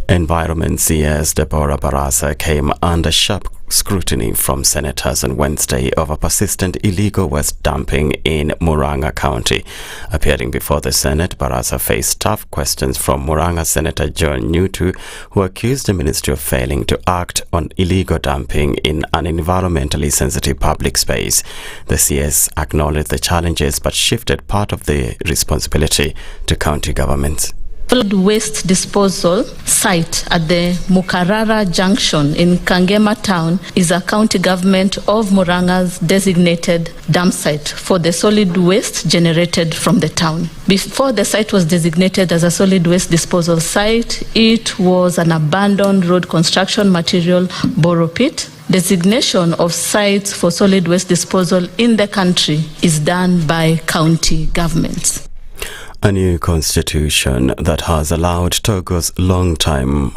Environment CS Deborah Barasa came under sharp scrutiny from senators on Wednesday over persistent illegal waste dumping in Murang'a County. Appearing before the Senate, Barasa faced tough questions from Murang'a Senator John Nyutu, who accused the ministry of failing to act on illegal dumping in an environmentally sensitive public space. The CS acknowledged the challenges but shifted part of the responsibility to county governments. Solid waste disposal site at the Mukarara Junction in Kangema Town is a county government of Murang'a's designated dump site for the solid waste generated from the town. Before the site was designated as a solid waste disposal site, it was an abandoned road construction material borrow pit. Designation of sites for solid waste disposal in the country is done by county governments. A new constitution that has allowed Togo's long-time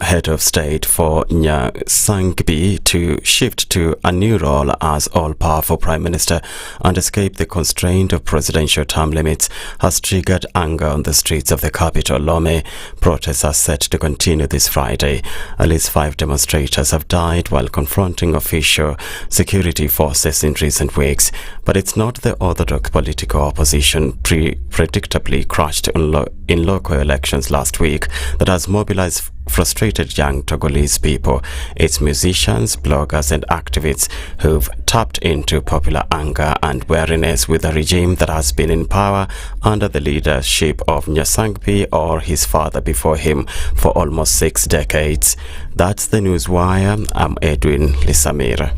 head of state for Nyamweya to shift to a new role as all-powerful prime minister and escape the constraint of presidential term limits has triggered anger on the streets of the capital, Lome. Protests are set to continue this Friday. At least 5 demonstrators have died while confronting official security forces in recent weeks. But it's not the orthodox political opposition predictably crashed in local elections last week that has mobilized frustrated young Togolese people. It's musicians, bloggers and activists who've tapped into popular anger and weariness with a regime that has been in power under the leadership of Nyamweya or his father before him for almost 6 decades. That's the Newswire. I'm Edwin Lisamira.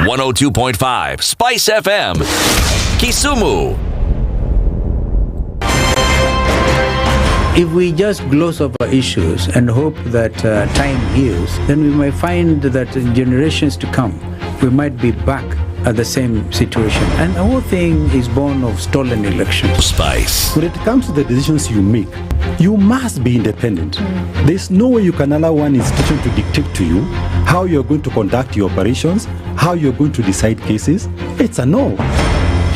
.5 Spice FM, Kisumu. If we just gloss over issues and hope that time heals, then we might find that in generations to come, we might be back at the same situation. And the whole thing is born of stolen elections. Spice. When it comes to the decisions you make, you must be independent. There's no way you can allow one institution to dictate to you how you're going to conduct your operations, how you're going to decide cases. It's a no.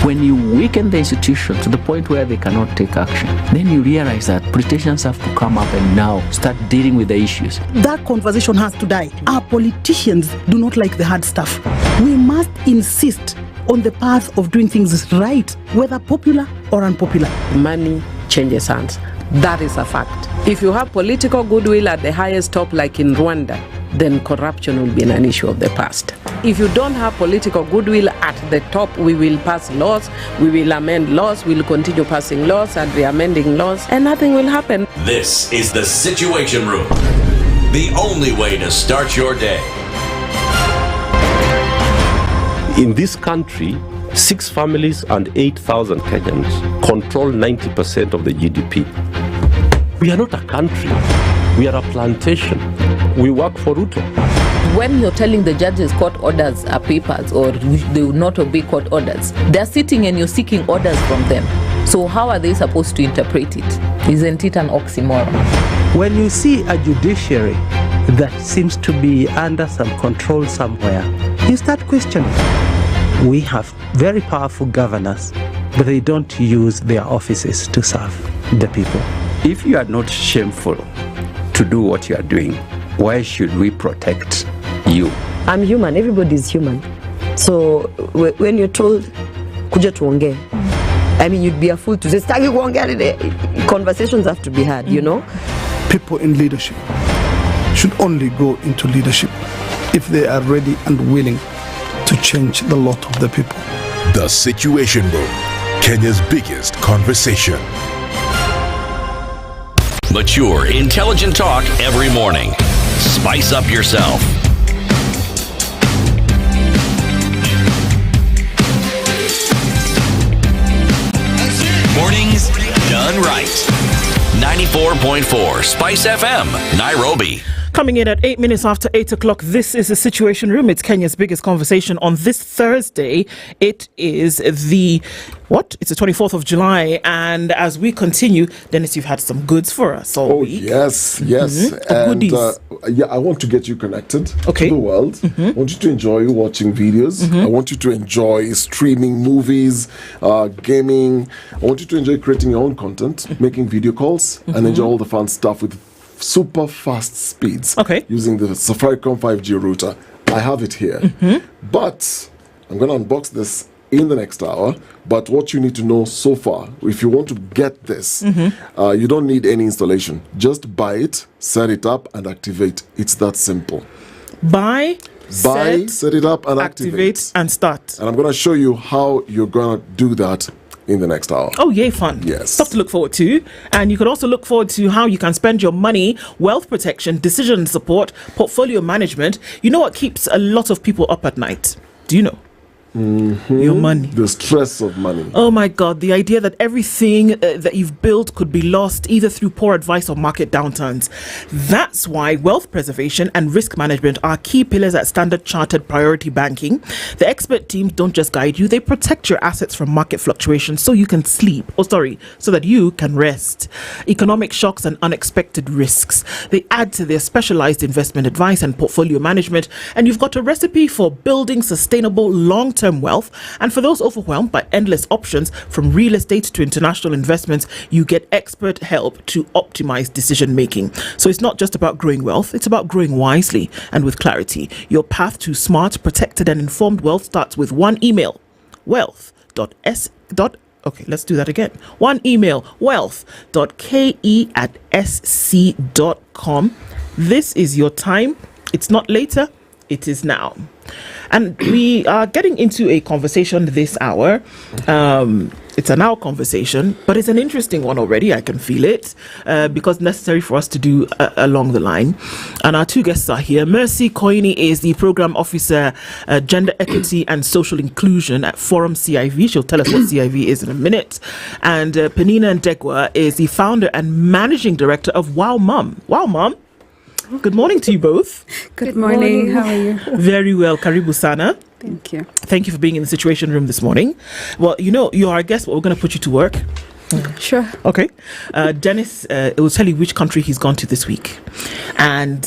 When you weaken the institution to the point where they cannot take action, then you realize that politicians have to come up and now start dealing with the issues. That conversation has to die. Our politicians do not like the hard stuff. We must insist on the path of doing things right, whether popular or unpopular. Money changes hands. That is a fact. If you have political goodwill at the highest top, like in Rwanda, then corruption will be an issue of the past. If you don't have political goodwill at the top, we will pass laws, we will amend laws, we will continue passing laws and re-amending laws, and nothing will happen. This is the Situation Room, the only way to start your day. In this country, 6 families and 8,000 Kenyans control 90% of the GDP. We are not a country. We are a plantation. We work for Ruto. When you're telling the judges court orders are papers or they will not obey court orders, they're sitting and you're seeking orders from them. So how are they supposed to interpret it? Isn't it an oxymoron? When you see a judiciary that seems to be under some control somewhere, you start questioning. We have very powerful governors, but they don't use their offices to serve the people. If you are not shameful to to do what you are doing, why should we protect you? I'm human. Everybody's human. So when you're told, kuja tuongee, I mean, you'd be a fool to say, "Staki kuongea today." Conversations have to be had, you know? People in leadership should only go into leadership if they are ready and willing to change the lot of the people. The Situation Room, Kenya's biggest conversation. Mature, intelligent talk every morning. Spice up yourself. Mornings done right. 94.4 Spice FM, Nairobi. Coming in at 8 minutes after 8 o'clock, this is the Situation Room. It's Kenya's biggest conversation on this Thursday. It is It's the 24th of July. And as we continue, Dennis, you've had some goods for us all week. Yes. And I want to get you connected to Okay. the world. I want you to enjoy watching videos. I want you to enjoy streaming movies, gaming. I want you to enjoy creating your own content, making video calls, and enjoy all the fun stuff with super fast speeds using the Safaricom 5G router. I have it here. But I'm going to unbox this in the next hour. But what you need to know so far, if you want to get this, you don't need any installation. Just buy it, set it up, and activate. It's that simple. Buy, set it up, and activate. And start. And I'm going to show you how you're going to do that in the next hour. Oh, yay, fun. Yes. Stuff to look forward to. And you could also look forward to how you can spend your money, wealth protection, decision support, portfolio management. You know what keeps a lot of people up at night? Do you know? Your money. The stress of money. Oh my God, the idea that everything that you've built could be lost either through poor advice or market downturns. That's why wealth preservation and risk management are key pillars at Standard Chartered Priority Banking. The expert teams don't just guide you, they protect your assets from market fluctuations so you can sleep. So that you can rest. Economic shocks and unexpected risks. They add to their specialized investment advice and portfolio management, and you've got a recipe for building sustainable long-term wealth. And for those overwhelmed by endless options from real estate to international investments, you get expert help to optimize decision making. So it's not just about growing wealth, it's about growing wisely and with clarity. Your path to smart, protected and informed wealth starts with one email: Okay, let's do that again. One email: wealth.ke@sc.com. This is your time. It's not later, it is now. And we are getting into a conversation this hour. It's an hour conversation, but it's an interesting one already. I can feel it because necessary for us to do along the line. And our two guests are here. Mercy Koini is the Program Officer, Gender Equity and Social Inclusion at Forum CIV. She'll tell us what CIV is in a minute. And Penina Ndegwa is the Founder and Managing Director of Wow Mum. Wow Mum. Good morning to you both. Good morning. How are you? Very well. Karibu sana. Thank you. Thank you for being in the Situation Room this morning. Well, you know, you're our guest, but we're going to put you to work. Sure. Okay. Dennis will tell you which country he's gone to this week. And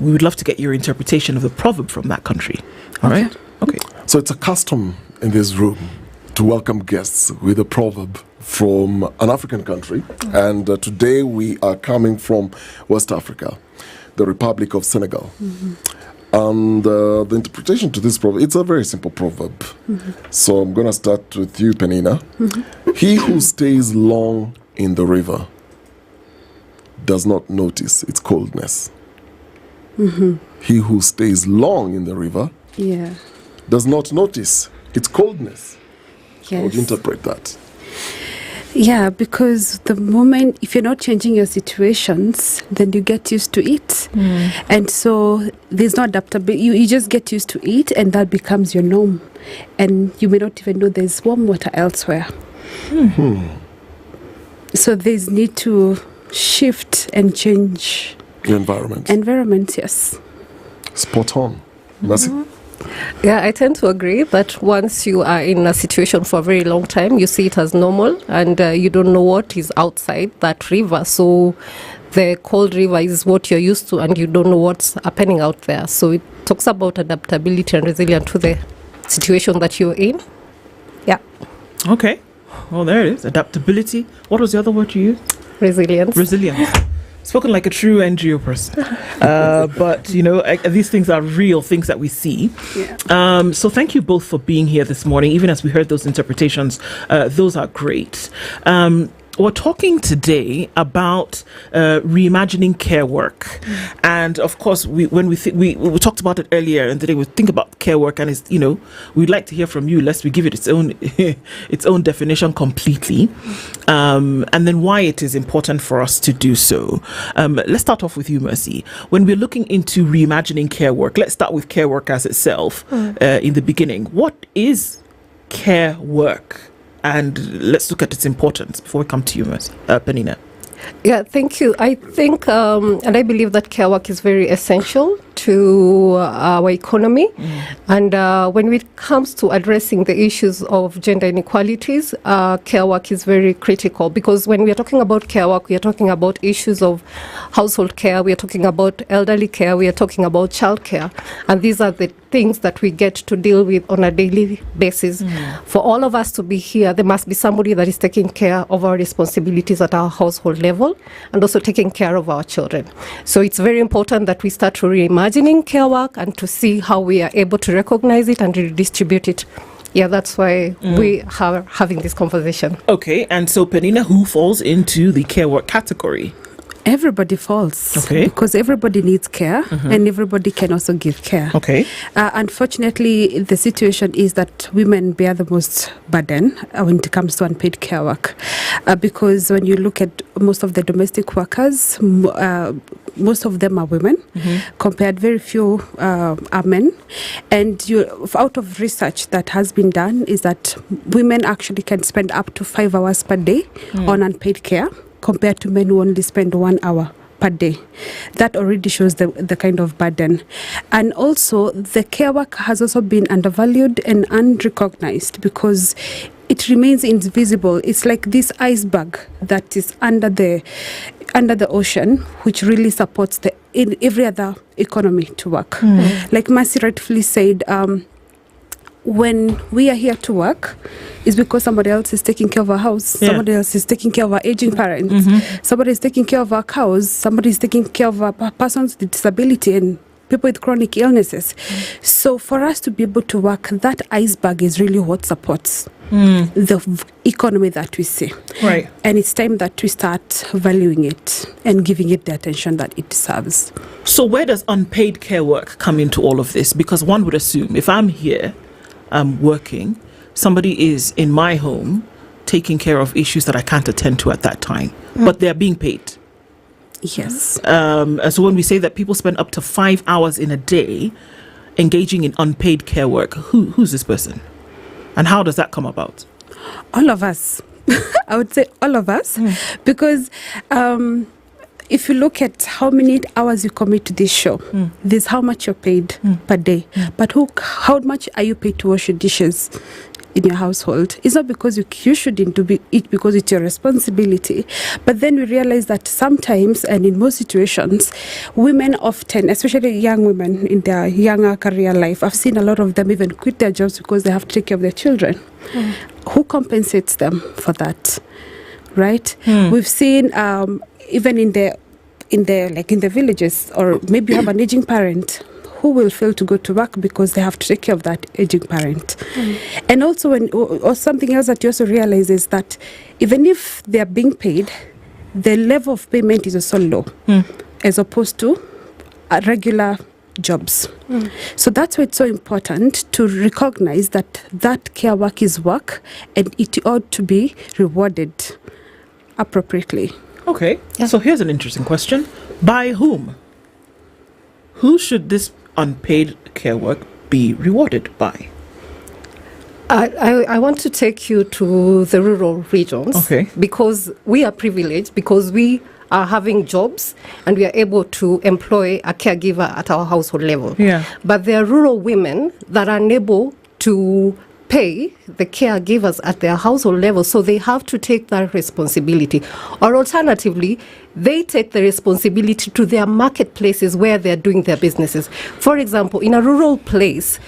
we would love to get your interpretation of the proverb from that country. All right? Okay. So it's a custom in this room to welcome guests with a proverb from an African country. And today we are coming from West Africa, the Republic of Senegal. And the interpretation to this proverb, it's a very simple proverb. So I'm going to start with you, Penina. He who stays long in the river does not notice its coldness. He who stays long in the river does not notice its coldness. How would you interpret that? Yeah, because the moment, if you're not changing your situations, then you get used to it. And so there's no adaptability. You just get used to it, and that becomes your norm. And you may not even know there's warm water elsewhere. So there's need to shift and change. The environment. Environment, yes. Spot on. Mercy? Yeah, I tend to agree that once you are in a situation for a very long time, you see it as normal, and you don't know what is outside that river. So the cold river is what you're used to, and you don't know what's happening out there. So it talks about adaptability and resilience to the situation that you're in. Yeah. Okay. Well, there it is. Adaptability. What was the other word you used? Resilience. Resilience. Spoken like a true NGO person. But, you know, these things are real things that we see. Yeah. So thank you both for being here this morning. Even as we heard those interpretations, those are great. We're talking today about reimagining care work, and of course, we talked about it earlier, and today we think about care work, and it's, you know, we'd like to hear from you. Lest we give it its own definition completely, and then why it is important for us to do so. Let's start off with you, Mercy. When we're looking into reimagining care work, let's start with care work as itself. In the beginning, what is care work? And let's look at its importance before we come to you, Penina. Yeah, thank you. I think and I believe that care work is very essential to our economy. And when it comes to addressing the issues of gender inequalities, care work is very critical, because when we are talking about care work, we are talking about issues of household care, we are talking about elderly care, we are talking about child care. And these are the things that we get to deal with on a daily basis. For all of us to be here, there must be somebody that is taking care of our responsibilities at our household level and also taking care of our children. So it's very important that we start to reimagining care work and to see how we are able to recognize it and redistribute it. Yeah, that's why we are having this conversation. Okay, and so Penina, who falls into the care work category? Everybody falls, because everybody needs care, and everybody can also give care. Unfortunately, the situation is that women bear the most burden when it comes to unpaid care work, because when you look at most of the domestic workers, most of them are women, compared very few are men. And out of research that has been done is that women actually can spend up to 5 hours per day on unpaid care, compared to men who only spend 1 hour per day. That already shows the kind of burden. And also, the care work has also been undervalued and unrecognized because it remains invisible. It's like this iceberg that is under the ocean, which really supports every other economy to work. Like Mercy rightfully said, when we are here to work, is because somebody else is taking care of our house, somebody else is taking care of our aging parents, somebody is taking care of our cows, somebody is taking care of our persons with disability and people with chronic illnesses. So for us to be able to work, that iceberg is really what supports the economy that we see. Right. And it's time that we start valuing it and giving it the attention that it deserves. So where does unpaid care work come into all of this? Because one would assume if I'm here, I'm working, somebody is in my home taking care of issues that I can't attend to at that time, but they're being paid. Yes. So when we say that people spend up to 5 hours in a day engaging in unpaid care work, who's this person? And how does that come about? All of us. I would say all of us. Because if you look at how many hours you commit to this show, there's how much you're paid per day. But how much are you paid to wash your dishes in your household? It's not because you shouldn't do it, because it's your responsibility. But then we realize that sometimes, and in most situations, women often, especially young women in their younger career life, I've seen a lot of them even quit their jobs because they have to take care of their children. Who compensates them for that? Right? We've seen even in the villages, or maybe you have an aging parent who will fail to go to work because they have to take care of that aging parent. And also, or something else that you also realize is that even if they are being paid, the level of payment is also low as opposed to regular jobs. So that's why it's so important to recognize that care work is work and it ought to be rewarded appropriately. Okay, so here's an interesting question. By whom? Who should this unpaid care work be rewarded by? I want to take you to the rural regions, because we are privileged, because we are having jobs and we are able to employ a caregiver at our household level. But there are rural women that are unable to pay the caregivers at their household level, so they have to take that responsibility. Or alternatively, they take the responsibility to their marketplaces where they're doing their businesses. For example, in a rural place,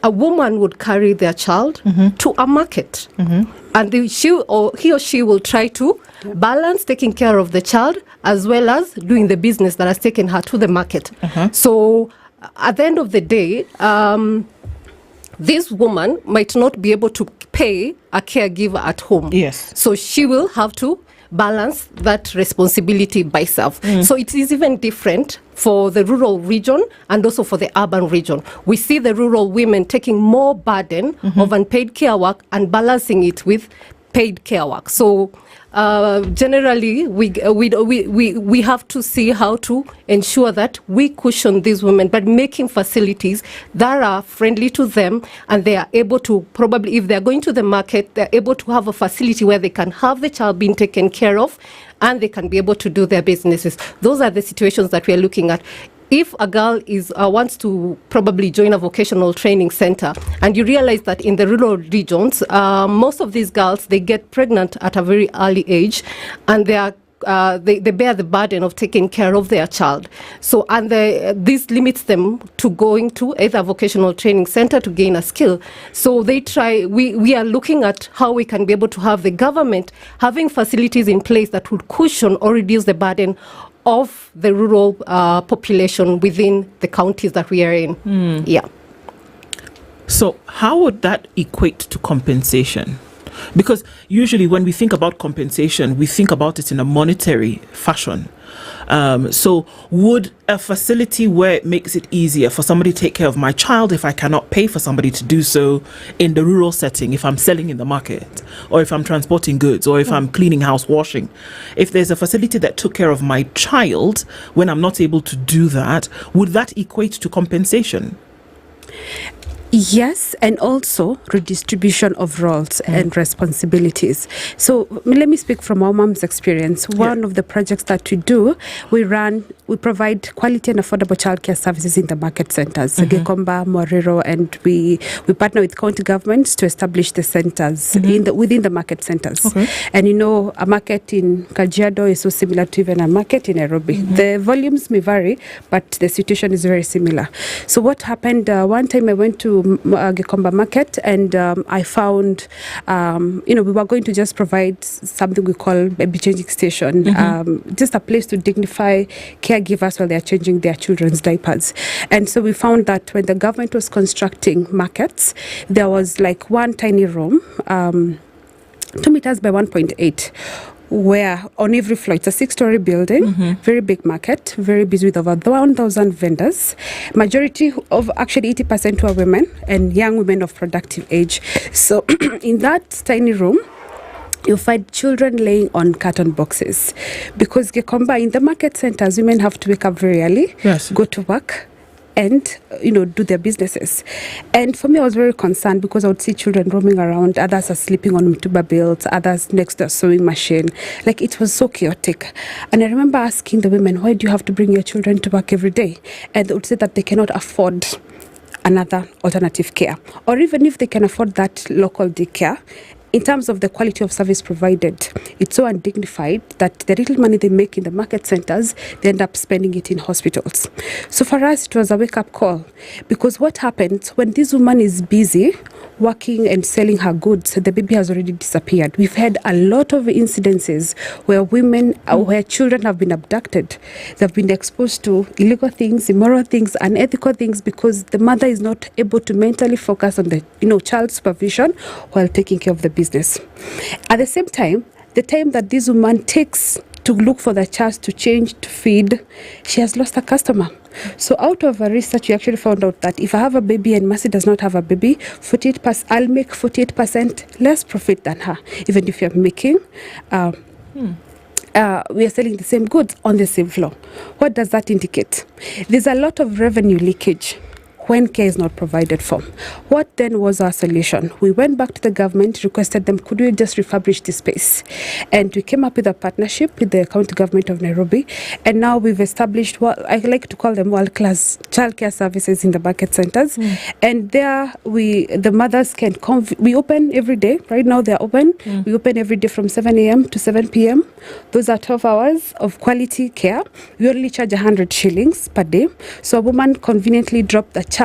a woman would carry their child to a market, and he or she will try to balance taking care of the child as well as doing the business that has taken her to the market. So at the end of the day, this woman might not be able to pay a caregiver at home. Yes. So she will have to balance that responsibility by self. So it is even different for the rural region and also for the urban region. We see the rural women taking more burden of unpaid care work and balancing it with paid care work. So generally, we have to see how to ensure that we cushion these women, but making facilities that are friendly to them, and they are able to, probably if they're going to the market, they're able to have a facility where they can have the child being taken care of, and they can be able to do their businesses. Those are the situations that we are looking at. If a girl wants to probably join a vocational training center, and you realize that in the rural regions, most of these girls, they get pregnant at a very early age, and they bear the burden of taking care of their child. So, and this limits them to going to either a vocational training center to gain a skill. So they try, we are looking at how we can be able to have the government having facilities in place that would cushion or reduce the burden of the rural population within the counties that we are in. Yeah. So how would that equate to compensation? Because usually when we think about compensation, we think about it in a monetary fashion. So would a facility where it makes it easier for somebody to take care of my child if I cannot pay for somebody to do so in the rural setting, if I'm selling in the market, or if I'm transporting goods, or if I'm cleaning house washing, if there's a facility that took care of my child when I'm not able to do that, would that equate to compensation? Yes, and also redistribution of roles and responsibilities. So let me speak from our mom's experience. One of the projects that we do, we provide quality and affordable childcare services in the market centers, Gekomba, Moriro, and we partner with county governments to establish the centers within the market centers. And you know, a market in Kajiado is so similar to even a market in Nairobi. The volumes may vary, but the situation is very similar. So what happened, one time I went to Gekomba market, and I found, we were going to just provide something we call baby changing station, just a place to dignify caregivers while they're changing their children's diapers. And so we found that when the government was constructing markets, there was like one tiny room, 2 meters by 1.8, where on every floor, it's a 6-story building, very big market, very busy with over 1,000 vendors. Majority of, actually 80% were women and young women of productive age. So in that tiny room, you find children laying on carton boxes. Because Gekomba, in the market centers, women have to wake up very early, go to work, and do their businesses. And for me, I was very concerned because I would see children roaming around. Others are sleeping on Mtuba belts, others next to a sewing machine. Like, it was so chaotic. And I remember asking the women, why do you have to bring your children to work every day? And they would say that they cannot afford another alternative care, or even if they can afford that local daycare, in terms of the quality of service provided, it's so undignified that the little money they make in the market centers, they end up spending it in hospitals. So for us, it was a wake-up call, because what happens when this woman is busy working and selling her goods, the baby has already disappeared. We've had a lot of incidences where where children have been abducted. They've been exposed to illegal things, immoral things, unethical things, because the mother is not able to mentally focus on the child supervision while taking care of the business. At the same time, the time that this woman takes to look for the child to change, to feed, she has lost a customer. So out of our research, we actually found out that if I have a baby and Mercy does not have a baby, I'll make 48% less profit than her, even if you're making we are selling the same goods on the same floor. What does that indicate? There's a lot of revenue leakage when care is not provided for. What then was our solution? We went back to the government, requested them, could we just refurbish this space? And we came up with a partnership with the county government of Nairobi, and now we've established what I like to call them world-class childcare services in the market centers. And there the mothers can come. We open every day. Right now they're open. We open every day from 7 a.m. to 7 p.m. Those are 12 hours of quality care. We only charge 100 shillings per day. So a woman conveniently dropped the child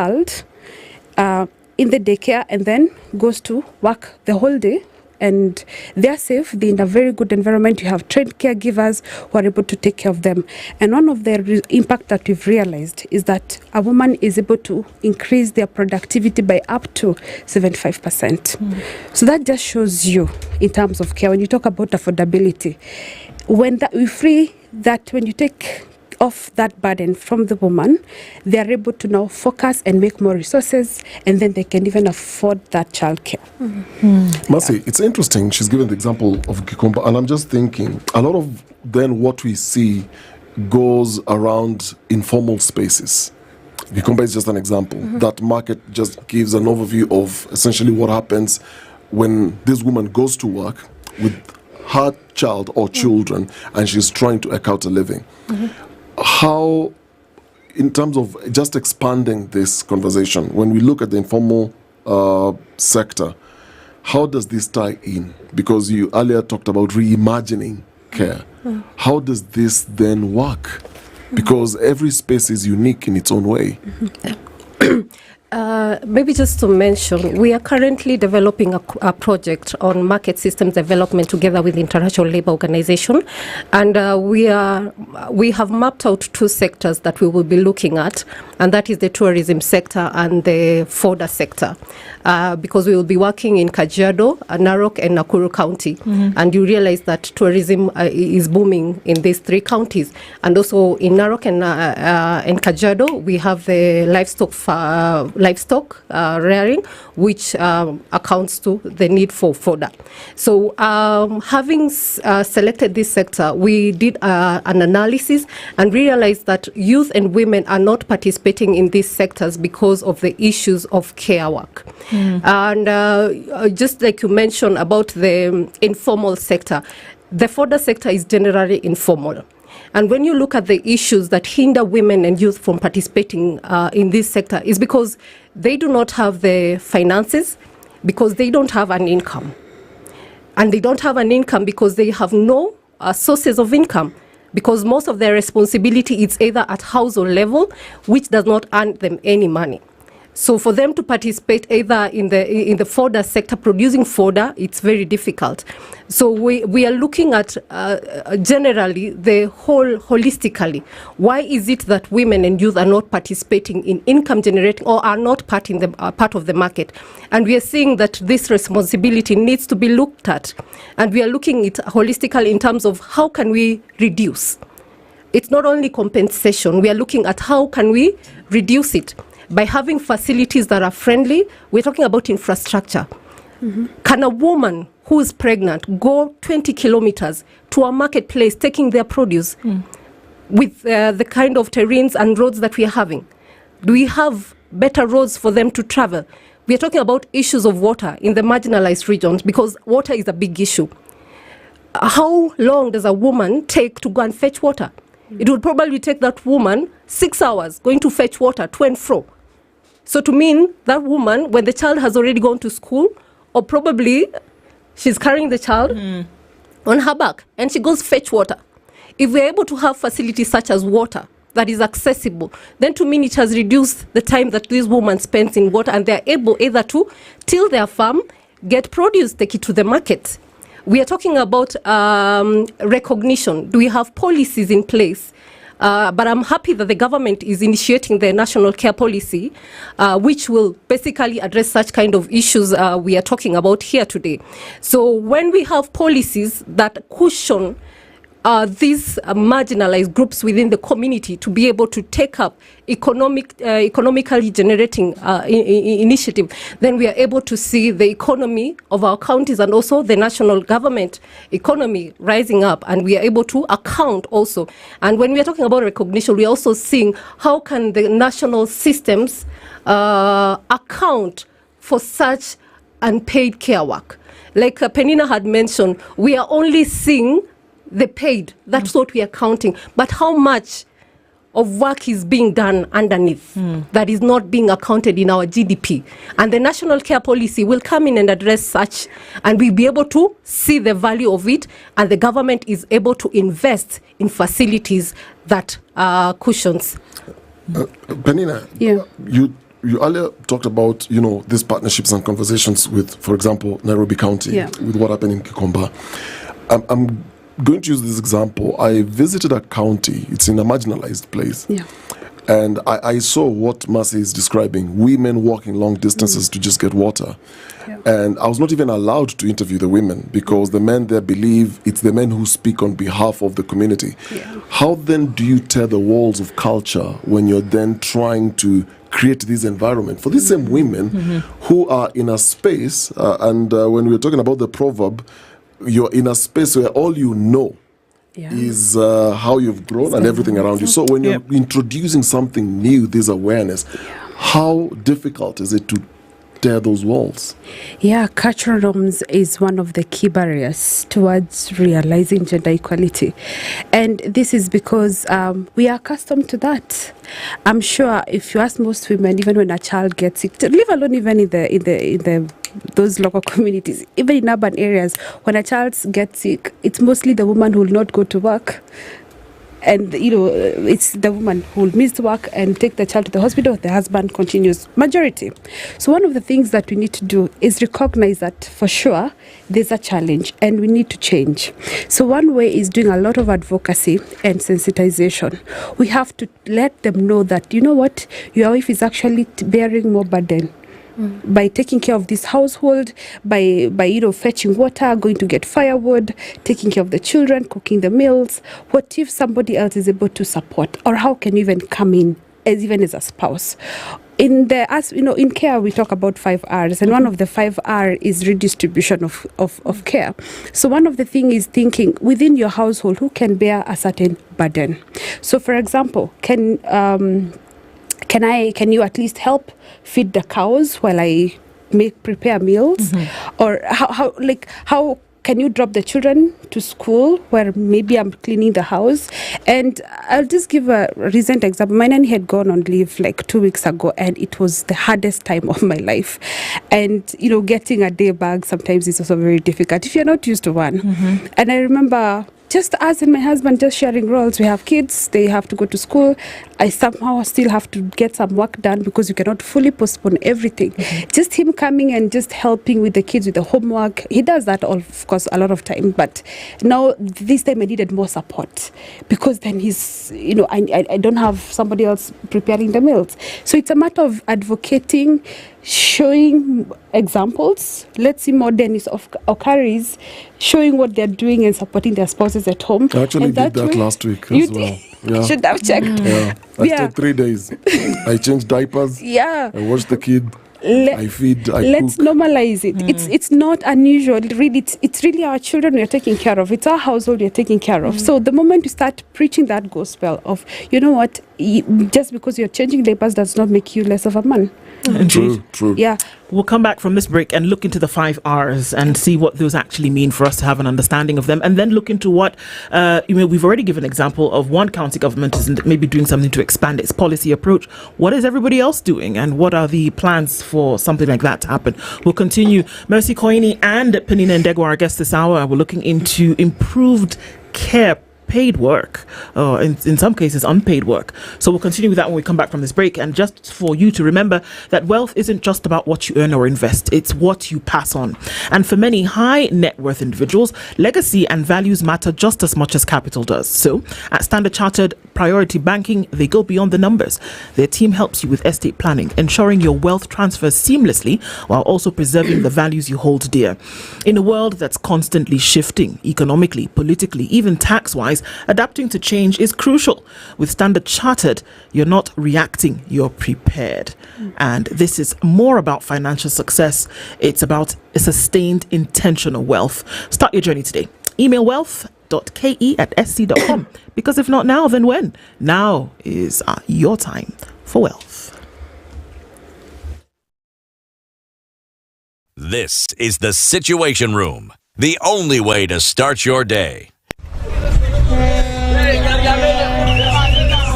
in the daycare and then goes to work the whole day, and they're safe, they're in a very good environment. You have trained caregivers who are able to take care of them. And one of the impact that we've realized is that a woman is able to increase their productivity by up to 75%. So that just shows you in terms of care, when you talk about affordability, when that we free that, when you take off that burden from the woman, they are able to now focus and make more resources, and then they can even afford that childcare. Mercy, it's interesting. She's given the example of Gikomba, and I'm just thinking a lot of then what we see goes around informal spaces. Gikomba is just an example. That market just gives an overview of essentially what happens when this woman goes to work with her child or children and she's trying to eke out a living. How, in terms of just expanding this conversation, when we look at the informal sector, how does this tie in? Because you earlier talked about reimagining care. How does this then work? Because every space is unique in its own way. Maybe just to mention, we are currently developing a project on market systems development together with the International Labour Organization, and we have mapped out 2 sectors that we will be looking at, and that is the tourism sector and the fodder sector, because we will be working in Kajiado, Narok, and Nakuru County, and you realize that tourism is booming in these 3 counties, and also in Narok and Kajiado we have the livestock rearing, which accounts to the need for fodder. So having selected this sector, we did an analysis and realized that youth and women are not participating in these sectors because of the issues of care work. And just like you mentioned about the informal sector, the fodder sector is generally informal. And when you look at the issues that hinder women and youth from participating in this sector, is because they do not have the finances, because they don't have an income. And they don't have an income because they have no sources of income, because most of their responsibility is either at household level, which does not earn them any money. So for them to participate either in the fodder sector, producing fodder, it's very difficult. So we are looking at generally the whole holistically. Why is it that women and youth are not participating in income generating or are not part of the market? And we are seeing that this responsibility needs to be looked at. And we are looking at holistically in terms of how can we reduce. It's not only compensation. We are looking at how can we reduce it. By having facilities that are friendly, we're talking about infrastructure. Can a woman who is pregnant go 20 kilometers to a marketplace taking their produce with the kind of terrains and roads that we are having? Do we have better roads for them to travel? We are talking about issues of water in the marginalized regions, because water is a big issue. How long does a woman take to go and fetch water? It would probably take that woman 6 hours going to fetch water to and fro. So to mean that woman, when the child has already gone to school, or probably she's carrying the child on her back, and she goes fetch water. If we're able to have facilities such as water that is accessible, then to mean it has reduced the time that this woman spends in water, and they're able either to till their farm, get produce, take it to the market. We are talking about recognition. Do we have policies in place? But I'm happy that the government is initiating the national care policy, which will basically address such kind of issues we are talking about here today. So when we have policies that cushion these marginalized groups within the community to be able to take up economically generating initiative, then we are able to see the economy of our counties and also the national government economy rising up, and we are able to account also. And when we are talking about recognition, we are also seeing how can the national systems account for such unpaid care work. Like Penina had mentioned, we are only seeing the paid, that's what we are counting. But how much of work is being done underneath that is not being accounted in our GDP? And the national care policy will come in and address such, and we'll be able to see the value of it, and the government is able to invest in facilities that cushions. Penina, you you earlier talked about, these partnerships and conversations with, for example, Nairobi County, with what happened in Kikomba. I'm going to use this example. I visited a county. It's in a marginalized place. Yeah. And I saw what Mercy is describing, women walking long distances to just get water. Yeah. And I was not even allowed to interview the women because the men there believe it's the men who speak on behalf of the community. Yeah. How then do you tear the walls of culture when you're then trying to create this environment for these same women who are in a space, and when we were talking about the proverb, you're in a space where all you know is how you've grown and everything around you. So when you're introducing something new, this awareness, how difficult is it to tear those walls? Yeah, cultural norms is one of the key barriers towards realizing gender equality. And this is because we are accustomed to that. I'm sure if you ask most women, even when a child gets sick, leave alone even in the those local communities, even in urban areas, when a child gets sick, it's mostly the woman who will not go to work. And, it's the woman who will miss work and take the child to the hospital. The husband continues, majority. So one of the things that we need to do is recognize that for sure there's a challenge and we need to change. So one way is doing a lot of advocacy and sensitization. We have to let them know that, your wife is actually bearing more burden. By taking care of this household, by fetching water, going to get firewood, taking care of the children, cooking the meals. What if somebody else is able to support, or how can you even come in even as a spouse? In care we talk about 5 R's, and one of the 5 R is redistribution of care. So one of the things is thinking within your household who can bear a certain burden. So for example, can you at least help feed the cows while I prepare meals? Or how can you drop the children to school where maybe I'm cleaning the house? And I'll just give a recent example. My nanny had gone on leave like 2 weeks ago, and it was the hardest time of my life. And getting a day bag sometimes is also very difficult if you're not used to one. And I remember just us and my husband just sharing roles. We have kids, they have to go to school. I somehow still have to get some work done because you cannot fully postpone everything. Just him coming and just helping with the kids with the homework. He does that, of course, a lot of time. But now, this time I needed more support because then he's, I don't have somebody else preparing the meals. So it's a matter of advocating, showing examples. Let's see more Dennis of Okaris showing what they're doing and supporting their spouses at home. I actually did that last week as well. Yeah. Should have checked. I stayed 3 days. I changed diapers. I watched the kid. I feed. Let's cook. normalize it. It's not unusual. Really, it's really our children we're taking care of. It's our household we're taking care of. So the moment you start preaching that gospel of, just because you're changing diapers does not make you less of a man. True. Yeah. We'll come back from this break and look into the 5 R's and see what those actually mean for us to have an understanding of them, and then look into what we've already given an example of one county government is maybe doing something to expand its policy approach. What is everybody else doing, and what are the plans for something like that to happen? We'll continue. Mercy Koini and Penina Ndegwa are our guests this hour. We're looking into improved care, paid work, in some cases unpaid work. So we'll continue with that when we come back from this break. And just for you to remember that wealth isn't just about what you earn or invest, it's what you pass on. And for many high net worth individuals, legacy and values matter just as much as capital does. So at Standard Chartered Priority Banking, they go beyond the numbers. Their team helps you with estate planning, ensuring your wealth transfers seamlessly while also preserving the values you hold dear. In a world that's constantly shifting, economically, politically, even tax-wise, adapting to change is crucial. With Standard Chartered, you're not reacting, you're prepared. And this is more about financial success. It's about a sustained, intentional wealth. Start your journey today. Email wealth.ke@sc.com. Because if not now, then when? Now is your time for wealth. This is the Situation Room, the only way to start your day.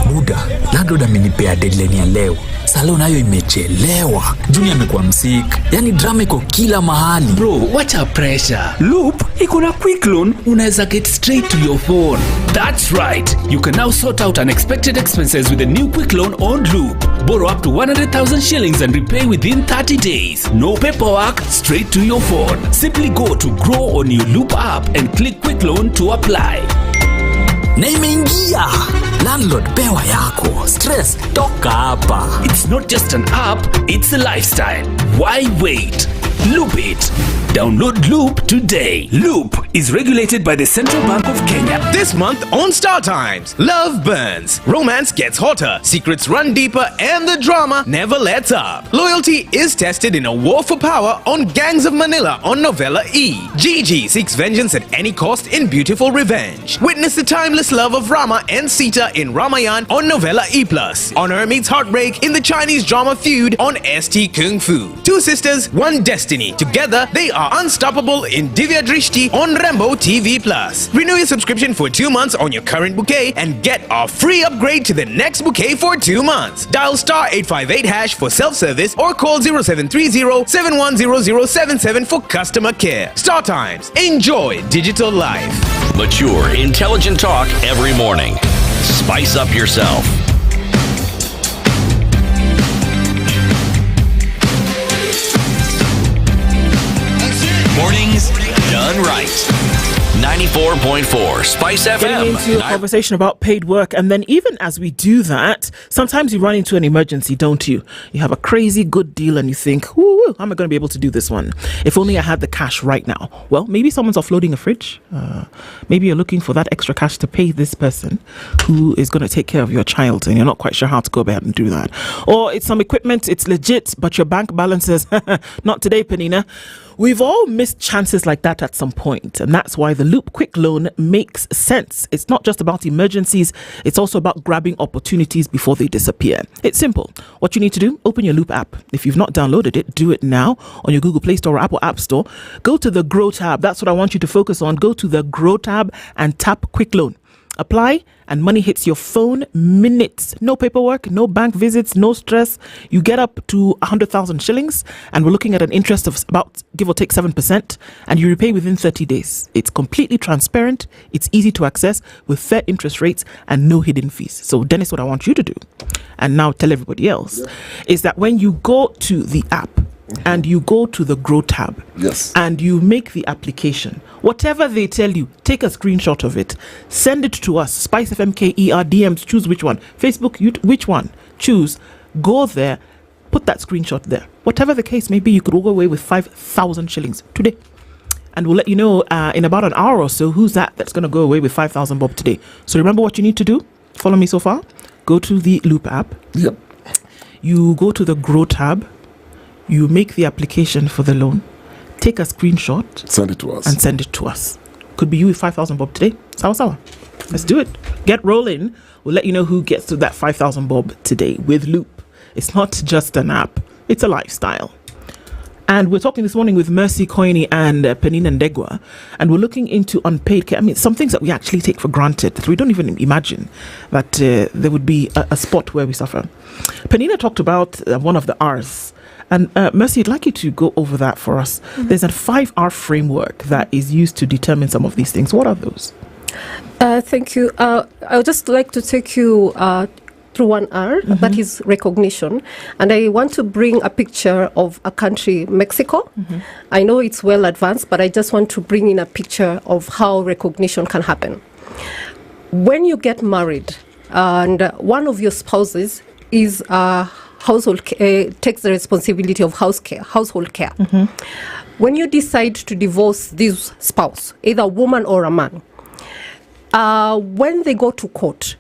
Buda, landlord amenipea deadline ya leo. Salon nayo imechelewa. Junior amekuwa msik. Yani drama iko kila mahali. Bro, wacha pressure. Loop, iko na quick loan, unaweza get straight to your phone. That's right. You can now sort out unexpected expenses with a new quick loan on Loop. Borrow up to 100,000 shillings and repay within 30 days. No paperwork, straight to your phone. Simply go to Grow on your Loop app and click Quick Loan to apply. Na imeingia. Landlord pewa yako. Stress toka hapa. It's not just an app, it's a lifestyle. Why wait? Loop it. Download Loop today. Loop is regulated by the Central Bank of Kenya. This month on Star Times, love burns, romance gets hotter, secrets run deeper, and the drama never lets up. Loyalty is tested in a war for power on Gangs of Manila on Novella E. Gigi seeks vengeance at any cost in beautiful revenge. Witness the timeless love of Rama and Sita in Ramayan on Novella E+. Honor meets heartbreak in the Chinese drama Feud on ST Kung Fu. Two sisters, one destiny. Together, they are unstoppable in Divya Drishti on Rambo TV+. Renew your subscription for 2 months on your current bouquet and get a free upgrade to the next bouquet for 2 months. Dial *858# for self-service or call 0730-710077 for customer care. Star Times. Enjoy digital life. Mature, intelligent talk every morning. Spice up yourself. Mornings done right. 94.4 Spice FM. Getting into a conversation about paid work, and then even as we do that, sometimes you run into an emergency, don't you? You have a crazy good deal and you think, woo, how am I going to be able to do this one? If only I had the cash right now. Well, maybe someone's offloading a fridge. Maybe you're looking for that extra cash to pay this person who is going to take care of your child, and you're not quite sure how to go about and do that. Or it's some equipment, it's legit, but your bank balance says, not today, Penina. We've all missed chances like that at some point, and that's why the Loop Quick Loan makes sense. It's not just about emergencies, it's also about grabbing opportunities before they disappear. It's simple. What you need to do, open your Loop app. If you've not downloaded it, do it now on your Google Play Store or Apple App Store. Go to the Grow tab. That's what I want you to focus on. Go to the Grow tab and tap Quick Loan. Apply and money hits your phone minutes. No paperwork, no bank visits, no stress. You get up to 100,000 shillings and we're looking at an interest of about give or take 7%, and you repay within 30 days. It's completely transparent. It's easy to access with fair interest rates and no hidden fees. So Dennis, what I want you to do, and now tell everybody else, is that when you go to the app, and you go to the Grow tab, and you make the application, whatever they tell you, take a screenshot of it, send it to us, SpiceFM KER DMs, choose which one, Facebook, YouTube, which one, choose, go there, put that screenshot there. Whatever the case may be, you could walk away with 5,000 shillings today. And we'll let you know in about an hour or so who's that's going to go away with 5,000 bob today. So remember what you need to do. Follow me so far. Go to the Loop app. Yep. You go to the Grow tab. You make the application for the loan, take a screenshot, send it to us, and send it to us. Could be you with 5,000 bob today. Sawa. Let's do it. Get rolling. We'll let you know who gets to that 5,000 bob today with Loop. It's not just an app, it's a lifestyle. And we're talking this morning with Mercy Koini and Penina Ndegwa, and we're looking into unpaid care. I mean, some things that we actually take for granted that we don't even imagine that there would be a spot where we suffer. Penina talked about one of the R's. And Mercy, I'd like you to go over that for us. Mm-hmm. There's a 5R framework that is used to determine some of these things. What are those? Thank you. I would just like to take you through one R, that is recognition. And I want to bring a picture of a country, Mexico. Mm-hmm. I know it's well advanced, but I just want to bring in a picture of how recognition can happen. When you get married and one of your spouses is household takes the responsibility of household care. Mm-hmm. When you decide to divorce this spouse, either a woman or a man, when they go to court,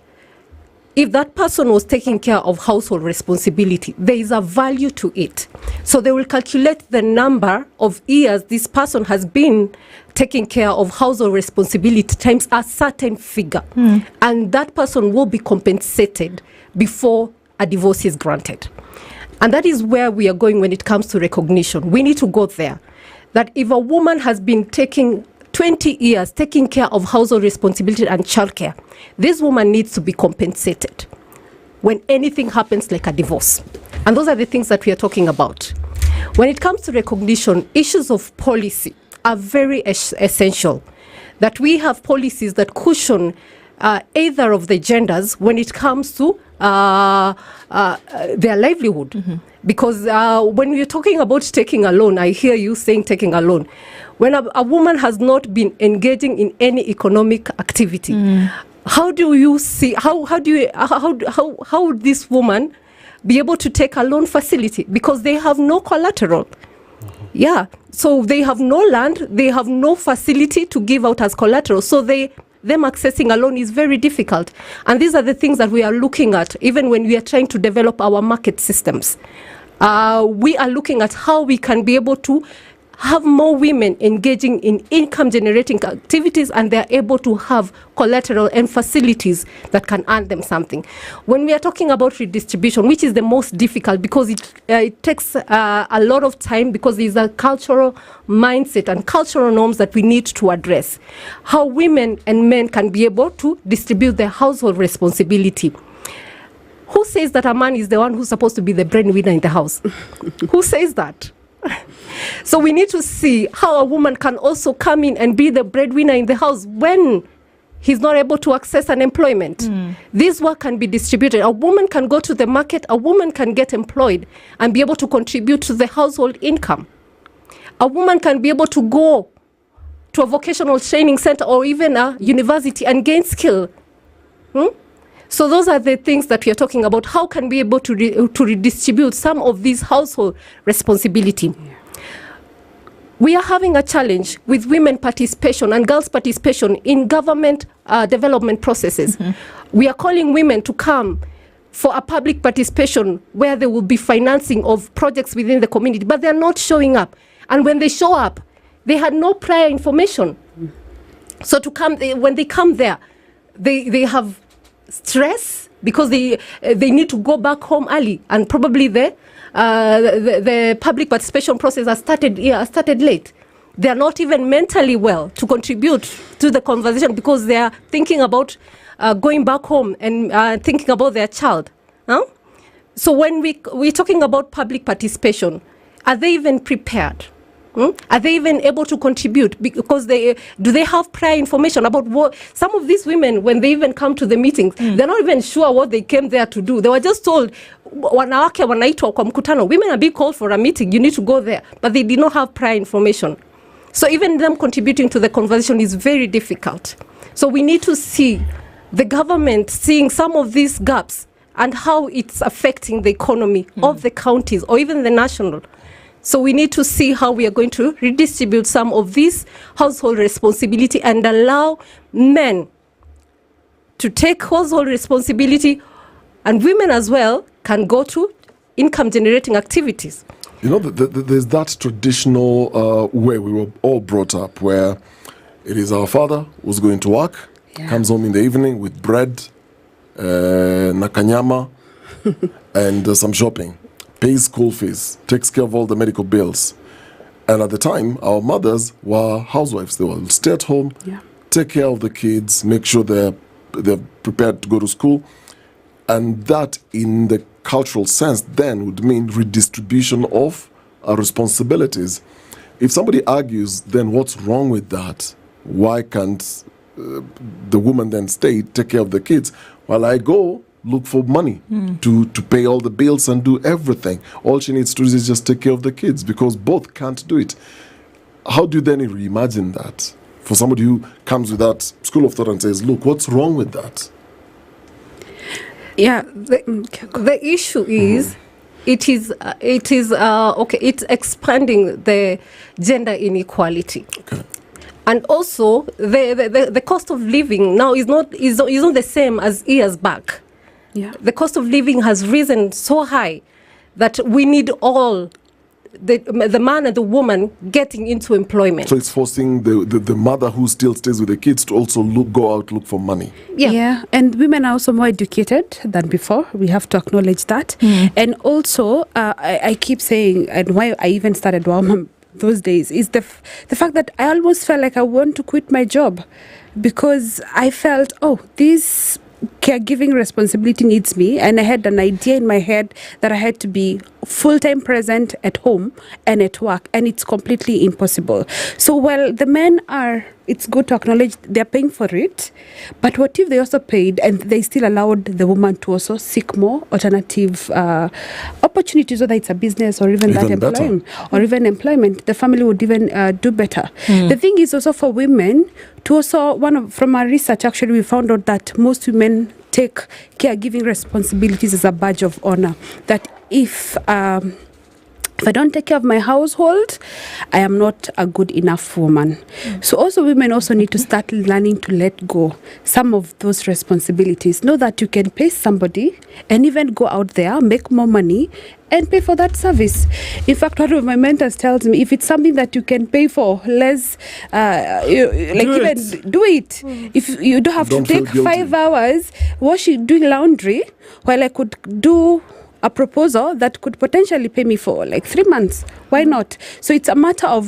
if that person was taking care of household responsibility, there is a value to it. So they will calculate the number of years this person has been taking care of household responsibility times a certain figure. Mm. And that person will be compensated before a divorce is granted. And that is where we are going when it comes to recognition. We need to go there. That if a woman has been taking 20 years taking care of household responsibility and childcare, this woman needs to be compensated when anything happens like a divorce. And those are the things that we are talking about. When it comes to recognition, issues of policy are very essential. That we have policies that cushion either of the genders when it comes to their livelihood. Because when we're talking about taking a loan, I hear you saying taking a loan. When a woman has not been engaging in any economic activity, how do you see, how would this woman be able to take a loan facility? Because they have no collateral. Yeah, so they have no land, they have no facility to give out as collateral. So them accessing a loan is very difficult. And these are the things that we are looking at, even when we are trying to develop our market systems. We are looking at how we can be able to have more women engaging in income-generating activities, and they're able to have collateral and facilities that can earn them something. When we are talking about redistribution, which is the most difficult because it takes a lot of time, because there's a cultural mindset and cultural norms that we need to address. How women and men can be able to distribute their household responsibility. Who says that a man is the one who's supposed to be the breadwinner in the house? Who says that? So we need to see how a woman can also come in and be the breadwinner in the house when he's not able to access an employment. This work can be distributed. A woman can go to the market, a woman can get employed and be able to contribute to the household income. A woman can be able to go to a vocational training center or even a university and gain skill. So those are the things that we are talking about. How can we be able to redistribute some of these household responsibility? We are having a challenge with women participation and girls participation in government development processes. We are calling women to come for a public participation where there will be financing of projects within the community, but they're not showing up. And when they show up, they had no prior information. So when they come there, they have stress because they need to go back home early, and probably the public participation process has started late. They are not even mentally well to contribute to the conversation because they are thinking about going back home and thinking about their child. So when we're talking about public participation, are they even prepared? Are they even able to contribute? Because do they have prior information about what some of these women, when they even come to the meetings, they're not even sure what they came there to do. They were just told, wanawake wanaitwa kwa mkutano, women are being called for a meeting, you need to go there, but they did not have prior information. So even them contributing to the conversation is very difficult. So we need to see the government seeing some of these gaps and how it's affecting the economy of the counties or even the national. So we need to see how we are going to redistribute some of this household responsibility and allow men to take household responsibility, and women as well can go to income generating activities. You know, there's that traditional way we were all brought up, where it is our father who's going to work, comes home in the evening with bread, nakanyama, and some shopping. Pays school fees, takes care of all the medical bills. And at the time, our mothers were housewives. They will stay at home, take care of the kids, make sure they're prepared to go to school. And that, in the cultural sense, then would mean redistribution of responsibilities. If somebody argues, then what's wrong with that? Why can't the woman then stay, take care of the kids, while I go look for money to pay all the bills and do everything? All she needs to do is just take care of the kids, because both can't do it. How do you then reimagine that for somebody who comes with that school of thought and says, look, what's wrong with that? Yeah, the issue is it's expanding the gender inequality. Okay. And also the cost of living now is not the same as years back. Yeah. The cost of living has risen so high that we need all the man and the woman getting into employment. So it's forcing the mother who still stays with the kids to also go out, look for money. Yeah, and women are also more educated than before. We have to acknowledge that. And also, I keep saying, and why I even started Wawamam those days, is the fact that I almost felt like I want to quit my job, because I felt, these caregiving responsibility needs me, and I had an idea in my head that I had to be full-time present at home and at work, and it's completely impossible. So while the men are, it's good to acknowledge they're paying for it, but what if they also paid and they still allowed the woman to also seek more alternative opportunities, whether it's a business or even that employment or even employment, the family would even do better. The thing is also for women to also, from our research actually, we found out that most women take caregiving responsibilities as a badge of honor. That if I don't take care of my household, I am not a good enough woman. So also women also need to start learning to let go some of those responsibilities. Know that you can pay somebody and even go out there, make more money and pay for that service. In fact, one of my mentors tells me, if it's something that you can pay for less, do it. If you don't have to take 5 hours doing laundry, while I could do a proposal that could potentially pay me for like 3 months. Why not? So it's a matter of,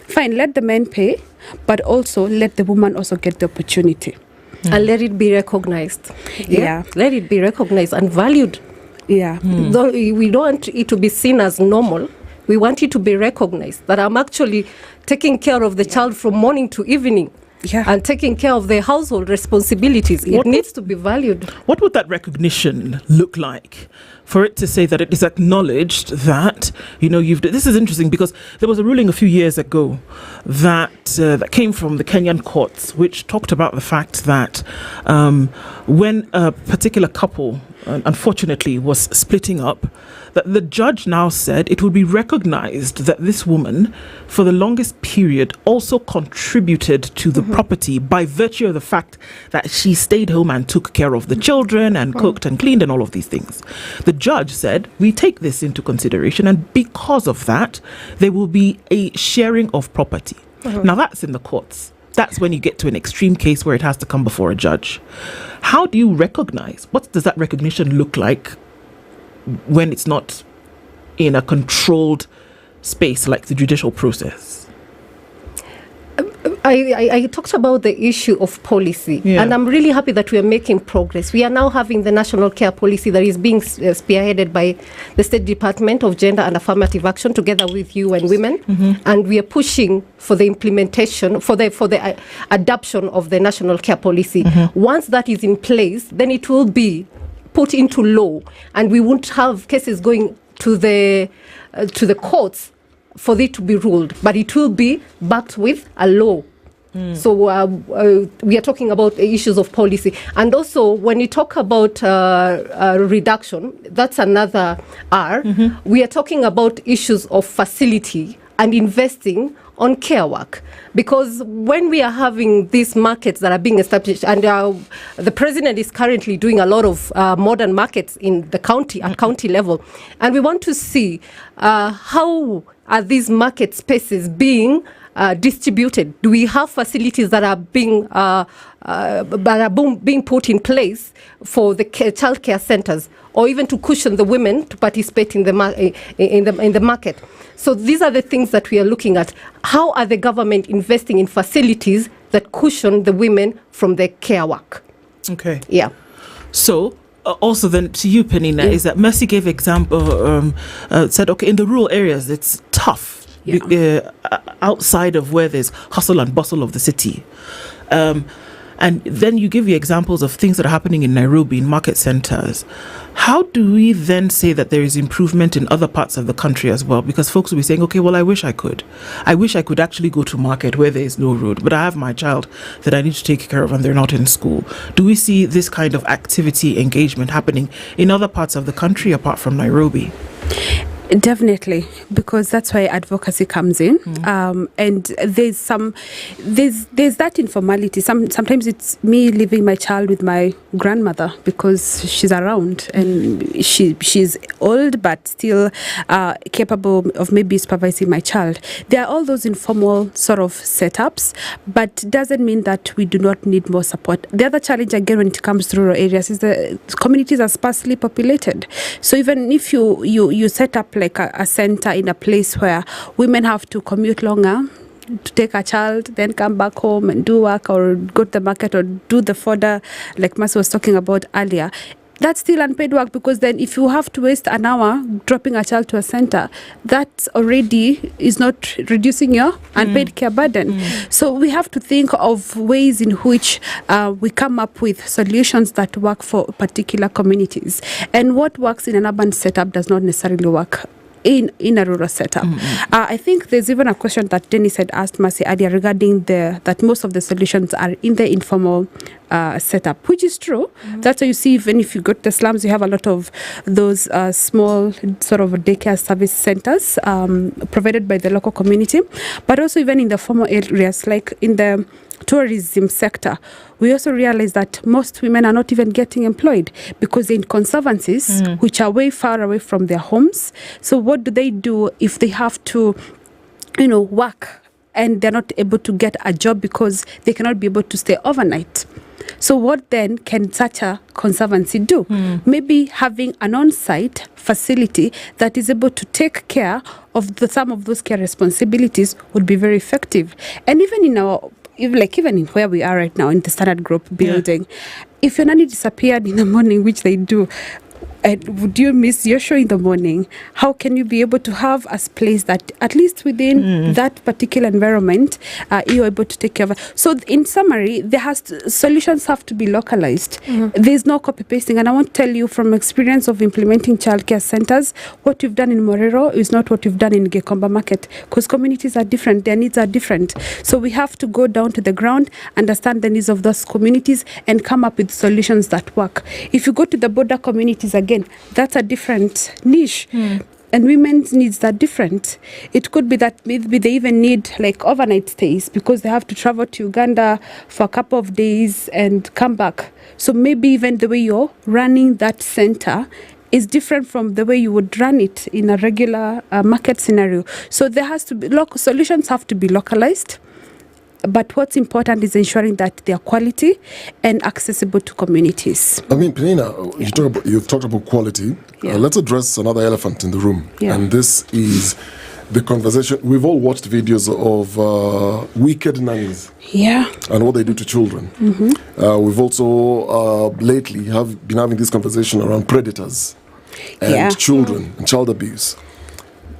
fine, let the men pay, but also let the woman also get the opportunity. And let it be recognized. Yeah. Let it be recognized and valued. Yeah. Though we don't want it to be seen as normal. We want it to be recognized that I'm actually taking care of the child from morning to evening. And taking care of their household responsibilities. It needs to be valued. What would that recognition look like? For it to say that it is acknowledged that, this is interesting because there was a ruling a few years ago that came from the Kenyan courts, which talked about the fact that when a particular couple, unfortunately, was splitting up, that the judge now said it would be recognized that this woman, for the longest period, also contributed to the property by virtue of the fact that she stayed home and took care of the children and cooked and cleaned and all of these things. The judge said, we take this into consideration, and because of that, there will be a sharing of property. Now, that's in the courts. That's when you get to an extreme case where it has to come before a judge. How do you recognize? What does that recognition look like when it's not in a controlled space like the judicial process? I talked about the issue of policy, and I'm really happy that we are making progress. We are now having the national care policy that is being spearheaded by the State Department of Gender and Affirmative Action together with UN Women, and we are pushing for the implementation, for the adoption of the national care policy. Once that is in place, then it will be put into law, and we won't have cases going to the courts for it to be ruled, but it will be backed with a law. So we are talking about issues of policy. And also, when you talk about reduction, that's another R. We are talking about issues of facility and investing on care work. Because when we are having these markets that are being established, and the president is currently doing a lot of modern markets in the county, at county level, and we want to see how are these market spaces being distributed? Do we have facilities that are being put in place for the child care centers, or even to cushion the women to participate in the market? So these are the things that we are looking at. How are the government investing in facilities that cushion the women from their care work? Okay. Yeah. So also then to you, Penina, is that Mercy gave example, said, okay, in the rural areas, it's tough. Outside of where there's hustle and bustle of the city. And then you give you examples of things that are happening in Nairobi, in market centers. How do we then say that there is improvement in other parts of the country as well? Because folks will be saying, okay, well, I wish I could. I wish I could actually go to market where there is no road, but I have my child that I need to take care of and they're not in school. Do we see this kind of activity, engagement happening in other parts of the country apart from Nairobi? Definitely, because that's why advocacy comes in, and there's that informality. Sometimes it's me leaving my child with my grandmother because she's around and she's old but still capable of maybe supervising my child. There are all those informal sort of setups, but doesn't mean that we do not need more support. The other challenge again when it comes to rural areas is the communities are sparsely populated. So even if you set up like a center in a place where women have to commute longer, to take a child, then come back home and do work or go to the market or do the fodder, like Mas was talking about earlier. That's still unpaid work, because then if you have to waste an hour dropping a child to a center, that already is not reducing your unpaid care burden. So we have to think of ways in which we come up with solutions that work for particular communities. And what works in an urban setup does not necessarily work in a rural setup. I think there's even a question that Dennis had asked Mercy earlier regarding that most of the solutions are in the informal setup, which is true. That's why you see, even if you go to the slums, you have a lot of those small sort of daycare service centers provided by the local community. But also even in the formal areas, like in the tourism sector, we also realize that most women are not even getting employed because they're in conservancies which are way far away from their homes. So what do they do if they have to, work and they're not able to get a job because they cannot be able to stay overnight? So what then can such a conservancy do? Maybe having an on-site facility that is able to take care of some of those care responsibilities would be very effective. And even in where we are right now in the Standard Group building, if your nanny disappeared in the morning, which they do, and would you miss your show in the morning? How can you be able to have a place that at least within that particular environment you're able to take care of it? So in summary, solutions have to be localized. There's no copy pasting, and I want to tell you from experience of implementing childcare centers, what you've done in Morero is not what you've done in Gekomba Market, because communities are different, their needs are different. So we have to go down to the ground, understand the needs of those communities, and come up with solutions that work. If you go to the border communities again, that's a different niche. And women's needs are different. It could be that maybe they even need like overnight stays because they have to travel to Uganda for a couple of days and come back. So maybe even the way you're running that center is different from the way you would run it in a regular market scenario. So there has to be solutions have to be localized. But what's important is ensuring that they are quality and accessible to communities. I mean, Penina, you've talked about quality. Let's address another elephant in the room. And this is the conversation. We've all watched videos of wicked nannies. And what they do to children. We've also lately been having this conversation around predators and children and child abuse.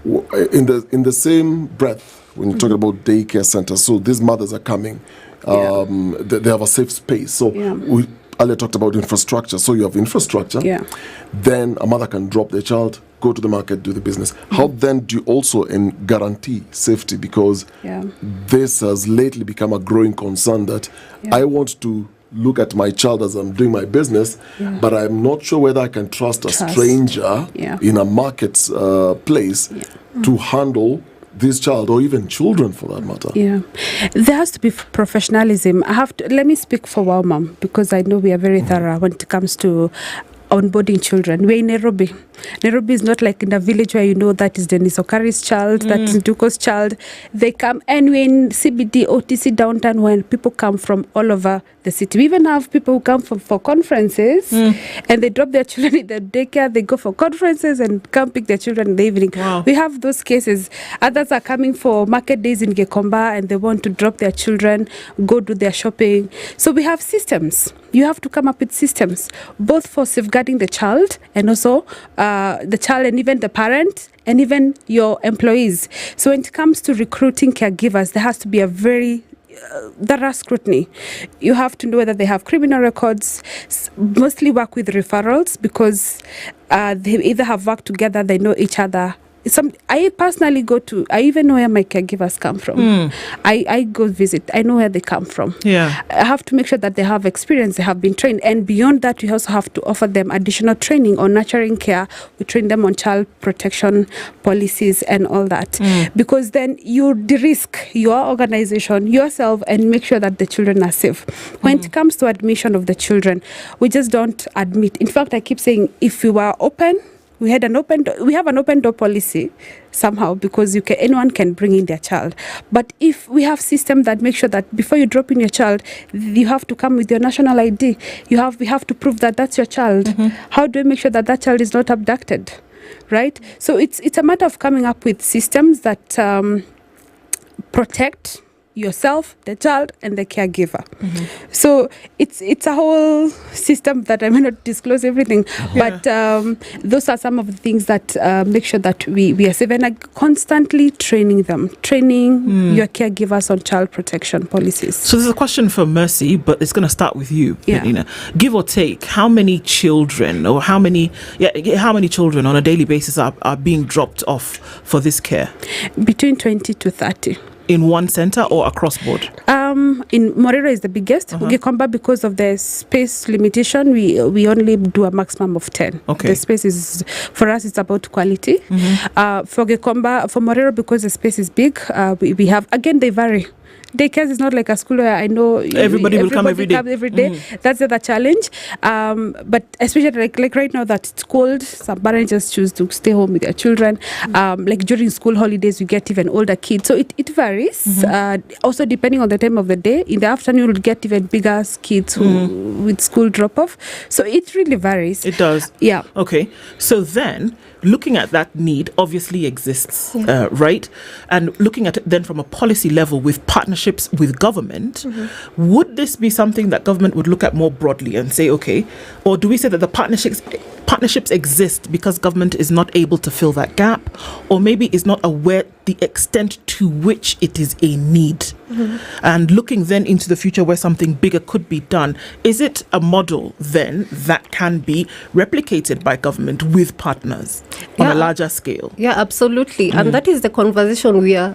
In the same breath, when you're talking about daycare centers, so these mothers are coming, they have a safe space. So we earlier talked about infrastructure. So you have infrastructure, then a mother can drop their child, go to the market, do the business. How then do you also guarantee safety? Because this has lately become a growing concern that I want to look at my child as I'm doing my business, but I'm not sure whether I can trust a stranger in a market place to handle this child or even children for that matter. There has to be professionalism. Let me speak for Wow Mom, because I know we are very thorough when it comes to onboarding children. We're in Nairobi. Nairobi is not like in a village where that is Dennis Okari's child, that is Duko's child. They come, and we're in CBD, OTC downtown, when people come from all over the city. We even have people who come for conferences and they drop their children in the daycare, they go for conferences and come pick their children in the evening. We have those cases. Others are coming for market days in Gekomba and they want to drop their children, go do their shopping. So we have systems. You have to come up with systems, both for safeguarding the child and also the child and even the parent and even your employees. So when it comes to recruiting caregivers, there has to be a very thorough scrutiny. You have to know whether they have criminal records, mostly work with referrals because they either have worked together, they know each other. I personally I even know where my caregivers come from. I go visit. I know where they come from. I have to make sure that they have experience, they have been trained. And beyond that, we also have to offer them additional training on nurturing care. We train them on child protection policies and all that. Because then you de-risk your organization, yourself, and make sure that the children are safe. When it comes to admission of the children, we just don't admit. In fact, I keep saying, if we were open, we have an open door policy somehow, because anyone can bring in their child. But if we have system that make sure that before you drop in your child, you have to come with your national ID. We have to prove that that's your child. How do we make sure that that child is not abducted, right? So it's a matter of coming up with systems that protect yourself, the child, and the caregiver. So it's a whole system that I may not disclose everything, but those are some of the things that make sure that we are safe, and constantly training your caregivers on child protection policies. So there's a question for Mercy, but it's going to start with you, Maina. Give or take, how many children on a daily basis are being dropped off for this care? Between 20 to 30. In one center or across board? In Morera is the biggest. Ugikomba, because of the space limitation, we only do a maximum of 10. Okay. The space is, for us, it's about quality. For Gikomba, for Morera, because the space is big, we have, again, they vary. Daycare is not like a school where I know everybody will come every day. That's the other challenge. But especially like right now that it's cold, some parents just choose to stay home with their children. Like during school holidays, you get even older kids. So it varies. Also depending on the time of the day. In the afternoon, you'll get even bigger kids with school drop-off. So it really varies. It does? Yeah. Okay. So then, looking at that need obviously exists, right? And looking at it then from a policy level with partnerships with government, would this be something that government would look at more broadly and say, okay, or do we say that the partnerships exist because government is not able to fill that gap, or maybe is not aware the extent to which it is a need? And looking then into the future where something bigger could be done, is it a model then that can be replicated by government with partners on a larger scale? Yeah, absolutely. And that is the conversation we are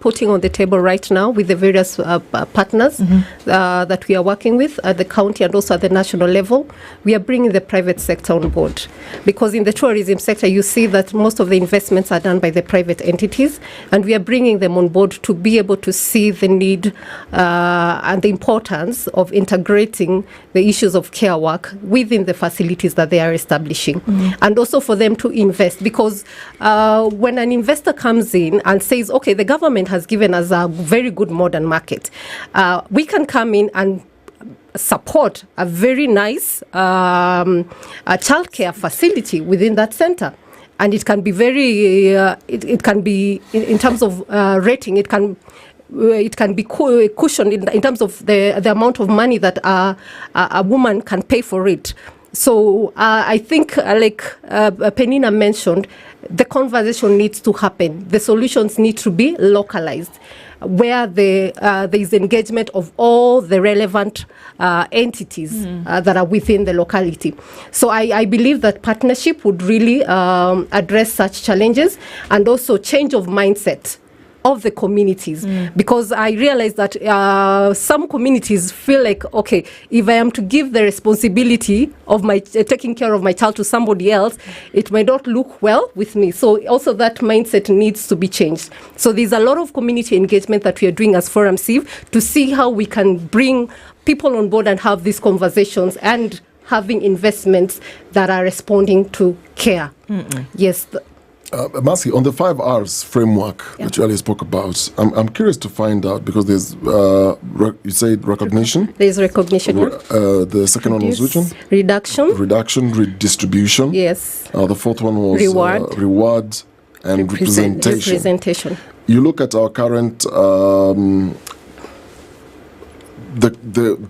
putting on the table right now with the various partners that we are working with at the county and also at the national level. We are bringing the private sector on board, because in the tourism sector, you see that most of the investments are done by the private entities, and we are bringing them on board to be able to see the need and the importance of integrating the issues of care work within the facilities that they are establishing, and also for them to invest, because when an investor comes in and says, okay, the government has given us a very good modern market, we can come in and support a very nice childcare facility within that center. And it can be very, it can be, in terms of rating, it can be cushioned in terms of the amount of money that a woman can pay for it. So I think, like Penina mentioned, the conversation needs to happen. The solutions need to be localized, where there is engagement of all the relevant entities that are within the locality. So I believe that partnership would really address such challenges, and also change of mindset of the communities, because I realize that some communities feel like, okay, if I am to give the responsibility of my taking care of my child to somebody else, it may not look well with me. So also that mindset needs to be changed. So there's a lot of community engagement that we are doing as Forum Civ to see how we can bring people on board and have these conversations and having investments that are responding to care. Yes. Mercy, on the 5 R's framework that you earlier spoke about, I'm curious to find out, because there's, you said recognition? There's recognition. The second one was which one? Reduction. Reduction, redistribution. Yes. The fourth one was reward and representation. You look at our current, the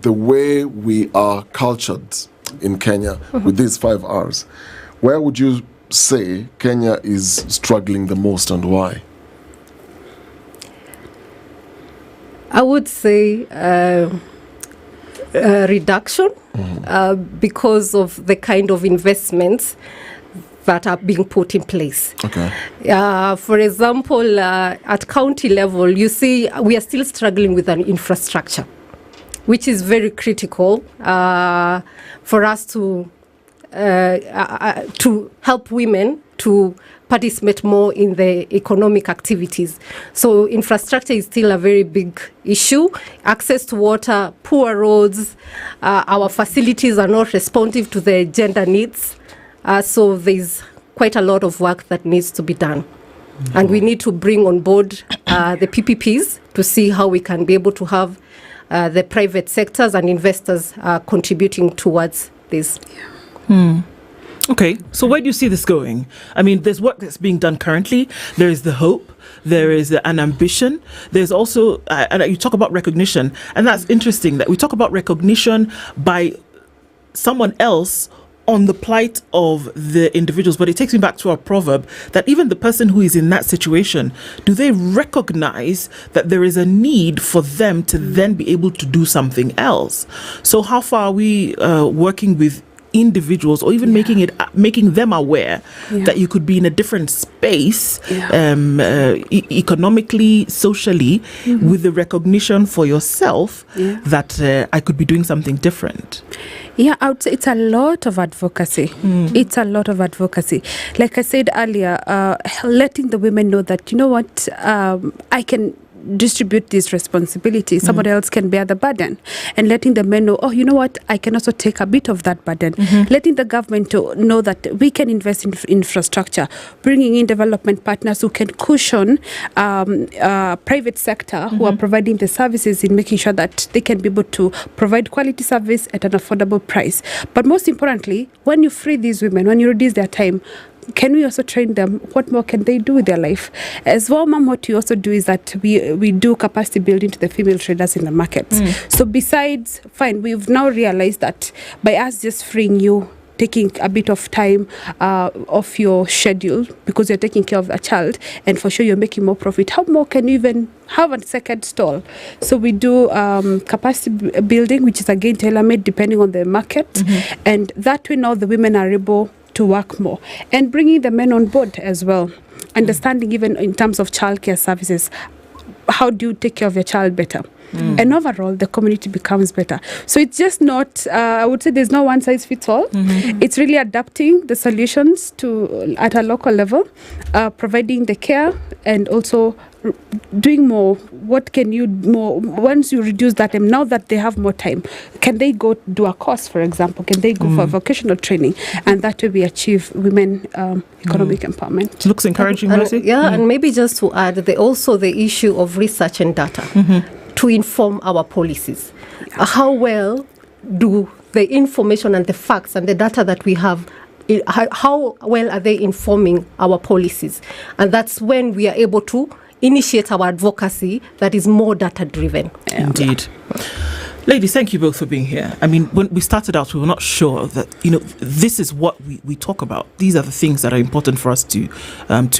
way we are cultured in Kenya with these 5 R's, where would you say Kenya is struggling the most, and why? I would say reduction, because of the kind of investments that are being put in place. Okay. For example, at county level, you see we are still struggling with an infrastructure, which is very critical for us to help women to participate more in the economic activities. So infrastructure is still a very big issue. Access to water, poor roads, our facilities are not responsive to the gender needs. So there's quite a lot of work that needs to be done. And we need to bring on board the PPPs to see how we can be able to have the private sectors and investors contributing towards this. Okay, so where do you see this going? I mean, there's work that's being done currently. There is the hope. There is an ambition. There's also, and you talk about recognition, and that's interesting that we talk about recognition by someone else on the plight of the individuals, but it takes me back to our proverb that even the person who is in that situation, do they recognize that there is a need for them to then be able to do something else? So how far are we working with individuals, or even making them aware that you could be in a different space, economically, socially, with the recognition for yourself that I could be doing something different? Yeah, I would say it's a lot of advocacy. It's a lot of advocacy. Like I said earlier, letting the women know that, you know what, I can distribute this responsibility. Somebody else can bear the burden, and letting the men know, oh, you know what, I can also take a bit of that burden. Letting the government to know that we can invest in infrastructure, bringing in development partners who can cushion private sector who are providing the services, in making sure that they can be able to provide quality service at an affordable price. But most importantly, when you free these women, when you reduce their time, can we also train them? What more can they do with their life? As well, Mom, what we also do is that we do capacity building to the female traders in the markets. So besides, we've now realized that by us just freeing you, taking a bit of time off your schedule because you're taking care of a child, and for sure you're making more profit, how more can you even have a second stall? So we do capacity building, which is again tailor-made depending on the market, and that way now the women are able to work more, and bringing the men on board as well, understanding even in terms of childcare services, how do you take care of your child better? And overall the community becomes better. So it's just not, I would say there's no one size fits all. It's really adapting the solutions to at a local level, providing the care, and also doing more. What can you more once you reduce that time? Now that they have more time, can they go do a course, for example? Can they go for vocational training? And that way we achieve women economic empowerment. It looks encouraging, Mercy. And maybe just to add, also the issue of research and data to inform our policies. How well do the information and the facts and the data that we have, how well are they informing our policies? And that's when we are able to initiate our advocacy that is more data driven. Indeed. Ladies, thank you both for being here. I mean, when we started out, we were not sure that, this is what we talk about. These are the things that are important for us to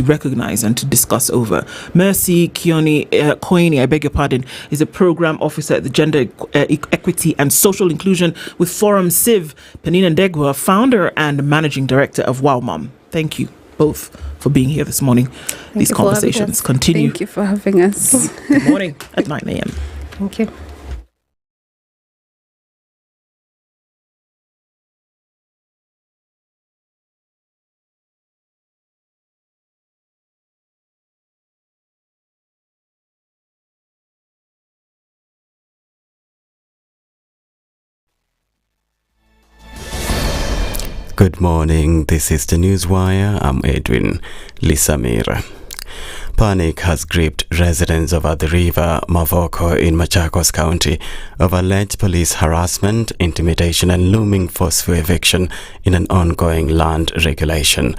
recognize and to discuss over. Mercy Koini, I beg your pardon, is a program officer at the Gender Equity and Social Inclusion with Forum Civ. Penina Ndegwa, founder and managing director of Wow Mom. Thank you both for being here this morning. These conversations continue. Thank you for having us. Good morning at 9 a.m. Thank you. Good morning, this is the Newswire. I'm Edwin Lisamira. Panic has gripped residents over the river Okoh in Machakos County over alleged police harassment, intimidation and looming forceful eviction in an ongoing land regulation.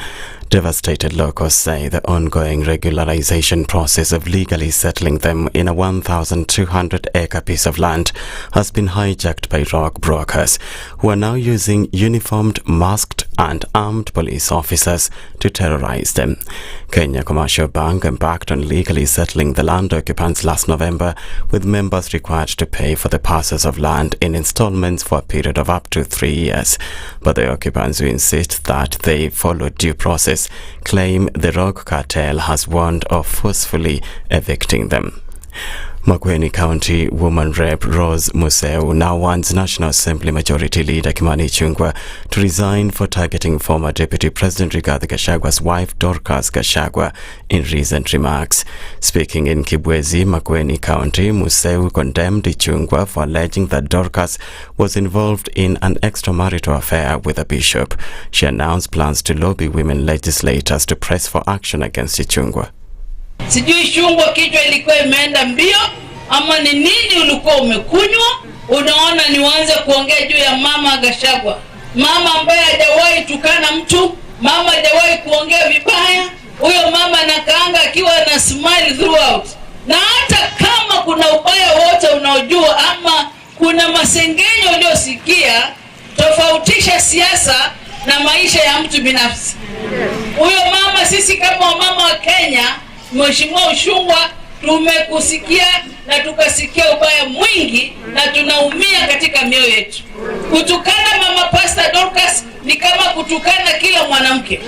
Devastated locals say the ongoing regularization process of legally settling them in a 1,200-acre piece of land has been hijacked by rogue brokers who are now using uniformed, masked and armed police officers to terrorize them. Kenya Commercial Bank embarked on legally settling the land occupants last November, with members required to pay for the parcels of land in installments for a period of up to 3 years. But the occupants who insist that they follow due process claim the rogue cartel has warned of forcefully evicting them. Makueni County Woman Rep Rose Museu now wants National Assembly Majority Leader Kimani Ichung'wah to resign for targeting former Deputy President Rigathi Gachagwa's wife Dorcas Gachagua in recent remarks. Speaking in Kibwezi, Makueni County, Museu condemned Ichung'wah for alleging that Dorcas was involved in an extramarital affair with a bishop. She announced plans to lobby women legislators to press for action against Ichung'wah. Sijui Ichung'wah kichwa ilikuwa imeenda mbio ama ni nini ulikuwa umekunywa, unaona nianze kuongea juu ya mama Gachagua. mama ambaye hajawahi tukana mtu, mama hajawahi kuongea vibaya. Huyo mama anakaanga akiwa na smile throughout. Na hata kama kuna ubaya wote unaojua ama kuna masengenyo uliosikia, tofautisha siasa na maisha ya mtu binafsi. Huyo mama, sisi kama wamama wa Kenya, Mheshimiwa Ushungwa, tumekusikia na tukasikia ubaya mwingi na tunaumia katika mioyo yetu. Kutukana mama Pastor Dorcas ni kama kutukana kila mwanamke.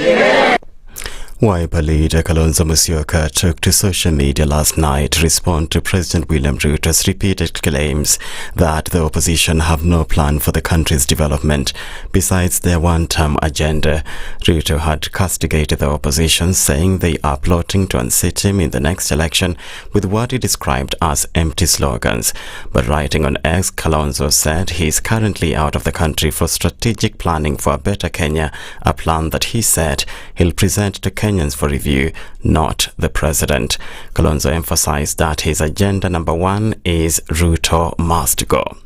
Wiper leader Kalonzo Musyoka took to social media last night to respond to President William Ruto's repeated claims that the opposition have no plan for the country's development besides their one-term agenda. Ruto had castigated the opposition, saying they are plotting to unseat him in the next election with what he described as empty slogans. But writing on X, Kalonzo said he is currently out of the country for strategic planning for a better Kenya, a plan that he said he'll present to Kenyans for review, not the president. Kalonzo emphasized that his agenda number one is Ruto must go.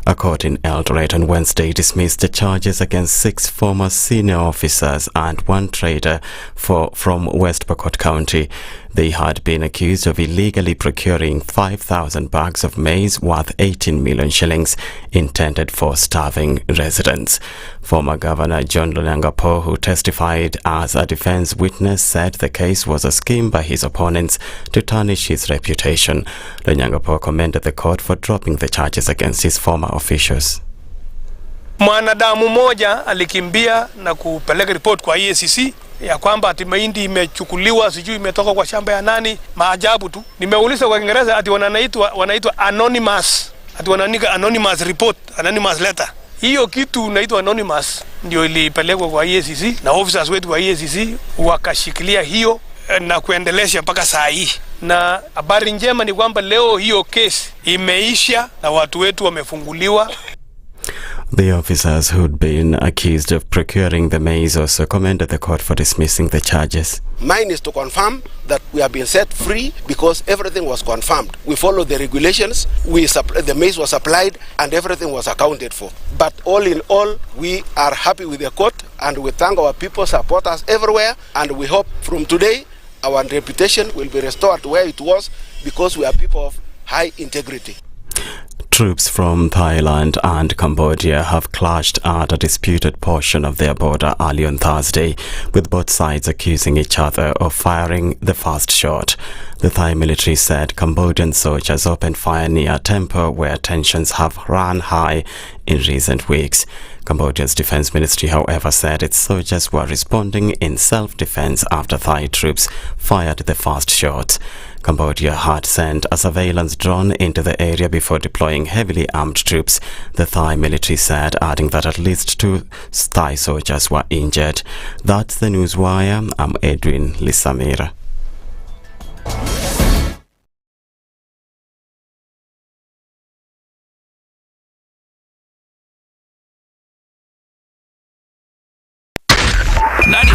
A court in Eldoret on Wednesday dismissed the charges against 6 former senior officers and 1 trader from West Pokot County. They had been accused of illegally procuring 5,000 bags of maize worth 18 million shillings intended for starving residents. Former Governor John Lonyangapuo, who testified as a defense witness, said the case was a scheme by his opponents to tarnish his reputation. Lonyangapuo commended the court for dropping the charges against his former officials. Mwanadamu mmoja alikimbia na kupeleka report kwa EACC ya kwamba ati mahindi imechukuliwa, sijui imetoka kwa shamba ya nani. Maajabu tu. Nimeuliza kwa Kiingereza ati wanaitwa anonymous. Ati wanaandika anonymous report, anonymous letter. Hiyo kitu inaitwa anonymous ndio ilipelekwa kwa EACC na officers wetu wa EACC wakashikilia hiyo na kuendelesha mpaka saa hii. Na habari njema ni kwamba leo hiyo case imeisha na watu wetu wamefunguliwa. The officers who'd been accused of procuring the maize also commended the court for dismissing the charges. Mine is to confirm that we have been set free because everything was confirmed. We followed the regulations, the maize was supplied and everything was accounted for. But all in all, we are happy with the court and we thank our people, support us everywhere, and we hope from today our reputation will be restored to where it was because we are people of high integrity. Troops from Thailand and Cambodia have clashed at a disputed portion of their border early on Thursday, with both sides accusing each other of firing the first shot. The Thai military said Cambodian soldiers opened fire near a temple where tensions have run high in recent weeks. Cambodia's defense ministry, however, said its soldiers were responding in self-defense after Thai troops fired the first shot. Cambodia had sent a surveillance drone into the area before deploying heavily armed troops, the Thai military said, adding that at least 2 Thai soldiers were injured. That's the Newswire. I'm Edwin Lisamira.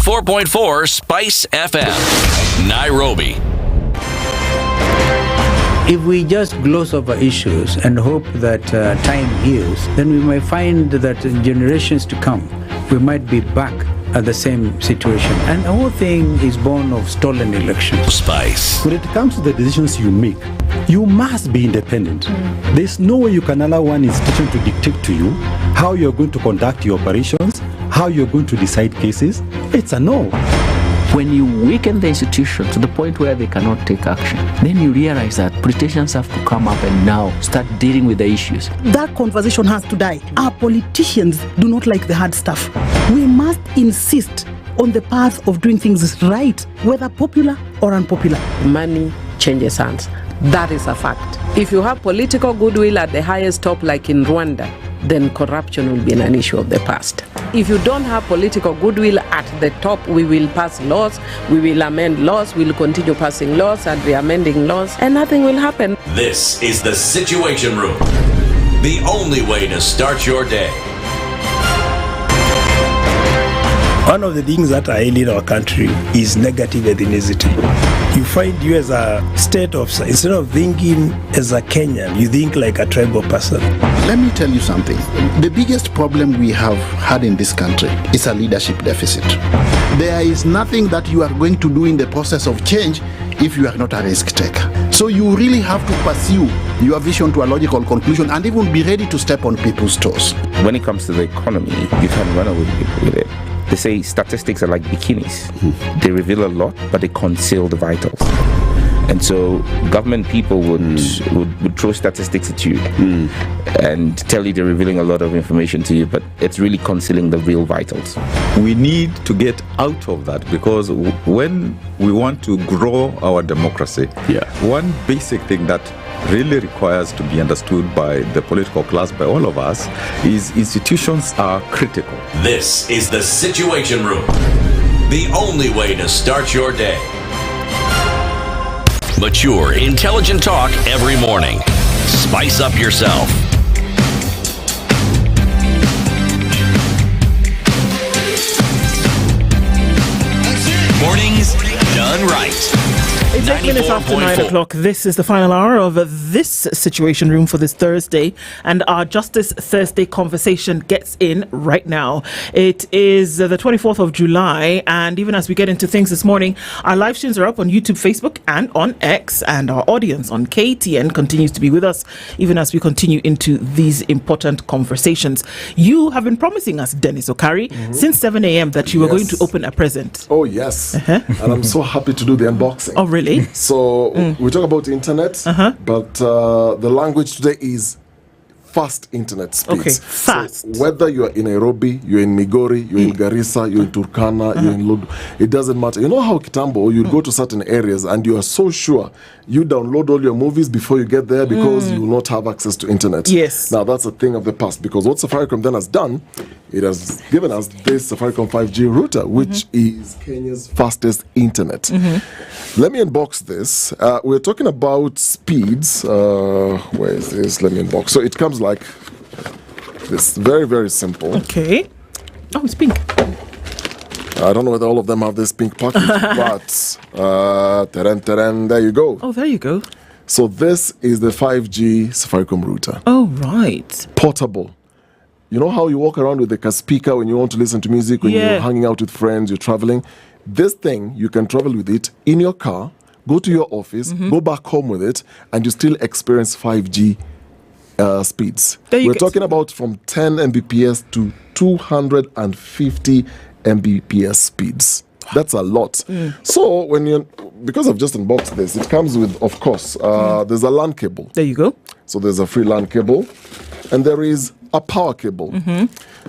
.4 Spice FM, Nairobi. If we just gloss over issues and hope that time heals, then we might find that in generations to come, we might be back at the same situation. And the whole thing is born of stolen elections. Spice. When it comes to the decisions you make, you must be independent. There's no way you can allow one institution to dictate to you how you're going to conduct your operations, how you're going to decide cases. It's a no. When you weaken the institution to the point where they cannot take action, then you realize that politicians have to come up and now start dealing with the issues. That conversation has to die. Our politicians do not like the hard stuff. We must insist on the path of doing things right, whether popular or unpopular. Money changes hands. That is a fact. If you have political goodwill at the highest top, like in Rwanda, then corruption will be an issue of the past. If you don't have political goodwill at the top, we will pass laws, we will amend laws, we will continue passing laws and re-amending laws, and nothing will happen. This is the Situation Room, the only way to start your day. One of the things that are ailing our country is negative ethnicity. You find you as a state officer, instead of thinking as a Kenyan, you think like a tribal person. Let me tell you something. The biggest problem we have had in this country is a leadership deficit. There is nothing that you are going to do in the process of change if you are not a risk taker. So you really have to pursue your vision to a logical conclusion and even be ready to step on people's toes. When it comes to the economy, you can run away with it. They say statistics are like bikinis. They reveal a lot, but they conceal the vitals. And so government people would throw statistics at you and tell you they're revealing a lot of information to you, but it's really concealing the real vitals. We need to get out of that, because when we want to grow our democracy, one basic thing that really requires to be understood by the political class, by all of us, is institutions are critical. This is the Situation Room, the only way to start your day. Mature, intelligent talk every morning. Spice up yourself. Mornings done right. It's 8 minutes after 9 o'clock. This is the final hour of this Situation Room for this Thursday, and our Justice Thursday conversation gets in right now. It is the 24th of July, and even as we get into things this morning, our live streams are up on YouTube, Facebook, and on X, and our audience on KTN continues to be with us even as we continue into these important conversations. You have been promising us, Dennis Okari, since 7 a.m. that you were going to open a present. Oh, yes. And I'm so happy to do the unboxing. Oh, really? So we talk about internet, but the language today is fast internet speeds. Okay, fast. So whether you're in Nairobi, you're in Migori, you're in Garissa, you're in Turkana, you're in Lod, it doesn't matter. You know how Kitambo, you'd go to certain areas and you are so sure you download all your movies before you get there because you will not have access to internet. Yes. Now that's a thing of the past, because what Safaricom then has done, it has given us this Safaricom 5G router, which is Kenya's fastest internet. Let me unbox this. We're talking about speeds. Where is this? Let me unbox. So it comes like this. Very, very simple. Okay. Oh, it's pink. I don't know whether all of them have this pink package, but there you go. Oh, there you go. So this is the 5G Safaricom router. Oh, right. Portable. You know how you walk around with like a speaker when you want to listen to music, when you're hanging out with friends, you're traveling? This thing, you can travel with it in your car, go to your office, go back home with it, and you still experience 5G speeds. We're talking about from 10 Mbps to 250 Mbps speeds. That's a lot. So because I've just unboxed this, it comes with, of course, there's a LAN cable. There you go. So there's a free LAN cable, and there is a power cable.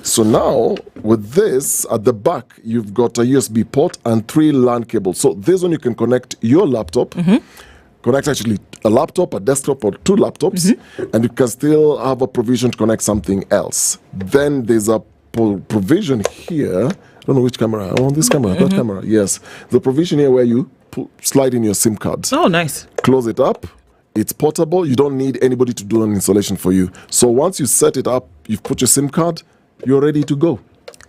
So now with this at the back, you've got a USB port and 3 LAN cables. So this one you can connect your laptop, connect actually a laptop, a desktop, or 2 laptops, and you can still have a provision to connect something else. Then there's a provision here. I don't know which camera. I want this camera, that camera. Yes. The provision here where you slide in your SIM cards. Oh, nice. Close it up. It's portable. You don't need anybody to do an installation for you. So once you set it up, you've put your SIM card, you're ready to go.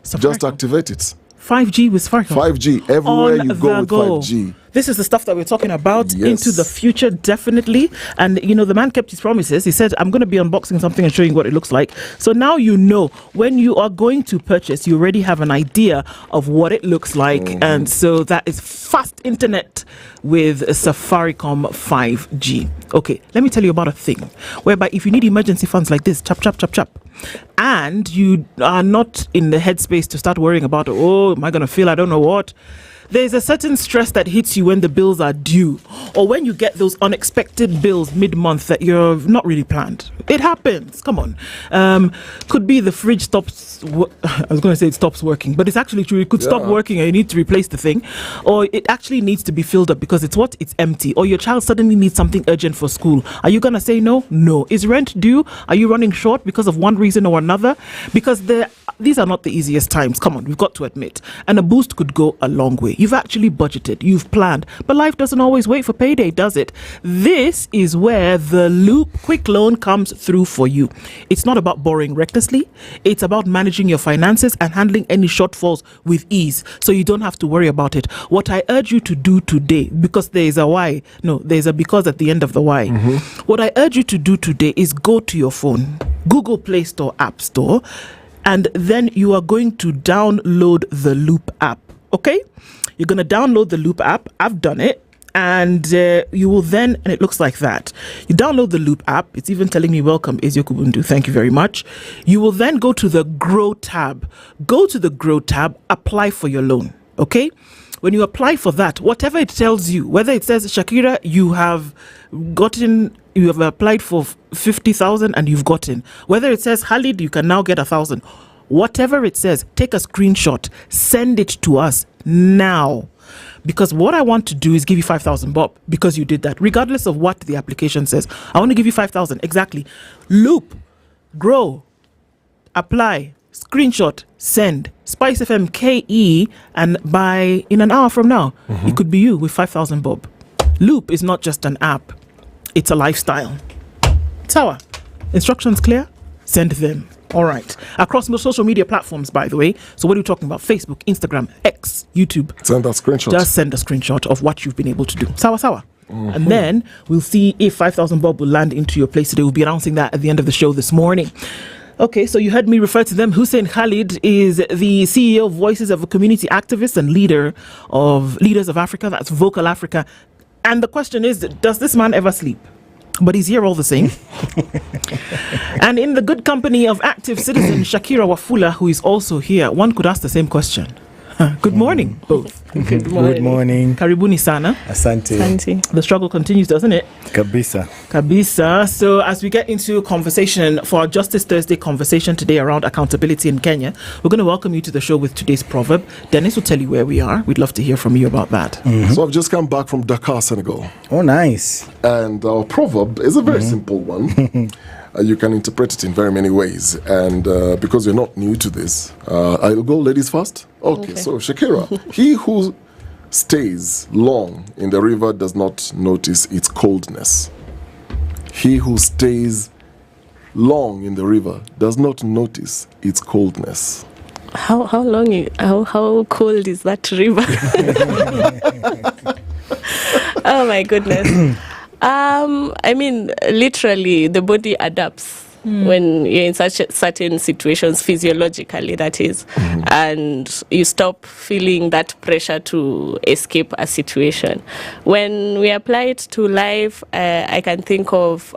Just activate it. 5G with Safaricom. 5G. Everywhere you go with 5G. This is the stuff that we're talking about into the future, definitely. And, you know, the man kept his promises. He said, I'm going to be unboxing something and showing what it looks like. So now you know, when you are going to purchase, you already have an idea of what it looks like. And so that is fast internet with Safaricom 5G. Okay, let me tell you about a thing whereby if you need emergency funds like this, chop, chop, chop, chop, and you are not in the headspace to start worrying about, oh, am I going to feel I don't know what? There's a certain stress that hits you when the bills are due, or when you get those unexpected bills mid-month that you're not really planned. It happens. Come on. Could be the fridge stops. I was going to say it stops working, but it's actually true. It could stop working and you need to replace the thing, or it actually needs to be filled up because it's empty, or your child suddenly needs something urgent for school. Are you going to say no? No. Is rent due? Are you running short because of one reason or another? Because these are not the easiest times. Come on, we've got to admit. And a boost could go a long way. You've actually budgeted, you've planned, but life doesn't always wait for payday, does it? This is where the Loop Quick Loan comes through for you. It's not about borrowing recklessly. It's about managing your finances and handling any shortfalls with ease, so you don't have to worry about it. What I urge you to do today, because there is a why, no, there's a because at the end of the why. What I urge you to do today is go to your phone, Google Play Store, App Store, and then you are going to download the Loop app. Okay? You're going to download the Loop app. I've done it. And you will then, and it looks like that. You download the Loop app. It's even telling me, welcome, Eziokubundu. Thank you very much. You will then go to the Grow tab. Go to the Grow tab, apply for your loan. Okay? When you apply for that, whatever it tells you, whether it says, Shakira, you have applied for 50,000 and you've gotten. Whether it says, Khalid, you can now get 1,000. Whatever it says, take a screenshot, send it to us now. Because what I want to do is give you 5,000 bob because you did that, regardless of what the application says. I want to give you 5,000. Exactly. Loop, grow, apply, screenshot, send, SpiceFM KE, and in an hour from now, it could be you with 5,000 bob. Loop is not just an app, it's a lifestyle. Sawa. Instructions clear? Send them. All right. Across the social media platforms, by the way. So what are we talking about? Facebook, Instagram, X, YouTube. Send a screenshot. Just send a screenshot of what you've been able to do. Sawa. And then we'll see if 5,000 bob will land into your place today. We'll be announcing that at the end of the show this morning. Okay, so you heard me refer to them. Hussein Khalid is the CEO of Voices of Community Activists and leader of Leaders of Africa. That's Vocal Africa. And the question is, does this man ever sleep? But he's here all the same. And in the good company of active citizen Shakira Wafula, who is also here, one could ask the same question. Good morning, both. Good morning. Karibuni sana. Asante. The struggle continues, doesn't it? Kabisa. So as we get into conversation for our Justice Thursday conversation today around accountability in Kenya, we're going to welcome you to the show with today's proverb. Dennis will tell you where we are. We'd love to hear from you about that. So I've just come back from Dakar, Senegal. Oh, nice. And our proverb is a very simple one. You can interpret it in very many ways. And because you're not new to this, I'll go ladies first. Okay, so Shakira, he who stays long in the river does not notice its coldness. He who stays long in the river does not notice its coldness. How cold is that river? Oh my goodness. I mean, literally, the body adapts when you're in such certain situations, physiologically, that is, and you stop feeling that pressure to escape a situation. When we apply it to life, I can think of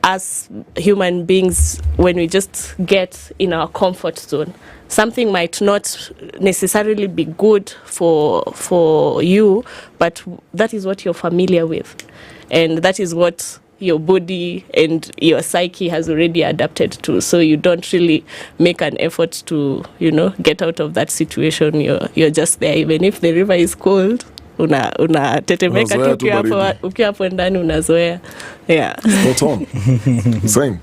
as human beings, when we just get in our comfort zone, something might not necessarily be good for you, but that is what you're familiar with, and that is what your body and your psyche has already adapted to. So you don't really make an effort to, get out of that situation. You're just there, even if the river is cold. Unatetemeka tu ukiwa hapo ndani unazoea. Yeah. Spot on. Same.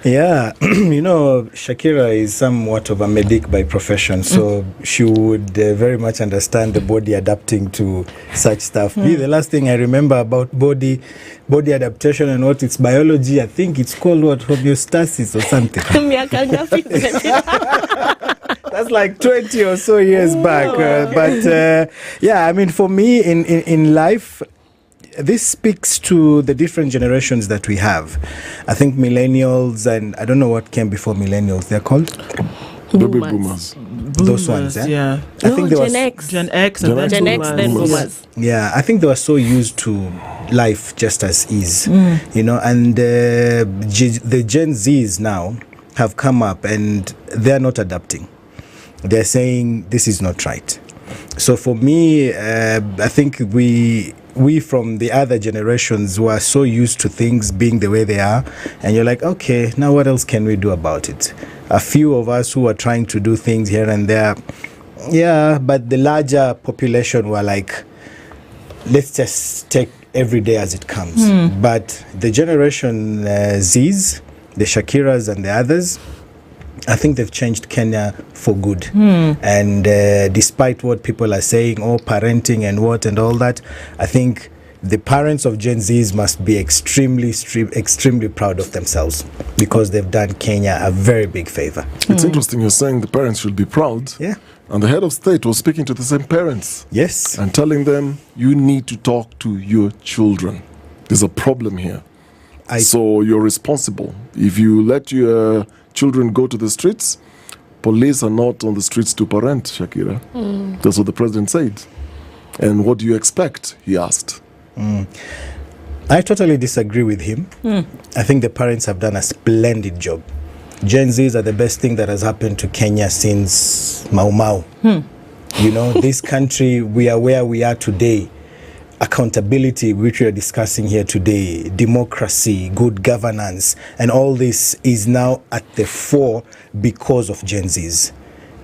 Yeah, Shakira is somewhat of a medic by profession, so she would very much understand the body adapting to such stuff. The last thing I remember about body adaptation and what its biology, I think it's called homeostasis or something. That's like 20 or so years back. But I mean, for me in life, this speaks to the different generations that we have. I think millennials, and I don't know what came before millennials. They're called baby boomers. Those ones, yeah. I think Gen X. Gen X, and then Gen X, then boomers. Yeah, I think they were so used to life just as is, and the Gen Zs now have come up and they're not adapting. They're saying this is not right. So for me, I think we from the other generations who are so used to things being the way they are, and you're like, okay, now what else can we do about it? A few of us who are trying to do things here and there, but the larger population were like, let's just take every day as it comes. But the generation Zs, the Shakiras and the others, I think they've changed Kenya for good. And despite what people are saying, parenting and what and all that, I think the parents of Gen Zs must be extremely proud of themselves because they've done Kenya a very big favor. It's interesting you're saying the parents should be proud. Yeah. And the head of state was speaking to the same parents. Yes. And telling them, you need to talk to your children. There's a problem here. So you're responsible. If you let your children go to the streets, police are not on the streets to parent, Shakira. That's what the president said. And what do you expect? He asked. I totally disagree with him. I think the parents have done a splendid job. Gen Zs are the best thing that has happened to Kenya since Mau Mau. You know, this country, we are where we are today. Accountability, which we are discussing here today, democracy, good governance, and all this is now at the fore because of Gen Zs.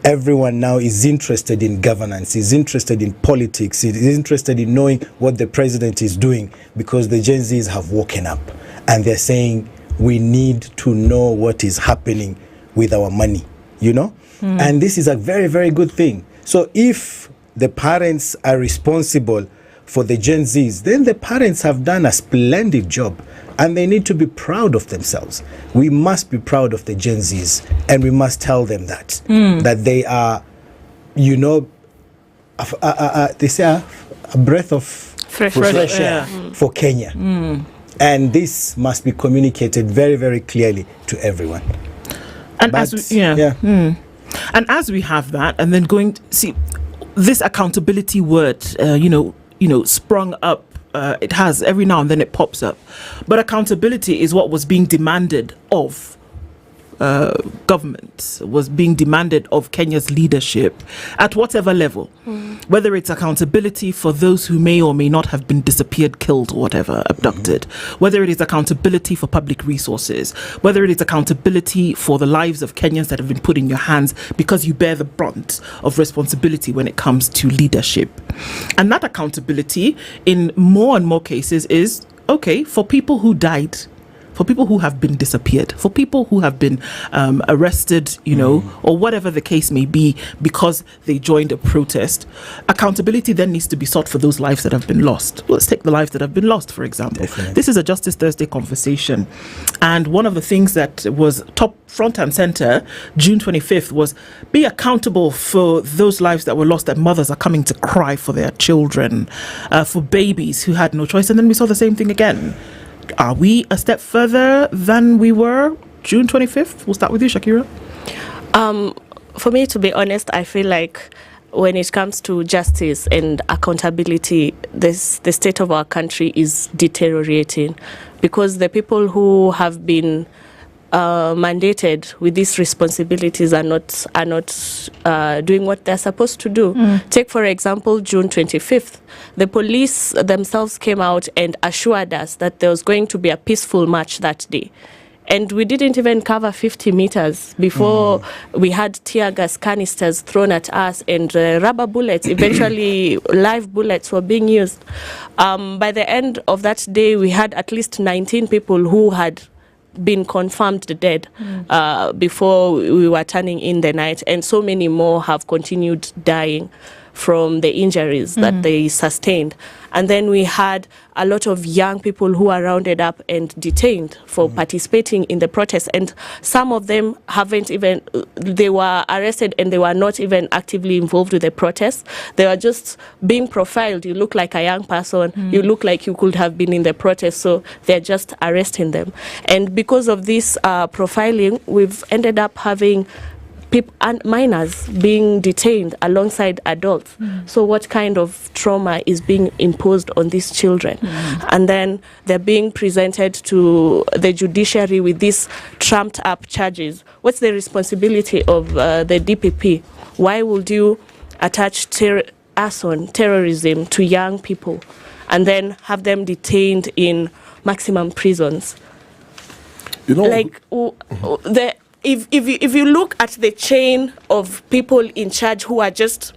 Everyone now is interested in governance, is interested in politics, is interested in knowing what the president is doing because the Gen Zs have woken up and they're saying we need to know what is happening with our money, you know? And this is a very, very good thing. So if the parents are responsible for the Gen Zs, then the parents have done a splendid job and they need to be proud of themselves. We must be proud of the Gen Zs and we must tell them that that they are, you know, they say a breath of fresh air for Kenya. And this must be communicated very, very clearly to everyone. And and as we have that, and then going to see this accountability word, sprung up. It has every now and then it pops up, but accountability is what was being demanded of government, was being demanded of Kenya's leadership at whatever level, whether it's accountability for those who may or may not have been disappeared, killed, or whatever, abducted, whether it is accountability for public resources, whether it is accountability for the lives of Kenyans that have been put in your hands because you bear the brunt of responsibility when it comes to leadership. And that accountability in more and more cases is okay for people who died, for people who have been disappeared, for people who have been arrested, or whatever the case may be because they joined a protest. Accountability then needs to be sought for those lives that have been lost. Let's take the lives that have been lost, for example. Definitely. This is a Justice Thursday conversation. And one of the things that was top front and center, June 25th, was be accountable for those lives that were lost, that mothers are coming to cry for their children, for babies who had no choice. And then we saw the same thing again. Are we a step further than we were June 25th? We'll start with you, Shakira. For me, to be honest, I feel like when it comes to justice and accountability, the state of our country is deteriorating because the people who have been mandated with these responsibilities are not doing what they're supposed to do. Take, for example, June 25th. The police themselves came out and assured us that there was going to be a peaceful march that day. And we didn't even cover 50 meters before we had tear gas canisters thrown at us and rubber bullets, eventually live bullets were being used. By the end of that day, we had at least 19 people who had been confirmed dead before we were turning in the night, and so many more have continued dying from the injuries that they sustained. And then we had a lot of young people who are rounded up and detained for participating in the protest, and some of them they were arrested and they were not even actively involved with the protest. They were just being profiled. You look like a young person, you look like you could have been in the protest, so they're just arresting them. And because of this profiling, we've ended up having and minors being detained alongside adults. So what kind of trauma is being imposed on these children? And then they're being presented to the judiciary with these trumped up charges. What's the responsibility of the DPP? Why would you attach arson, terrorism to young people and then have them detained in maximum prisons? If you look at the chain of people in charge who are just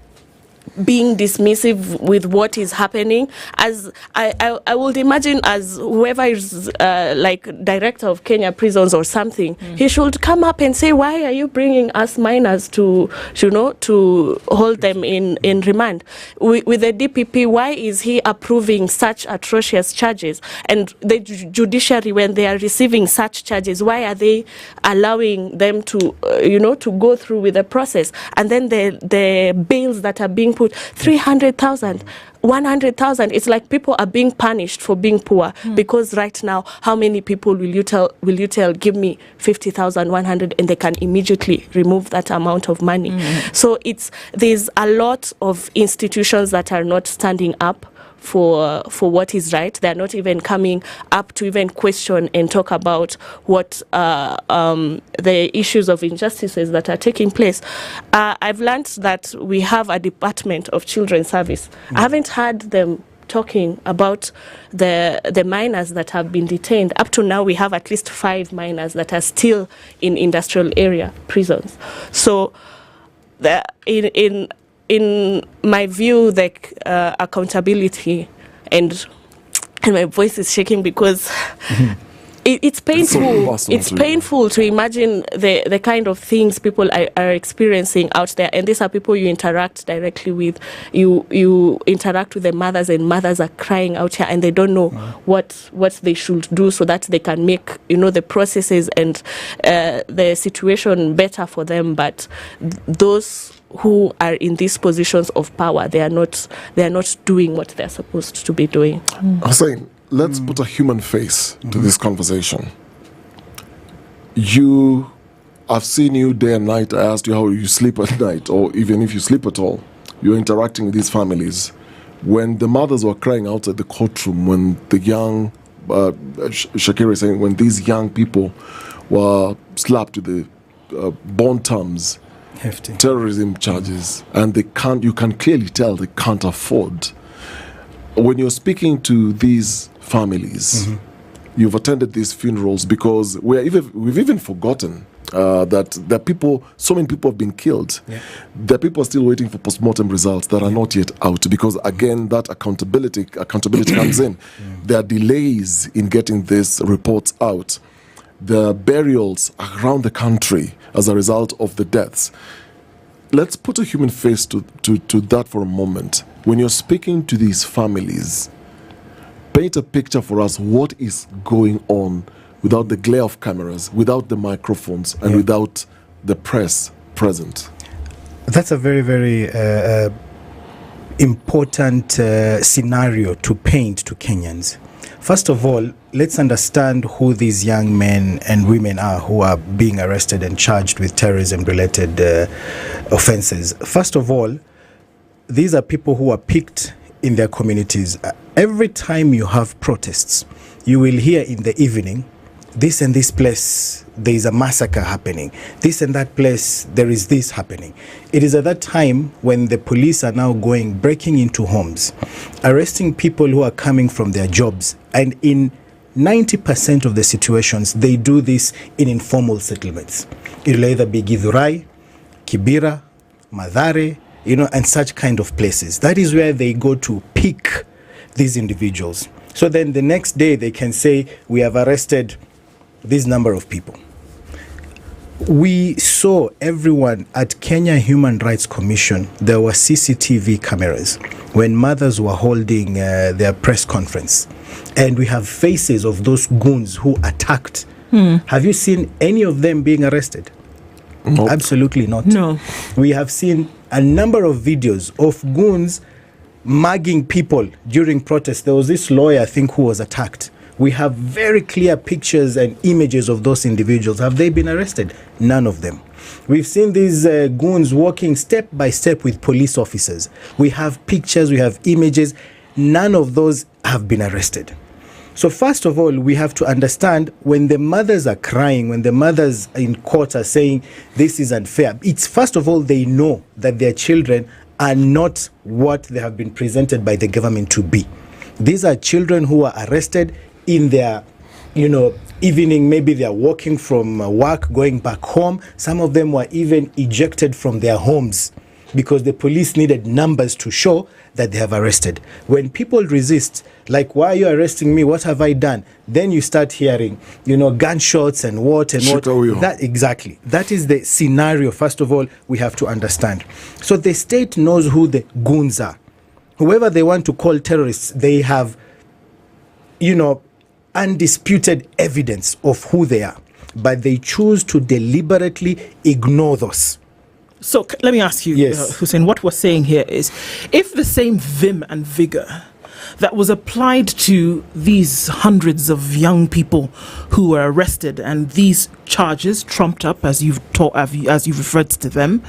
being dismissive with what is happening. As I would imagine, as whoever is like director of Kenya prisons or something, he should come up and say, why are you bringing us minors to hold them in remand? With the DPP, why is he approving such atrocious charges? And the judiciary, when they are receiving such charges, why are they allowing them to to go through with the process? And then the bails that are being put, 300,000, 100,000. It's like people are being punished for being poor, because right now, how many people will you tell give me 50,000, 100, and they can immediately remove that amount of money? So there's a lot of institutions that are not standing up for what is right. They're not even coming up to even question and talk about what the issues of injustices that are taking place. I've learned that we have a Department of Children's Service. I haven't heard them talking about the minors that have been detained. Up to now, we have at least 5 minors that are still in industrial area prisons. So in my view, the accountability, and my voice is shaking because it's painful. It's painful to imagine the kind of things people are experiencing out there. And these are people you interact directly with. You interact with the mothers, and mothers are crying out here, and they don't know what they should do so that they can make the processes and the situation better for them. But those who are in these positions of power, they are not doing what they're supposed to be doing. Hussein, let's put a human face to this conversation. I've seen you day and night. I asked you how you sleep at night, or even if you sleep at all. You're interacting with these families. When the mothers were crying outside the courtroom, when the young, Shakira is saying, when these young people were slapped with the bond terms, hefty terrorism charges, and you can clearly tell they can't afford. When you're speaking to these families, you've attended these funerals, because we've even forgotten that there are people, so many people have been killed. There are people still waiting for postmortem results that are not yet out, because again, that accountability comes in. There are delays in getting these reports out. The burials around the country as a result of the deaths. Let's put a human face to that for a moment. When you're speaking to these families, paint a picture for us what is going on without the glare of cameras, without the microphones, and without the press present. That's a very, very important scenario to paint to Kenyans. First of all, let's understand who these young men and women are who are being arrested and charged with terrorism-related offenses. First of all, these are people who are picked in their communities. Every time you have protests, you will hear in the evening, this and this place, there is a massacre happening. This and that place, there is this happening. It is at that time when the police are now breaking into homes, arresting people who are coming from their jobs. And in 90% of the situations, they do this in informal settlements. It will either be Githurai, Kibera, Mathare, and such kind of places. That is where they go to pick these individuals. So then the next day they can say, we have arrested this number of people. We saw everyone at Kenya Human Rights Commission, there were CCTV cameras when mothers were holding their press conference. And we have faces of those goons who attacked. Have you seen any of them being arrested? Nope. Absolutely not. No. We have seen a number of videos of goons mugging people during protests. There was this lawyer, I think, who was attacked. We have very clear pictures and images of those individuals. Have they been arrested? None of them. We've seen these goons walking step by step with police officers. We have pictures, we have images. None of those have been arrested. So first of all, we have to understand when the mothers are crying, when the mothers in court are saying this is unfair, it's first of all, they know that their children are not what they have been presented by the government to be. These are children who are arrested in their, evening. Maybe they are walking from work, going back home. Some of them were even ejected from their homes because the police needed numbers to show that they have arrested. When people resist, like, why are you arresting me? What have I done? Then you start hearing, gunshots and what and what. That, exactly. That is the scenario, first of all, we have to understand. So the state knows who the goons are. Whoever they want to call terrorists, they have, undisputed evidence of who they are. But they choose to deliberately ignore those. So let me ask you, Hussein, what we're saying here is, if the same vim and vigor that was applied to these hundreds of young people who were arrested and these charges trumped up, as you've referred to them,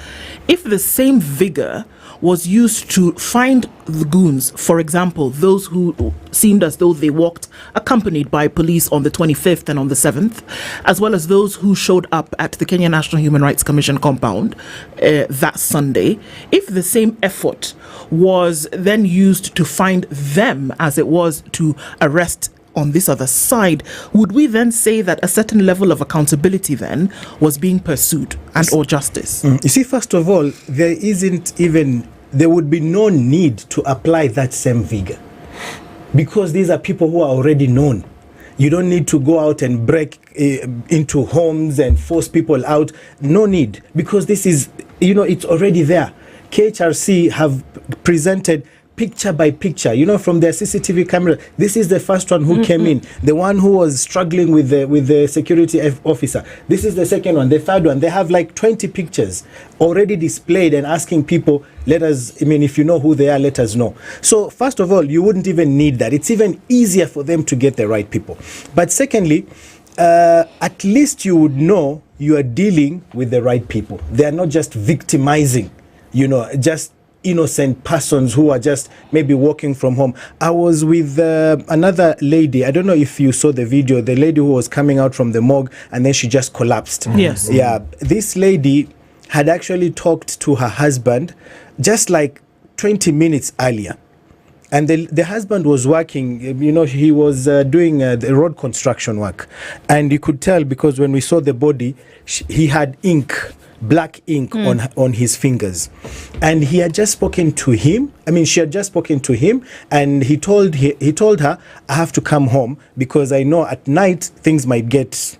if the same vigor was used to find the goons, for example, those who seemed as though they walked accompanied by police on the 25th and on the 7th, as well as those who showed up at the Kenya National Human Rights Commission compound that Sunday, if the same effort was then used to find them as it was to arrest on this other side, would we then say that a certain level of accountability then was being pursued and or justice? You see, first of all, there would be no need to apply that same vigor, because these are people who are already known. You don't need to go out and break into homes and force people out. No need, because this is, it's already there. KHRC have presented picture by picture, from their CCTV camera. This is the first one who came in, the one who was struggling with the security officer. This is the second one, the third one. They have like 20 pictures already displayed and asking people, if you know who they are, let us know. So first of all, you wouldn't even need that. It's even easier for them to get the right people. But secondly, at least you would know you are dealing with the right people. They are not just victimizing, just innocent persons who are just maybe walking from home. I was with another lady. I don't know if you saw the video, the lady who was coming out from the morgue and then she just collapsed. Yes. Yeah. This lady had actually talked to her husband just like 20 minutes earlier. And the husband was working, he was doing the road construction work. And you could tell, because when we saw the body, he had black ink on his fingers, and he had just spoken to him. She had just spoken to him, and he told her, I have to come home because I know at night things might get,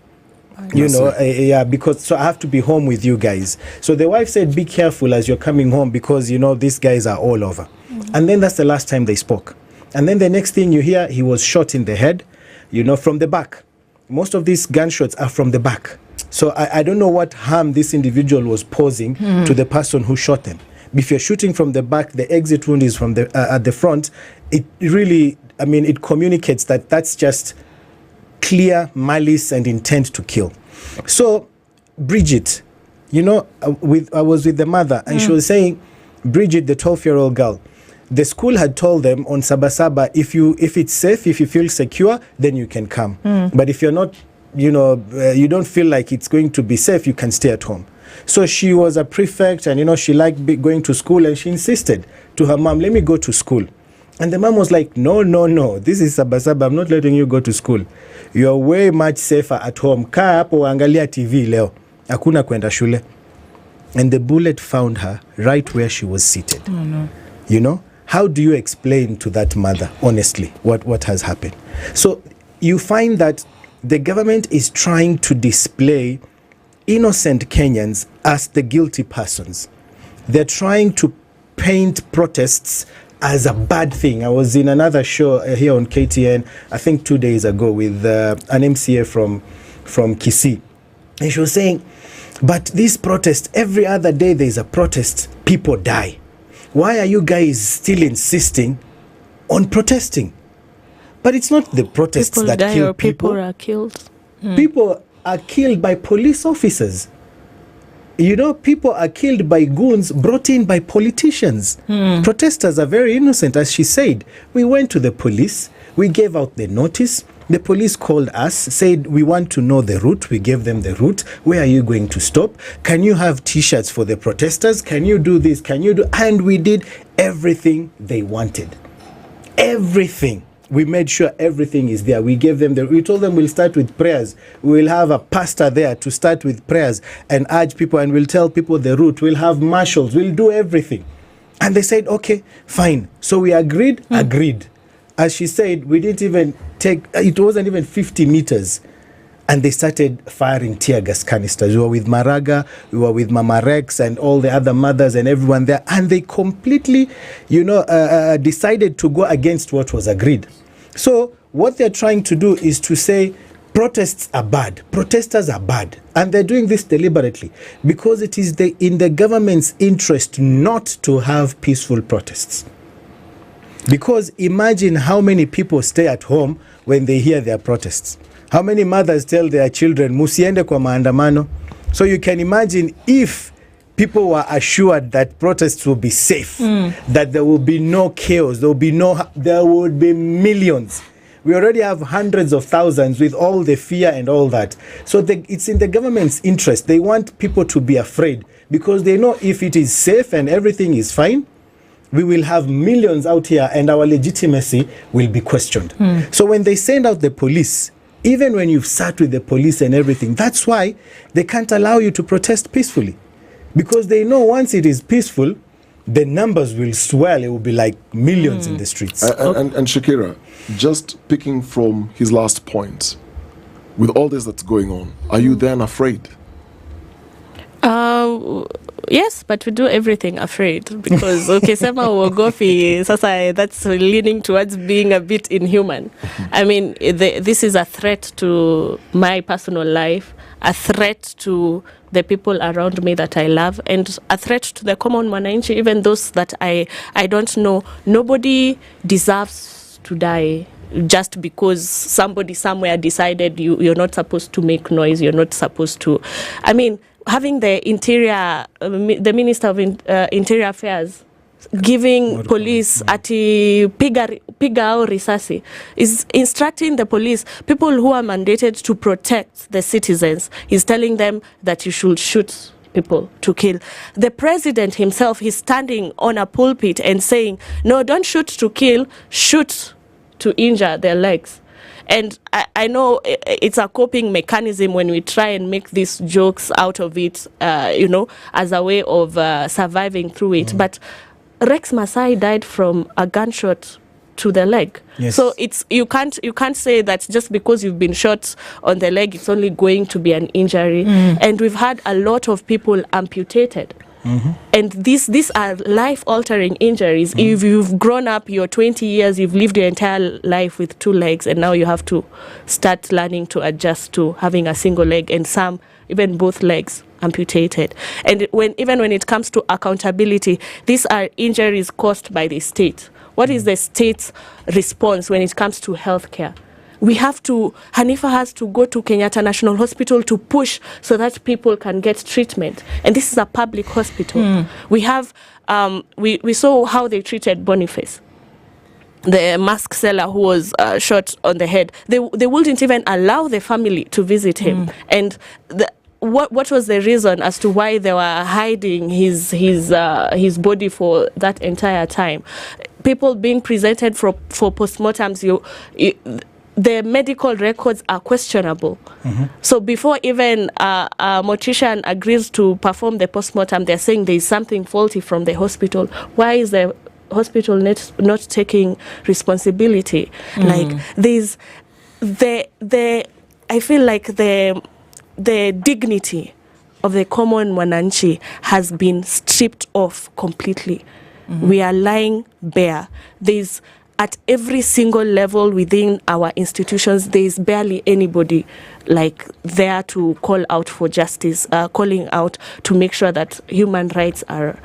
because so I have to be home with you guys. So the wife said, be careful as you're coming home, because these guys are all over. And then that's the last time they spoke. And then the next thing you hear, he was shot in the head, from the back. Most of these gunshots are from the back. So I don't know what harm this individual was posing to the person who shot them. If you're shooting from the back, the exit wound is from at the front. It really, it communicates that that's just clear malice and intent to kill. So Bridget, I was with the mother, and she was saying, Bridget, the 12-year-old girl, the school had told them on Sabasaba, if it's safe, if you feel secure, then you can come. But if you're not, you don't feel like it's going to be safe, you can stay at home. So she was a prefect, and she liked going to school, and she insisted to her mom, let me go to school. And the mom was like, no, this is Sabasaba, I'm not letting you go to school. You're way much safer at home. Kaa hapo angalia TV leo. Hakuna kwenda shule. And the bullet found her right where she was seated. Oh, no. How do you explain to that mother, honestly, what has happened? So you find that the government is trying to display innocent Kenyans as the guilty persons. They're trying to paint protests as a bad thing. I was in another show here on KTN, I think 2 days ago, with an MCA from Kisii. And she was saying, but this protest, every other day there's a protest, people die. Why are you guys still insisting on protesting? But it's not the protests people that die kill or people are killed. People are killed by police officers. People are killed by goons brought in by politicians. Protesters are very innocent, as she said. We went to the police. We gave out the notice. The police called us, said, we want to know the route. We gave them the route. Where are you going to stop? Can you have T-shirts for the protesters? Can you do this? And we did everything they wanted. Everything. We made sure everything is there. We gave them we told them we'll start with prayers. We'll have a pastor there to start with prayers and urge people, and we'll tell people the route. We'll have marshals. We'll do everything. And they said, okay, fine. So we agreed. As she said, we didn't even it wasn't even 50 meters. And they started firing tear gas canisters. We were with Maraga, we were with Mama Rex and all the other mothers and everyone there. And they completely, decided to go against what was agreed. So what they're trying to do is to say protests are bad, protesters are bad. And they're doing this deliberately because it is in the government's interest not to have peaceful protests. Because imagine how many people stay at home when they hear their protests. How many mothers tell their children, musiende kwa maandamano? So you can imagine if people were assured that protests will be safe, that there will be no chaos, there would be millions. We already have hundreds of thousands with all the fear and all that. So it's in the government's interest. They want people to be afraid because they know if it is safe and everything is fine, we will have millions out here and our legitimacy will be questioned. So when they send out the police, even when you've sat with the police and everything, that's why they can't allow you to protest peacefully. Because they know once it is peaceful, the numbers will swell. It will be like millions in the streets. And Shakira, just picking from his last point, with all this that's going on, are you then afraid? Yes, but we do everything afraid because sema uogopi sasa, that's leaning towards being a bit inhuman. I mean, this is a threat to my personal life, a threat to the people around me that I love, and a threat to the common mwananchi, even those that I don't know. Nobody deserves to die just because somebody somewhere decided you're not supposed to make noise, you're not supposed to. I mean, having the Minister of Interior Affairs giving police ati piga au risasi is instructing the police, people who are mandated to protect the citizens, is telling them that you should shoot people to kill. The president himself is standing on a pulpit and saying, no, don't shoot to kill, shoot to injure their legs. And I know it's a coping mechanism when we try and make these jokes out of it, as a way of surviving through it. But Rex Masai died from a gunshot to the leg. Yes. So you can't say that just because you've been shot on the leg, it's only going to be an injury. And we've had a lot of people amputated. And these are life-altering injuries. If you've grown up, you're 20 years, you've lived your entire life with 2 legs, and now you have to start learning to adjust to having a single leg, and some even both legs amputated. And even when it comes to accountability, these are injuries caused by the state. What is the state's response when it comes to healthcare? Hanifa has to go to Kenyatta National Hospital to push so that people can get treatment. And this is a public hospital. We have, we saw how they treated Boniface, the mask seller who was shot on the head. They wouldn't even allow the family to visit him. And what was the reason as to why they were hiding his body for that entire time? People being presented for postmortems, the medical records are questionable. So before even a mortician agrees to perform the postmortem, they're saying there is something faulty from the hospital. Why is the hospital not taking responsibility? Like there's I feel like the dignity of the common mwananchi has been stripped off completely. We are lying bare. There's at every single level within our institutions, there is barely anybody like there to call out for justice, calling out to make sure that human rights are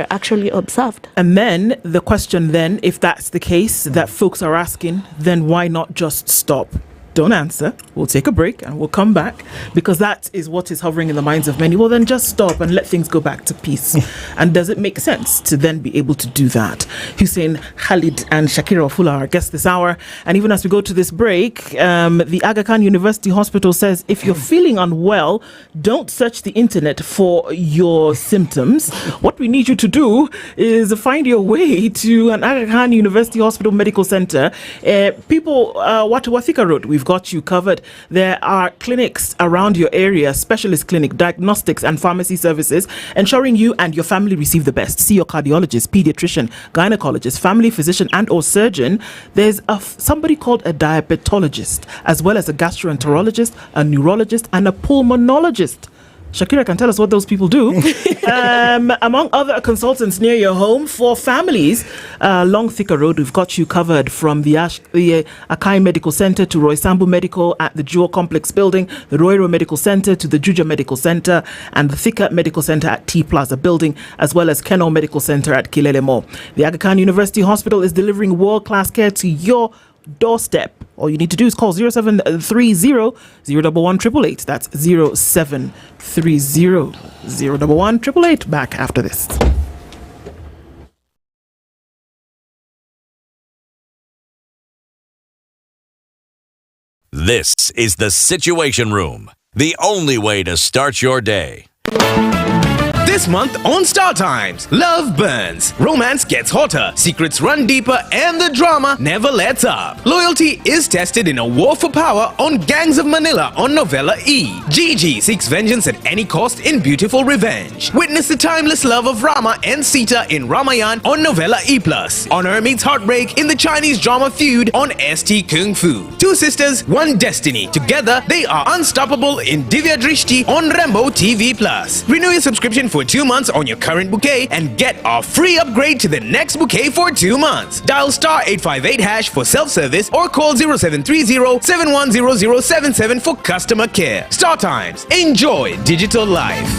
actually observed. And then the question then, if that's the case that folks are asking, then why not just stop? Don't answer. We'll take a break and we'll come back, because that is what is hovering in the minds of many. Well, then just stop and let things go back to peace. And does it make sense to then be able to do that? Hussein, Khalid and Shakira Wafula are our guests this hour. And even as we go to this break, the Aga Khan University Hospital says if you're feeling unwell, don't search the internet for your symptoms. What we need you to do is find your way to an Aga Khan University Hospital Medical Center. People, Wathika Road, we've got you covered. There are clinics around your area, specialist clinic, diagnostics and pharmacy services, ensuring you and your family receive the best. See your cardiologist, pediatrician, gynecologist, family physician and or surgeon. There's somebody called a diabetologist, as well as a gastroenterologist, a neurologist and a pulmonologist. Shakira can tell us what those people do. Among other consultants near your home for families, Long Thika Road, we've got you covered from the Akai Medical Center to Roy Sambu Medical at the Jewel Complex Building, the Royro Medical Center to the Juja Medical Center, and the Thika Medical Center at T Plaza Building, as well as Kenol Medical Center at Kilele Mall. The Aga Khan University Hospital is delivering world-class care to your doorstep. All you need to do is call 0730 011 888. That's 0730 011 888. Back after this. This is the Situation Room, the only way to start your day. This month on Star Times, love burns, romance gets hotter, secrets run deeper, and the drama never lets up. Loyalty is tested in a war for power on Gangs of Manila on Novella E. Gigi seeks vengeance at any cost in beautiful revenge. Witness the timeless love of Rama and Sita in Ramayan on Novella E+. Honor meets heartbreak in the Chinese drama Feud on ST Kung Fu. Two sisters, one destiny. Together, they are unstoppable in Divya Drishti on Rambo TV+. Renew your subscription for 2 months on your current bouquet and get a free upgrade to the next bouquet for 2 months. Dial star 858# for self-service or call 0730-710077 for customer care. Star Times. Enjoy digital life.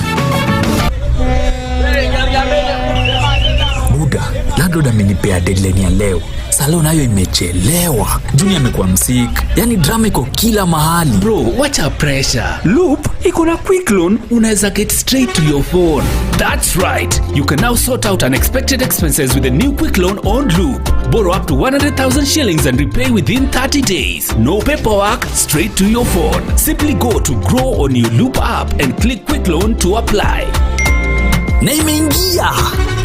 Buda, landlord amenipea deadline ya leo. Salon nayo imechelewa. Junior amekuwa msik. Yani drama iko kila mahali. Bro, wacha pressure. Loop iko na quick loan, unaweza get straight to your phone. That's right. You can now sort out unexpected expenses with a new quick loan on Loop. Borrow up to 100,000 shillings and repay within 30 days. No paperwork, straight to your phone. Simply go to Grow on your Loop app and click quick loan to apply. Na imeingia.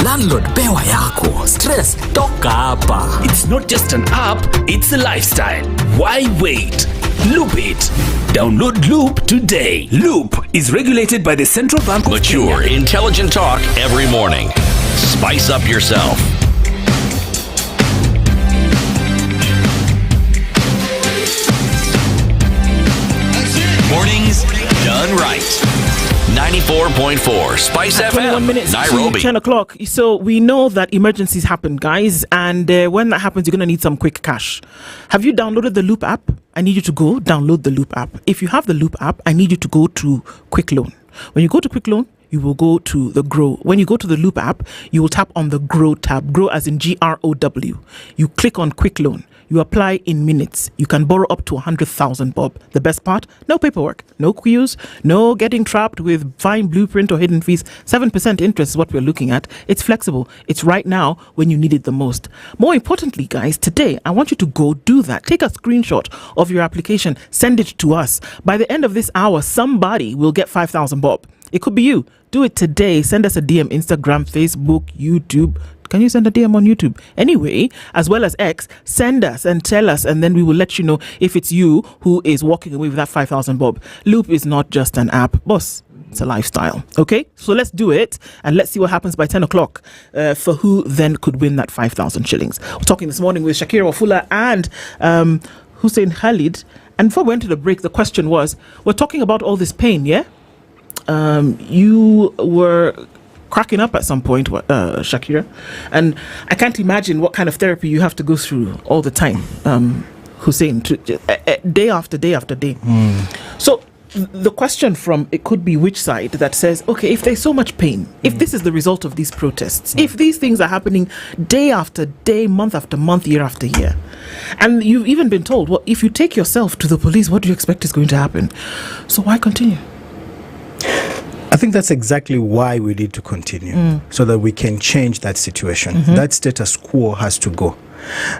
Landlord pewa yako. Stress toka hapa. It's not just an app, it's a lifestyle. Why wait? Loop it. Download Loop today. Loop is regulated by the Central Bank of Mature, Kenya. intelligent talk every morning. Spice up yourself. Mornings done right. 94.4 Spice FM, 21 minutes Nairobi. to 10 o'clock. So we know that emergencies happen, guys. And when that happens, you're going to need some quick cash. Have you downloaded the Loop app? I need you to go download the Loop app. If you have the Loop app, I need you to go to Quick Loan. When you go to Quick Loan, you will go to the Grow. When you go to the Loop app, you will tap on the Grow tab. Grow as in GROW. You click on Quick Loan. You apply in minutes. You can borrow up to 100,000 bob. The best part? No paperwork, no queues, no getting trapped with fine blueprint or hidden fees. 7% interest is what we're looking at. It's flexible. It's right now when you need it the most. More importantly, guys, today, I want you to go do that. Take a screenshot of your application. Send it to us. By the end of this hour, somebody will get 5,000 bob. It could be you. Do it today. Send us a DM, Instagram, Facebook, YouTube. Can you send a DM on YouTube? Anyway, as well as X, send us and tell us, and then we will let you know if it's you who is walking away with that 5,000 bob. Loop is not just an app, boss. It's a lifestyle. Okay, so let's do it and let's see what happens by 10 o'clock for who then could win that 5,000 shillings. We're talking this morning with Shakira Wafula and Hussein Khalid. And before we went to the break, the question was, we're talking about all this pain, yeah? You were cracking up at some point, Shakira, and I can't imagine what kind of therapy you have to go through all the time, Hussein, day after day after day. So the question from it could be which side that says, okay, if there's so much pain, if this is the result of these protests, if these things are happening day after day, month after month, year after year, and you've even been told, well, if you take yourself to the police, what do you expect is going to happen? So why continue? I think that's exactly why we need to continue, so that we can change that situation. That status quo has to go.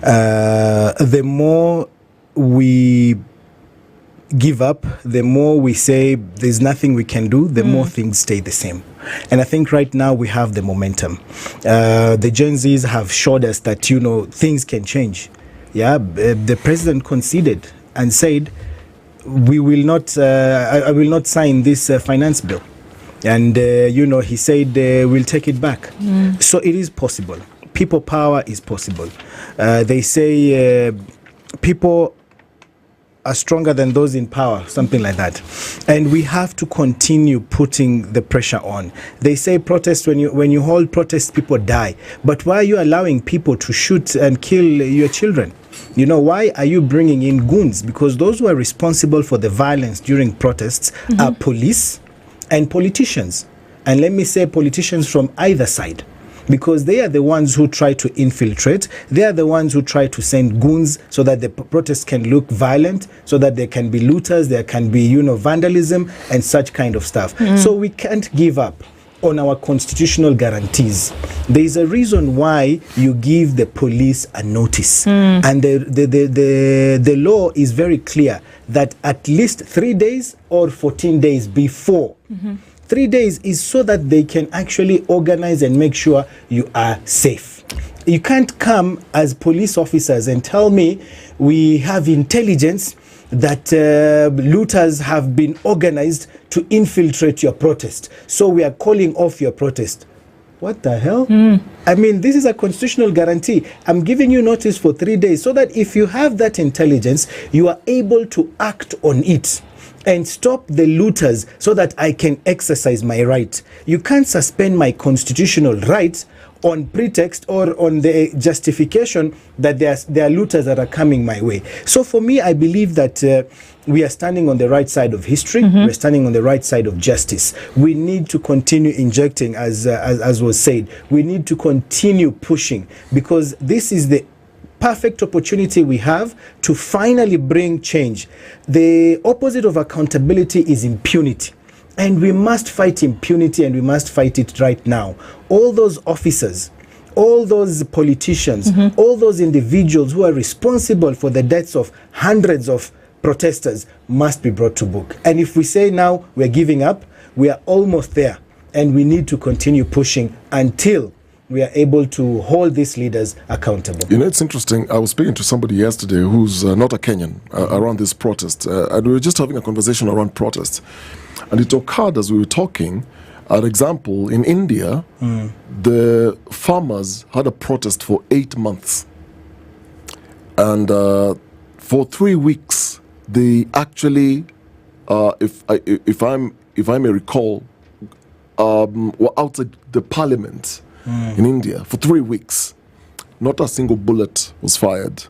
The more we give up, the more we say there's nothing we can do, the more things stay the same. And I think right now we have the momentum. The Gen Zs have showed us that, things can change. Yeah, the president conceded and said, we will not, I will not sign this finance bill. And, he said we'll take it back. So it is possible. People power is possible. They say people are stronger than those in power, something like that. And we have to continue putting the pressure on. They say protest, when you hold protests, people die. But why are you allowing people to shoot and kill your children? Why are you bringing in goons? Because those who are responsible for the violence during protests are police and politicians. And let me say politicians from either side, because they are the ones who try to infiltrate. They are the ones who try to send goons so that the protests can look violent, so that there can be looters, there can be, vandalism and such kind of stuff. So we can't give up on our constitutional guarantees. There is a reason why you give the police a notice. And the law is very clear that at least 3 days or 14 days before. 3 days is so that they can actually organize and make sure you are safe. You can't come as police officers and tell me we have intelligence that looters have been organized to infiltrate your protest, so we are calling off your protest. What the hell? I mean, this is a constitutional guarantee. I'm giving you notice for 3 days so that if you have that intelligence, you are able to act on it and stop the looters so that I can exercise my right. You can't suspend my constitutional right on pretext or on the justification that there are looters that are coming my way. So for me, I believe that we are standing on the right side of history. We're standing on the right side of justice. We need to continue injecting, as was said. We need to continue pushing, because this is the perfect opportunity we have to finally bring change. The opposite of accountability is impunity. And we must fight impunity, and we must fight it right now. All those officers, all those politicians, all those individuals who are responsible for the deaths of hundreds of protesters must be brought to book. And if we say now we're giving up, we are almost there. And we need to continue pushing until we are able to hold these leaders accountable. It's interesting. I was speaking to somebody yesterday who's not a Kenyan around this protest. And we were just having a conversation around protests. And it occurred as we were talking, an example, in India, the farmers had a protest for 8 months. And for 3 weeks, they actually, if I may recall, were outside the parliament in India for 3 weeks. Not a single bullet was fired.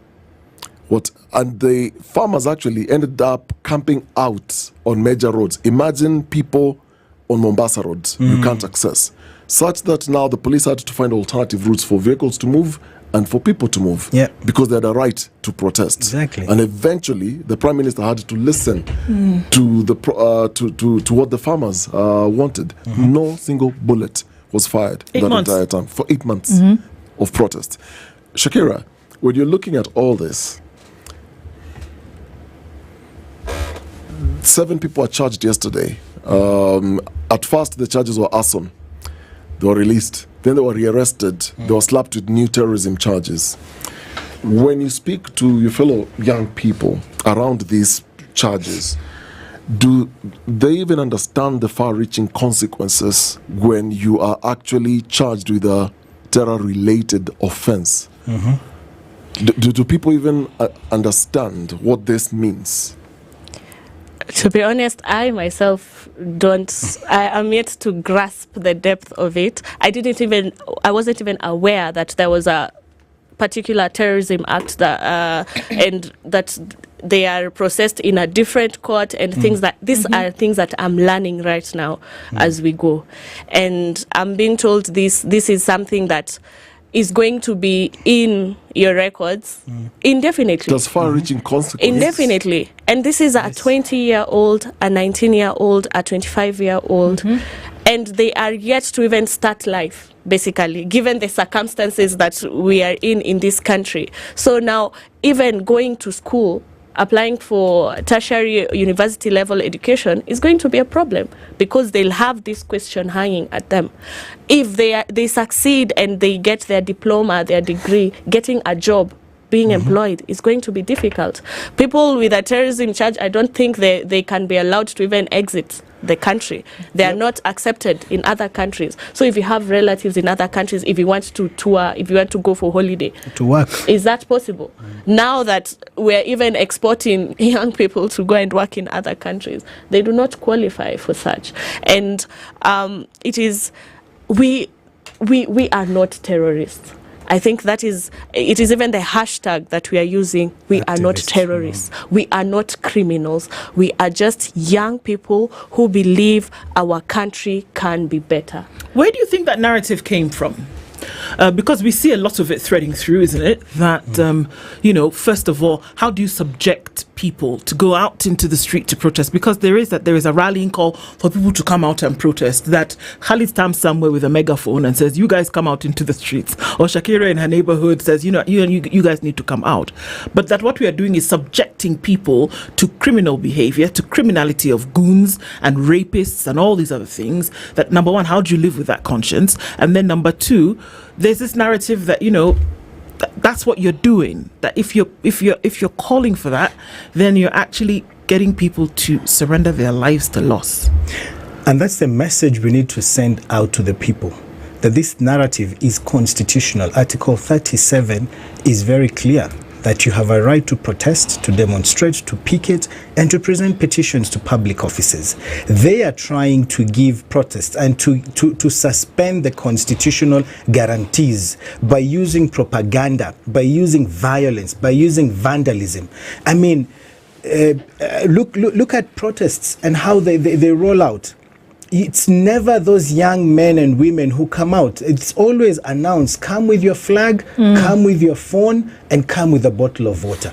And the farmers actually ended up camping out on major roads. Imagine people on Mombasa roads you can't access, such that now the police had to find alternative routes for vehicles to move and for people to move, because they had a right to protest. Exactly. And eventually, the Prime Minister had to listen to the to what the farmers wanted. No single bullet was fired that entire time for 8 months of protest. Shakira, when you're looking at all this, 7 people were charged yesterday. At first, the charges were arson. They were released. Then they were rearrested. They were slapped with new terrorism charges. When you speak to your fellow young people around these charges, do they even understand the far-reaching consequences when you are actually charged with a terror-related offense? Do people even understand what this means? To be honest, I myself don't. I am yet to grasp the depth of it. I wasn't even aware that there was a particular terrorism act that and that they are processed in a different court and things that these are things that I'm learning right now as we go. And I'm being told this is something that is going to be in your records indefinitely. There's far-reaching consequences. Indefinitely. And this is a 20-year-old, a 19-year-old, a 25-year-old, and they are yet to even start life, basically, given the circumstances that we are in this country. So now, even going to school, applying for tertiary university level education is going to be a problem because they'll have this question hanging at them. If they succeed and they get their diploma, their degree, getting a job, being employed is going to be difficult. People with a terrorism charge, I don't think they can be allowed to even exit the country. They are not accepted in other countries. So if you have relatives in other countries, if you want to tour, if you want to go for holiday, to work, is that possible? Now that we're even exporting young people to go and work in other countries, they do not qualify for such. And it is we are not terrorists. I think it is even the hashtag that we are using. We are not terrorists. We are not criminals. We are just young people who believe our country can be better. Where do you think that narrative came from? Because we see a lot of it threading through, isn't it? That, first of all, how do you subject people to go out into the street to protest? Because there is a rallying call for people to come out and protest, that Khalid stands somewhere with a megaphone and says, you guys come out into the streets. Or Shakira in her neighborhood says, you guys need to come out. But that what we are doing is subjecting people to criminal behavior, to criminality of goons and rapists and all these other things. That, number one, how do you live with that conscience? And then number two, there's this narrative that that's what you're doing, that if you're calling for that, then you're actually getting people to surrender their lives to loss. And that's the message we need to send out to the people, that this narrative is constitutional. Article 37 is very clear that you have a right to protest, to demonstrate, to picket, and to present petitions to public offices. They are trying to give protests and to suspend the constitutional guarantees by using propaganda, by using violence, by using vandalism. I mean, look at protests and how they roll out. It's never those young men and women who come out. It's always announced, come with your flag, come with your phone, and come with a bottle of water.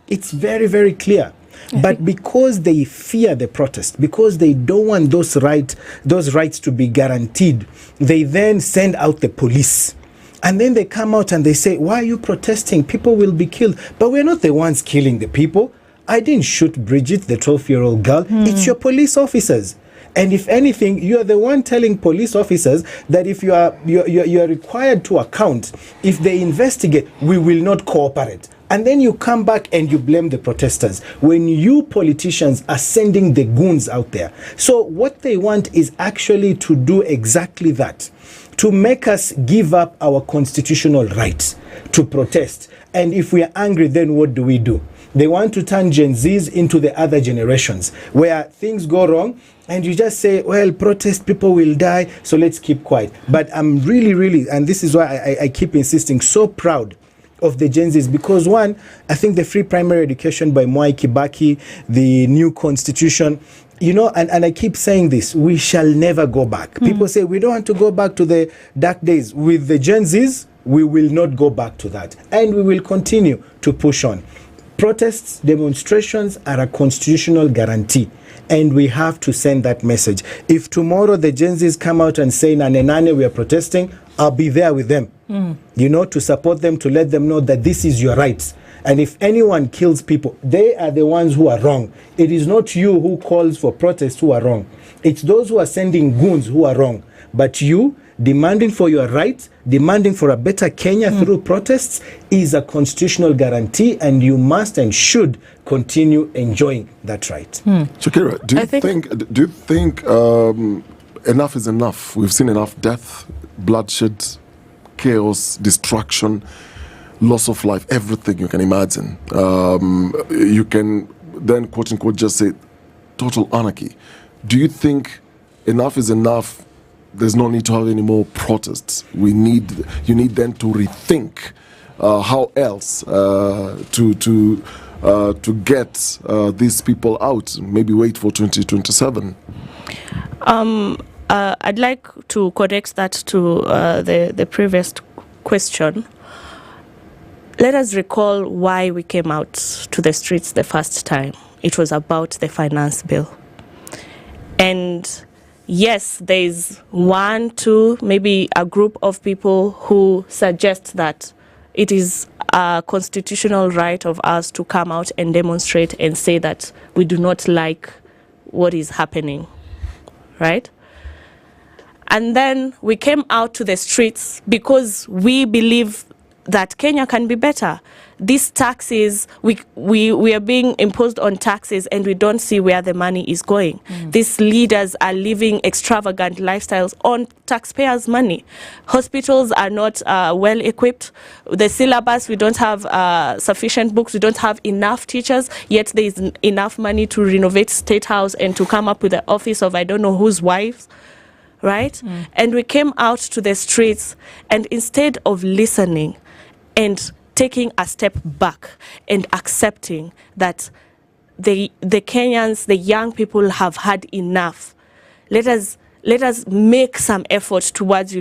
It's very, very clear. But because they fear the protest, because they don't want those rights to be guaranteed, they then send out the police. And then they come out and they say, why are you protesting? People will be killed. But we're not the ones killing the people. I didn't shoot Bridget, the 12-year-old girl. It's your police officers. And if anything, you are the one telling police officers that if you are required to account, if they investigate, we will not cooperate. And then you come back and you blame the protesters when you politicians are sending the goons out there. So what they want is actually to do exactly that, to make us give up our constitutional rights to protest. And if we are angry, then what do? They want to turn Gen Zs into the other generations where things go wrong and you just say, well, protest, people will die, so let's keep quiet. But I'm really, and this is why I keep insisting, so proud of the Gen Zs, because one, I think the free primary education by Mwai Kibaki, the new constitution, and I keep saying this, we shall never go back. People say we don't want to go back to the dark days. With the Gen Zs, we will not go back to that. And we will continue to push on. Protests, demonstrations are a constitutional guarantee. And we have to send that message. If tomorrow the Gen Zs come out and say, Nane, we are protesting, I'll be there with them. To support them, to let them know that this is your rights. And if anyone kills people, they are the ones who are wrong. It is not you who calls for protests who are wrong. It's those who are sending goons who are wrong. But you, demanding for your rights, demanding for a better Kenya through protests is a constitutional guarantee, and you must and should continue enjoying that right. Shakira, do you think enough is enough? We've seen enough death, bloodshed, chaos, destruction, loss of life, everything you can imagine. You can then, quote unquote, just say total anarchy. Do you think enough is enough? There's no need to have any more protests. You need then to rethink how else to to get these people out? Maybe wait for 2027. I'd like to correct that to the previous question. Let us recall why we came out to the streets the first time. It was about the finance bill. And yes, there's one, two, maybe a group of people who suggest that it is a constitutional right of us to come out and demonstrate and say that we do not like what is happening, right? And then we came out to the streets because we believe that Kenya can be better. These taxes, we are being imposed on taxes and we don't see where the money is going. These leaders are living extravagant lifestyles on taxpayers' money. Hospitals are not well equipped. The syllabus, we don't have sufficient books, we don't have enough teachers, yet there is enough money to renovate State House and to come up with the office of I don't know whose wives. Right? And we came out to the streets, and instead of listening and taking a step back and accepting that the Kenyans, the young people have had enough, let us make some effort towards,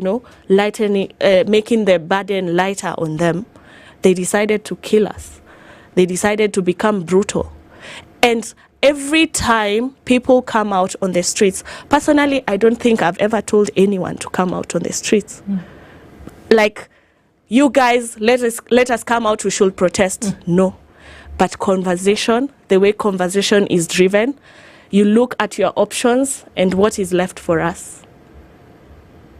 lightening, making the burden lighter on them. They decided to kill us. They decided to become brutal. And every time people come out on the streets, personally, I don't think I've ever told anyone to come out on the streets. Like, you guys, let us come out, we should protest. No. But conversation, the way conversation is driven, you look at your options and what is left for us.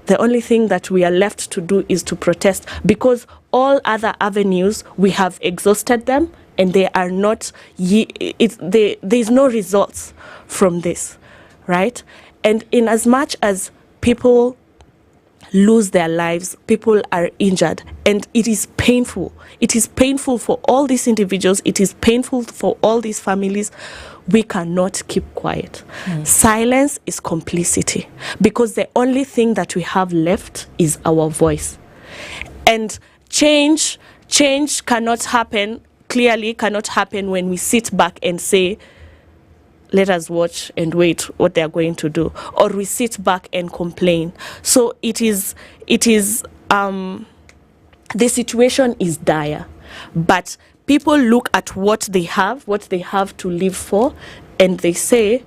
The only thing that we are left to do is to protest, because all other avenues, we have exhausted them, and they are not, there's no results from this, right? And in as much as people lose their lives, people are injured, and it is painful. It is painful for all these individuals. It is painful for all these families. We cannot keep quiet. Silence is complicity, because the only thing that we have left is our voice. And change cannot happen, clearly cannot happen when we sit back and say, let us watch and wait what they are going to do, or we sit back and complain. So it is the situation is dire, but people look at what they have to live for, and they say,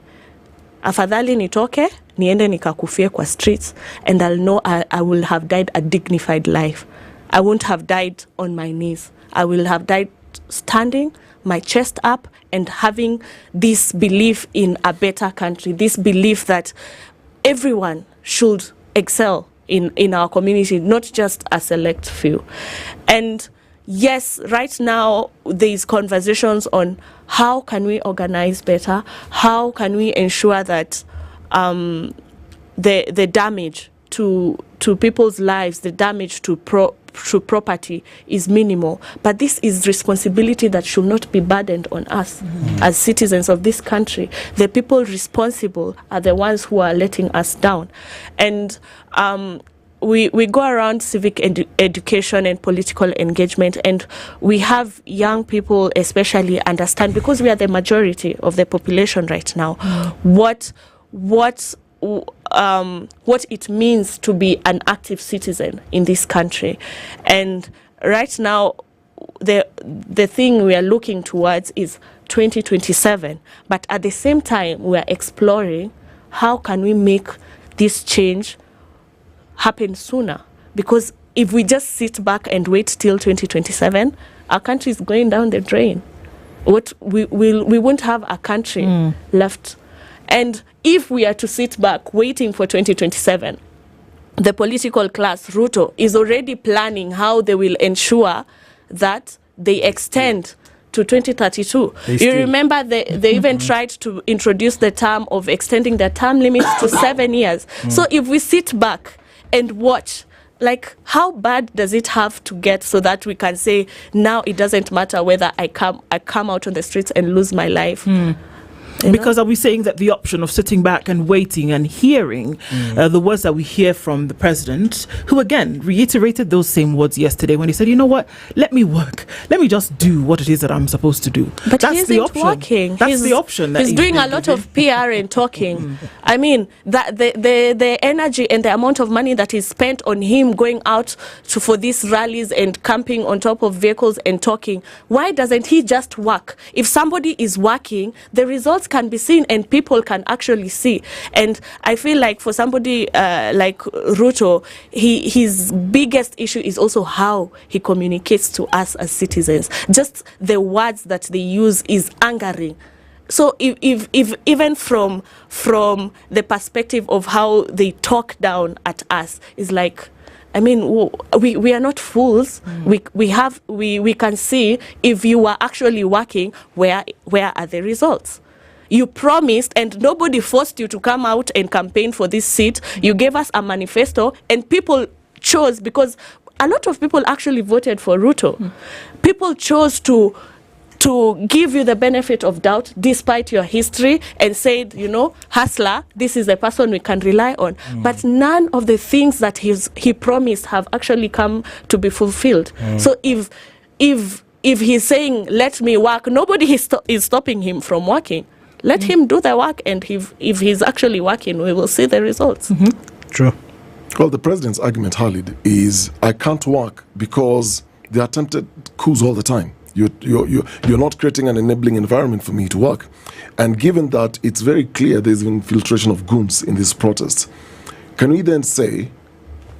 afadhali nitoke niende nikakufie kwa streets, and I'll know I will have died a dignified life. I won't have died on my knees. I will have died standing, my chest up, and having this belief in a better country, this belief that everyone should excel in our community, not just a select few. And yes, right now there's conversations on how can we organize better, how can we ensure that the damage to people's lives, the damage to property is minimal. But this is responsibility that should not be burdened on us as citizens of this country. The people responsible are the ones who are letting us down. And we go around civic education and political engagement, and we have young people especially understand, because we are the majority of the population right now, what it means to be an active citizen in this country. And right now, the thing we are looking towards is 2027. But at the same time, we are exploring how can we make this change happen sooner. Because if we just sit back and wait till 2027, our country is going down the drain. We won't have a country left. And if we are to sit back waiting for 2027, the political class, Ruto, is already planning how they will ensure that they extend to 2032. You remember they even tried to introduce the term of extending the term limits to 7 years. So if we sit back and watch, like, how bad does it have to get so that we can say, now it doesn't matter whether I come out on the streets and lose my life? Because are we saying that the option of sitting back and waiting and hearing the words that we hear from the president, who again reiterated those same words yesterday when he said, you know what, let me work. Let me just do what it is that I'm supposed to do. But that's he isn't the option. working. That's the option. That he's doing a lot of PR and talking. I mean, that the energy and the amount of money that is spent on him going out for these rallies and camping on top of vehicles and talking, why doesn't he just work? If somebody is working, the results can be seen and people can actually see. And I feel like for somebody like Ruto, his biggest issue is also how he communicates to us as citizens. Just the words that they use is angering. So if even from the perspective of how they talk down at us, is like, I mean, we are not fools. We can see if you are actually working, where are the results? You promised and nobody forced you to come out and campaign for this seat. You gave us a manifesto and people chose, because a lot of people actually voted for Ruto. People chose to give you the benefit of doubt despite your history and said, you know, hustler, this is a person we can rely on. But none of the things that he promised have actually come to be fulfilled. So if he's saying, let me work, nobody is stopping him from working. Let him do the work, and if he's actually working, we will see the results. True. Well, the president's argument, Khalid, is I can't work because they attempted coups all the time. You're not creating an enabling environment for me to work. And given that it's very clear there's infiltration of goons in these protests, can we then say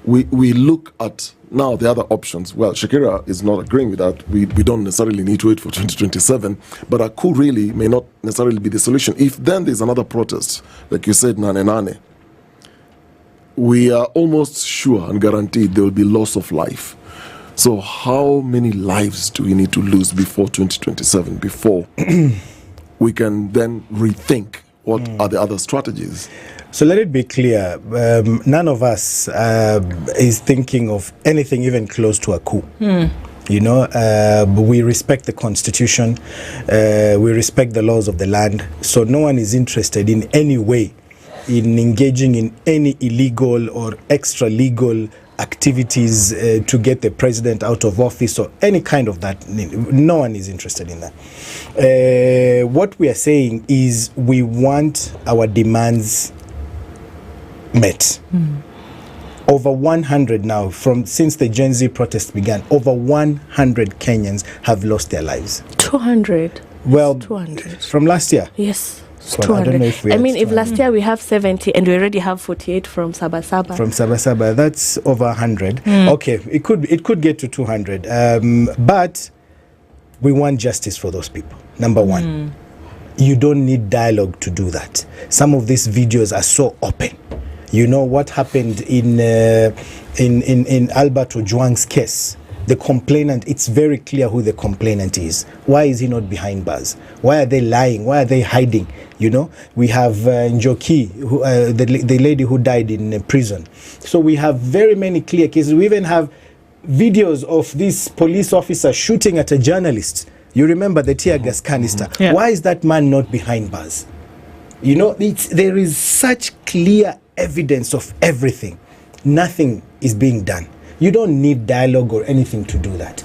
we look at now the other options? Well, Shakira is not agreeing with that. We don't necessarily need to wait for 2027, but a coup really may not necessarily be the solution. If then there's another protest, like you said, Nane, we are almost sure and guaranteed there will be loss of life. So how many lives do we need to lose before 2027, before we can then rethink what are the other strategies? So let it be clear, none of us is thinking of anything even close to a coup. You know, we respect the constitution, we respect the laws of the land, so no one is interested in any way in engaging in any illegal or extra legal activities to get the president out of office or any kind of that. No one is interested in that. What we are saying is we want our demands met. Over 100 now, since the Gen Z protest began, over 100 Kenyans have lost their lives. 200. Well, 200 from last year. Yes. Well, I don't know if I mean, if last year we have 70 and we already have 48 from Sabasaba. From Sabasaba, that's over 100. Okay, it could get to 200. But we want justice for those people. Number one, you don't need dialogue to do that. Some of these videos are so open. You know what happened in Albert Ojwang's case. The complainant, it's very clear who the complainant is. Why is he not behind bars? Why are they lying? Why are they hiding? You know, we have Njoki, who, the lady who died in prison. So we have very many clear cases. We even have videos of this police officer shooting at a journalist. You remember the tear gas canister. Yeah. Why is that man not behind bars? You know, there is such clear evidence of everything. Nothing is being done. You don't need dialogue or anything to do that.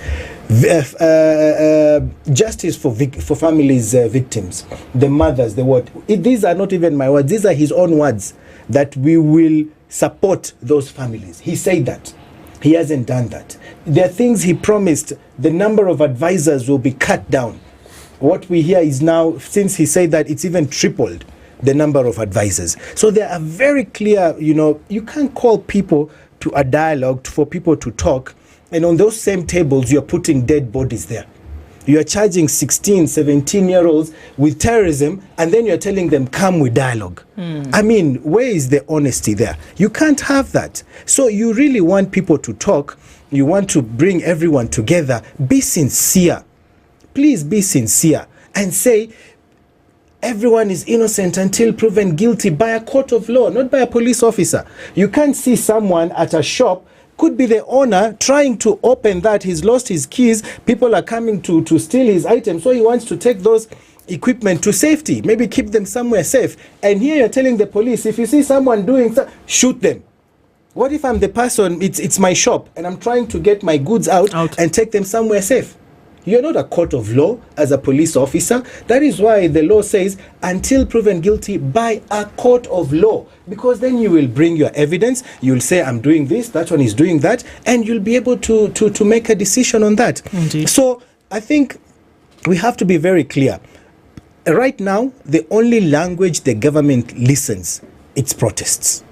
Justice for families, victims, the mothers, the what. These are not even my words. These are his own words, that we will support those families. He said that. He hasn't done that. There are things he promised. The number of advisors will be cut down. What we hear is now, since he said that, it's even tripled the number of advisors. So there are very clear, you know, you can't call people to a dialogue for people to talk, and on those same tables you're putting dead bodies there. You're charging 16, 17-year-olds with terrorism, and then you're telling them, come with dialogue. I mean, where is the honesty there? You can't have that. So you really want people to talk. You want to bring everyone together. Be sincere. Please be sincere and say, everyone is innocent until proven guilty by a court of law, not by a police officer. You can't see someone at a shop, could be the owner, trying to open that. He's lost his keys. People are coming to steal his items. So he wants to take those equipment to safety. Maybe keep them somewhere safe. And here you're telling the police, if you see someone doing something, shoot them. What if I'm the person, it's my shop, and I'm trying to get my goods out and take them somewhere safe? You're not a court of law as a police officer. That is why the law says, until proven guilty by a court of law. Because then you will bring your evidence, you'll say, I'm doing this, that one is doing that, and you'll be able to make a decision on that. Indeed. So I think we have to be very clear. Right now, the only language the government listens, it's protests.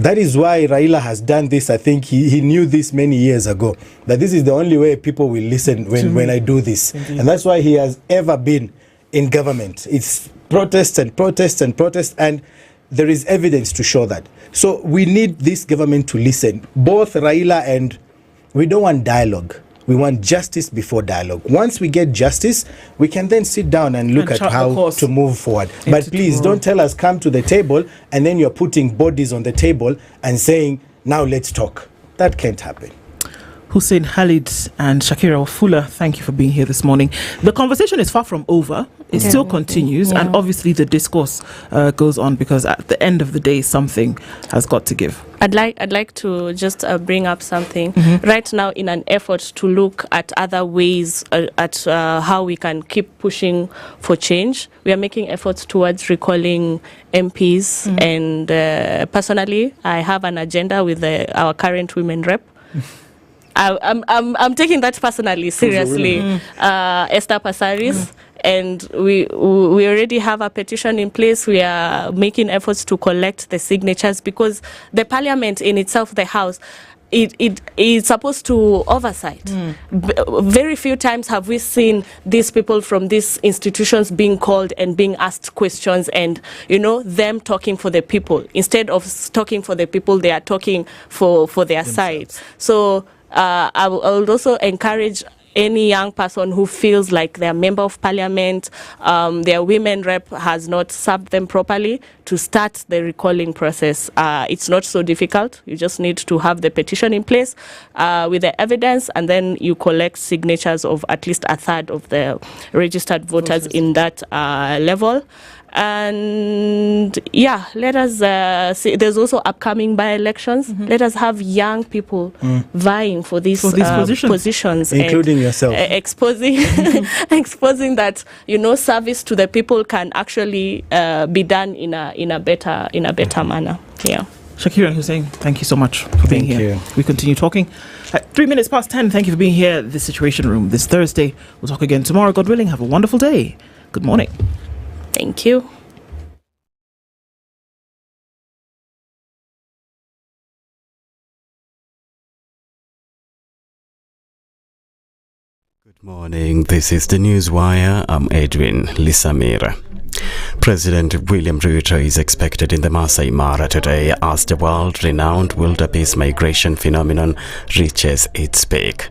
That is why Raila has done this. I think he knew this many years ago, that this is the only way people will listen when I do this. Indeed. And that's why he has ever been in government. It's protests and protests and protests, and there is evidence to show that. So we need this government to listen, both Raila, and we don't want dialogue. We want justice before dialogue. Once we get justice, we can then sit down and look at how to move forward. But please don't tell us come to the table and then you're putting bodies on the table and saying, now let's talk. That can't happen. Hussein Khalid and Shakira Wafula, thank you for being here this morning. The conversation is far from over. It still continues, and obviously the discourse goes on, because at the end of the day, something has got to give. I'd like to just bring up something. Right now, in an effort to look at other ways at how we can keep pushing for change, we are making efforts towards recalling MPs. And personally, I have an agenda with our current women rep. I'm taking that personally, seriously. Esther Passaris. And we already have a petition in place. We are making efforts to collect the signatures, because the parliament in itself, the house, it is supposed to oversight. Very few times have we seen these people from these institutions being called and being asked questions, and them talking for the people. Instead of talking for the people, they are talking for their side. So I would also encourage any young person who feels like their member of parliament, their women rep has not served them properly, to start the recalling process. It's not so difficult. You just need to have the petition in place with the evidence, and then you collect signatures of at least a third of the registered voters in that level. And let us see. There's also upcoming by-elections. Let us have young people vying for these positions, including yourself, exposing that service to the people can actually be done in a better manner. Yeah. Shakira and Hussein, thank you so much for being here. We continue talking at 3 minutes past 10. Thank you for being here. The Situation Room this Thursday. We'll talk again tomorrow, God willing. Have a wonderful day. Good morning. Thank you. Good morning. This is the Newswire. I'm Edwin Lisamira. President William Ruto is expected in the Masai Mara today as the world-renowned wildebeest migration phenomenon reaches its peak.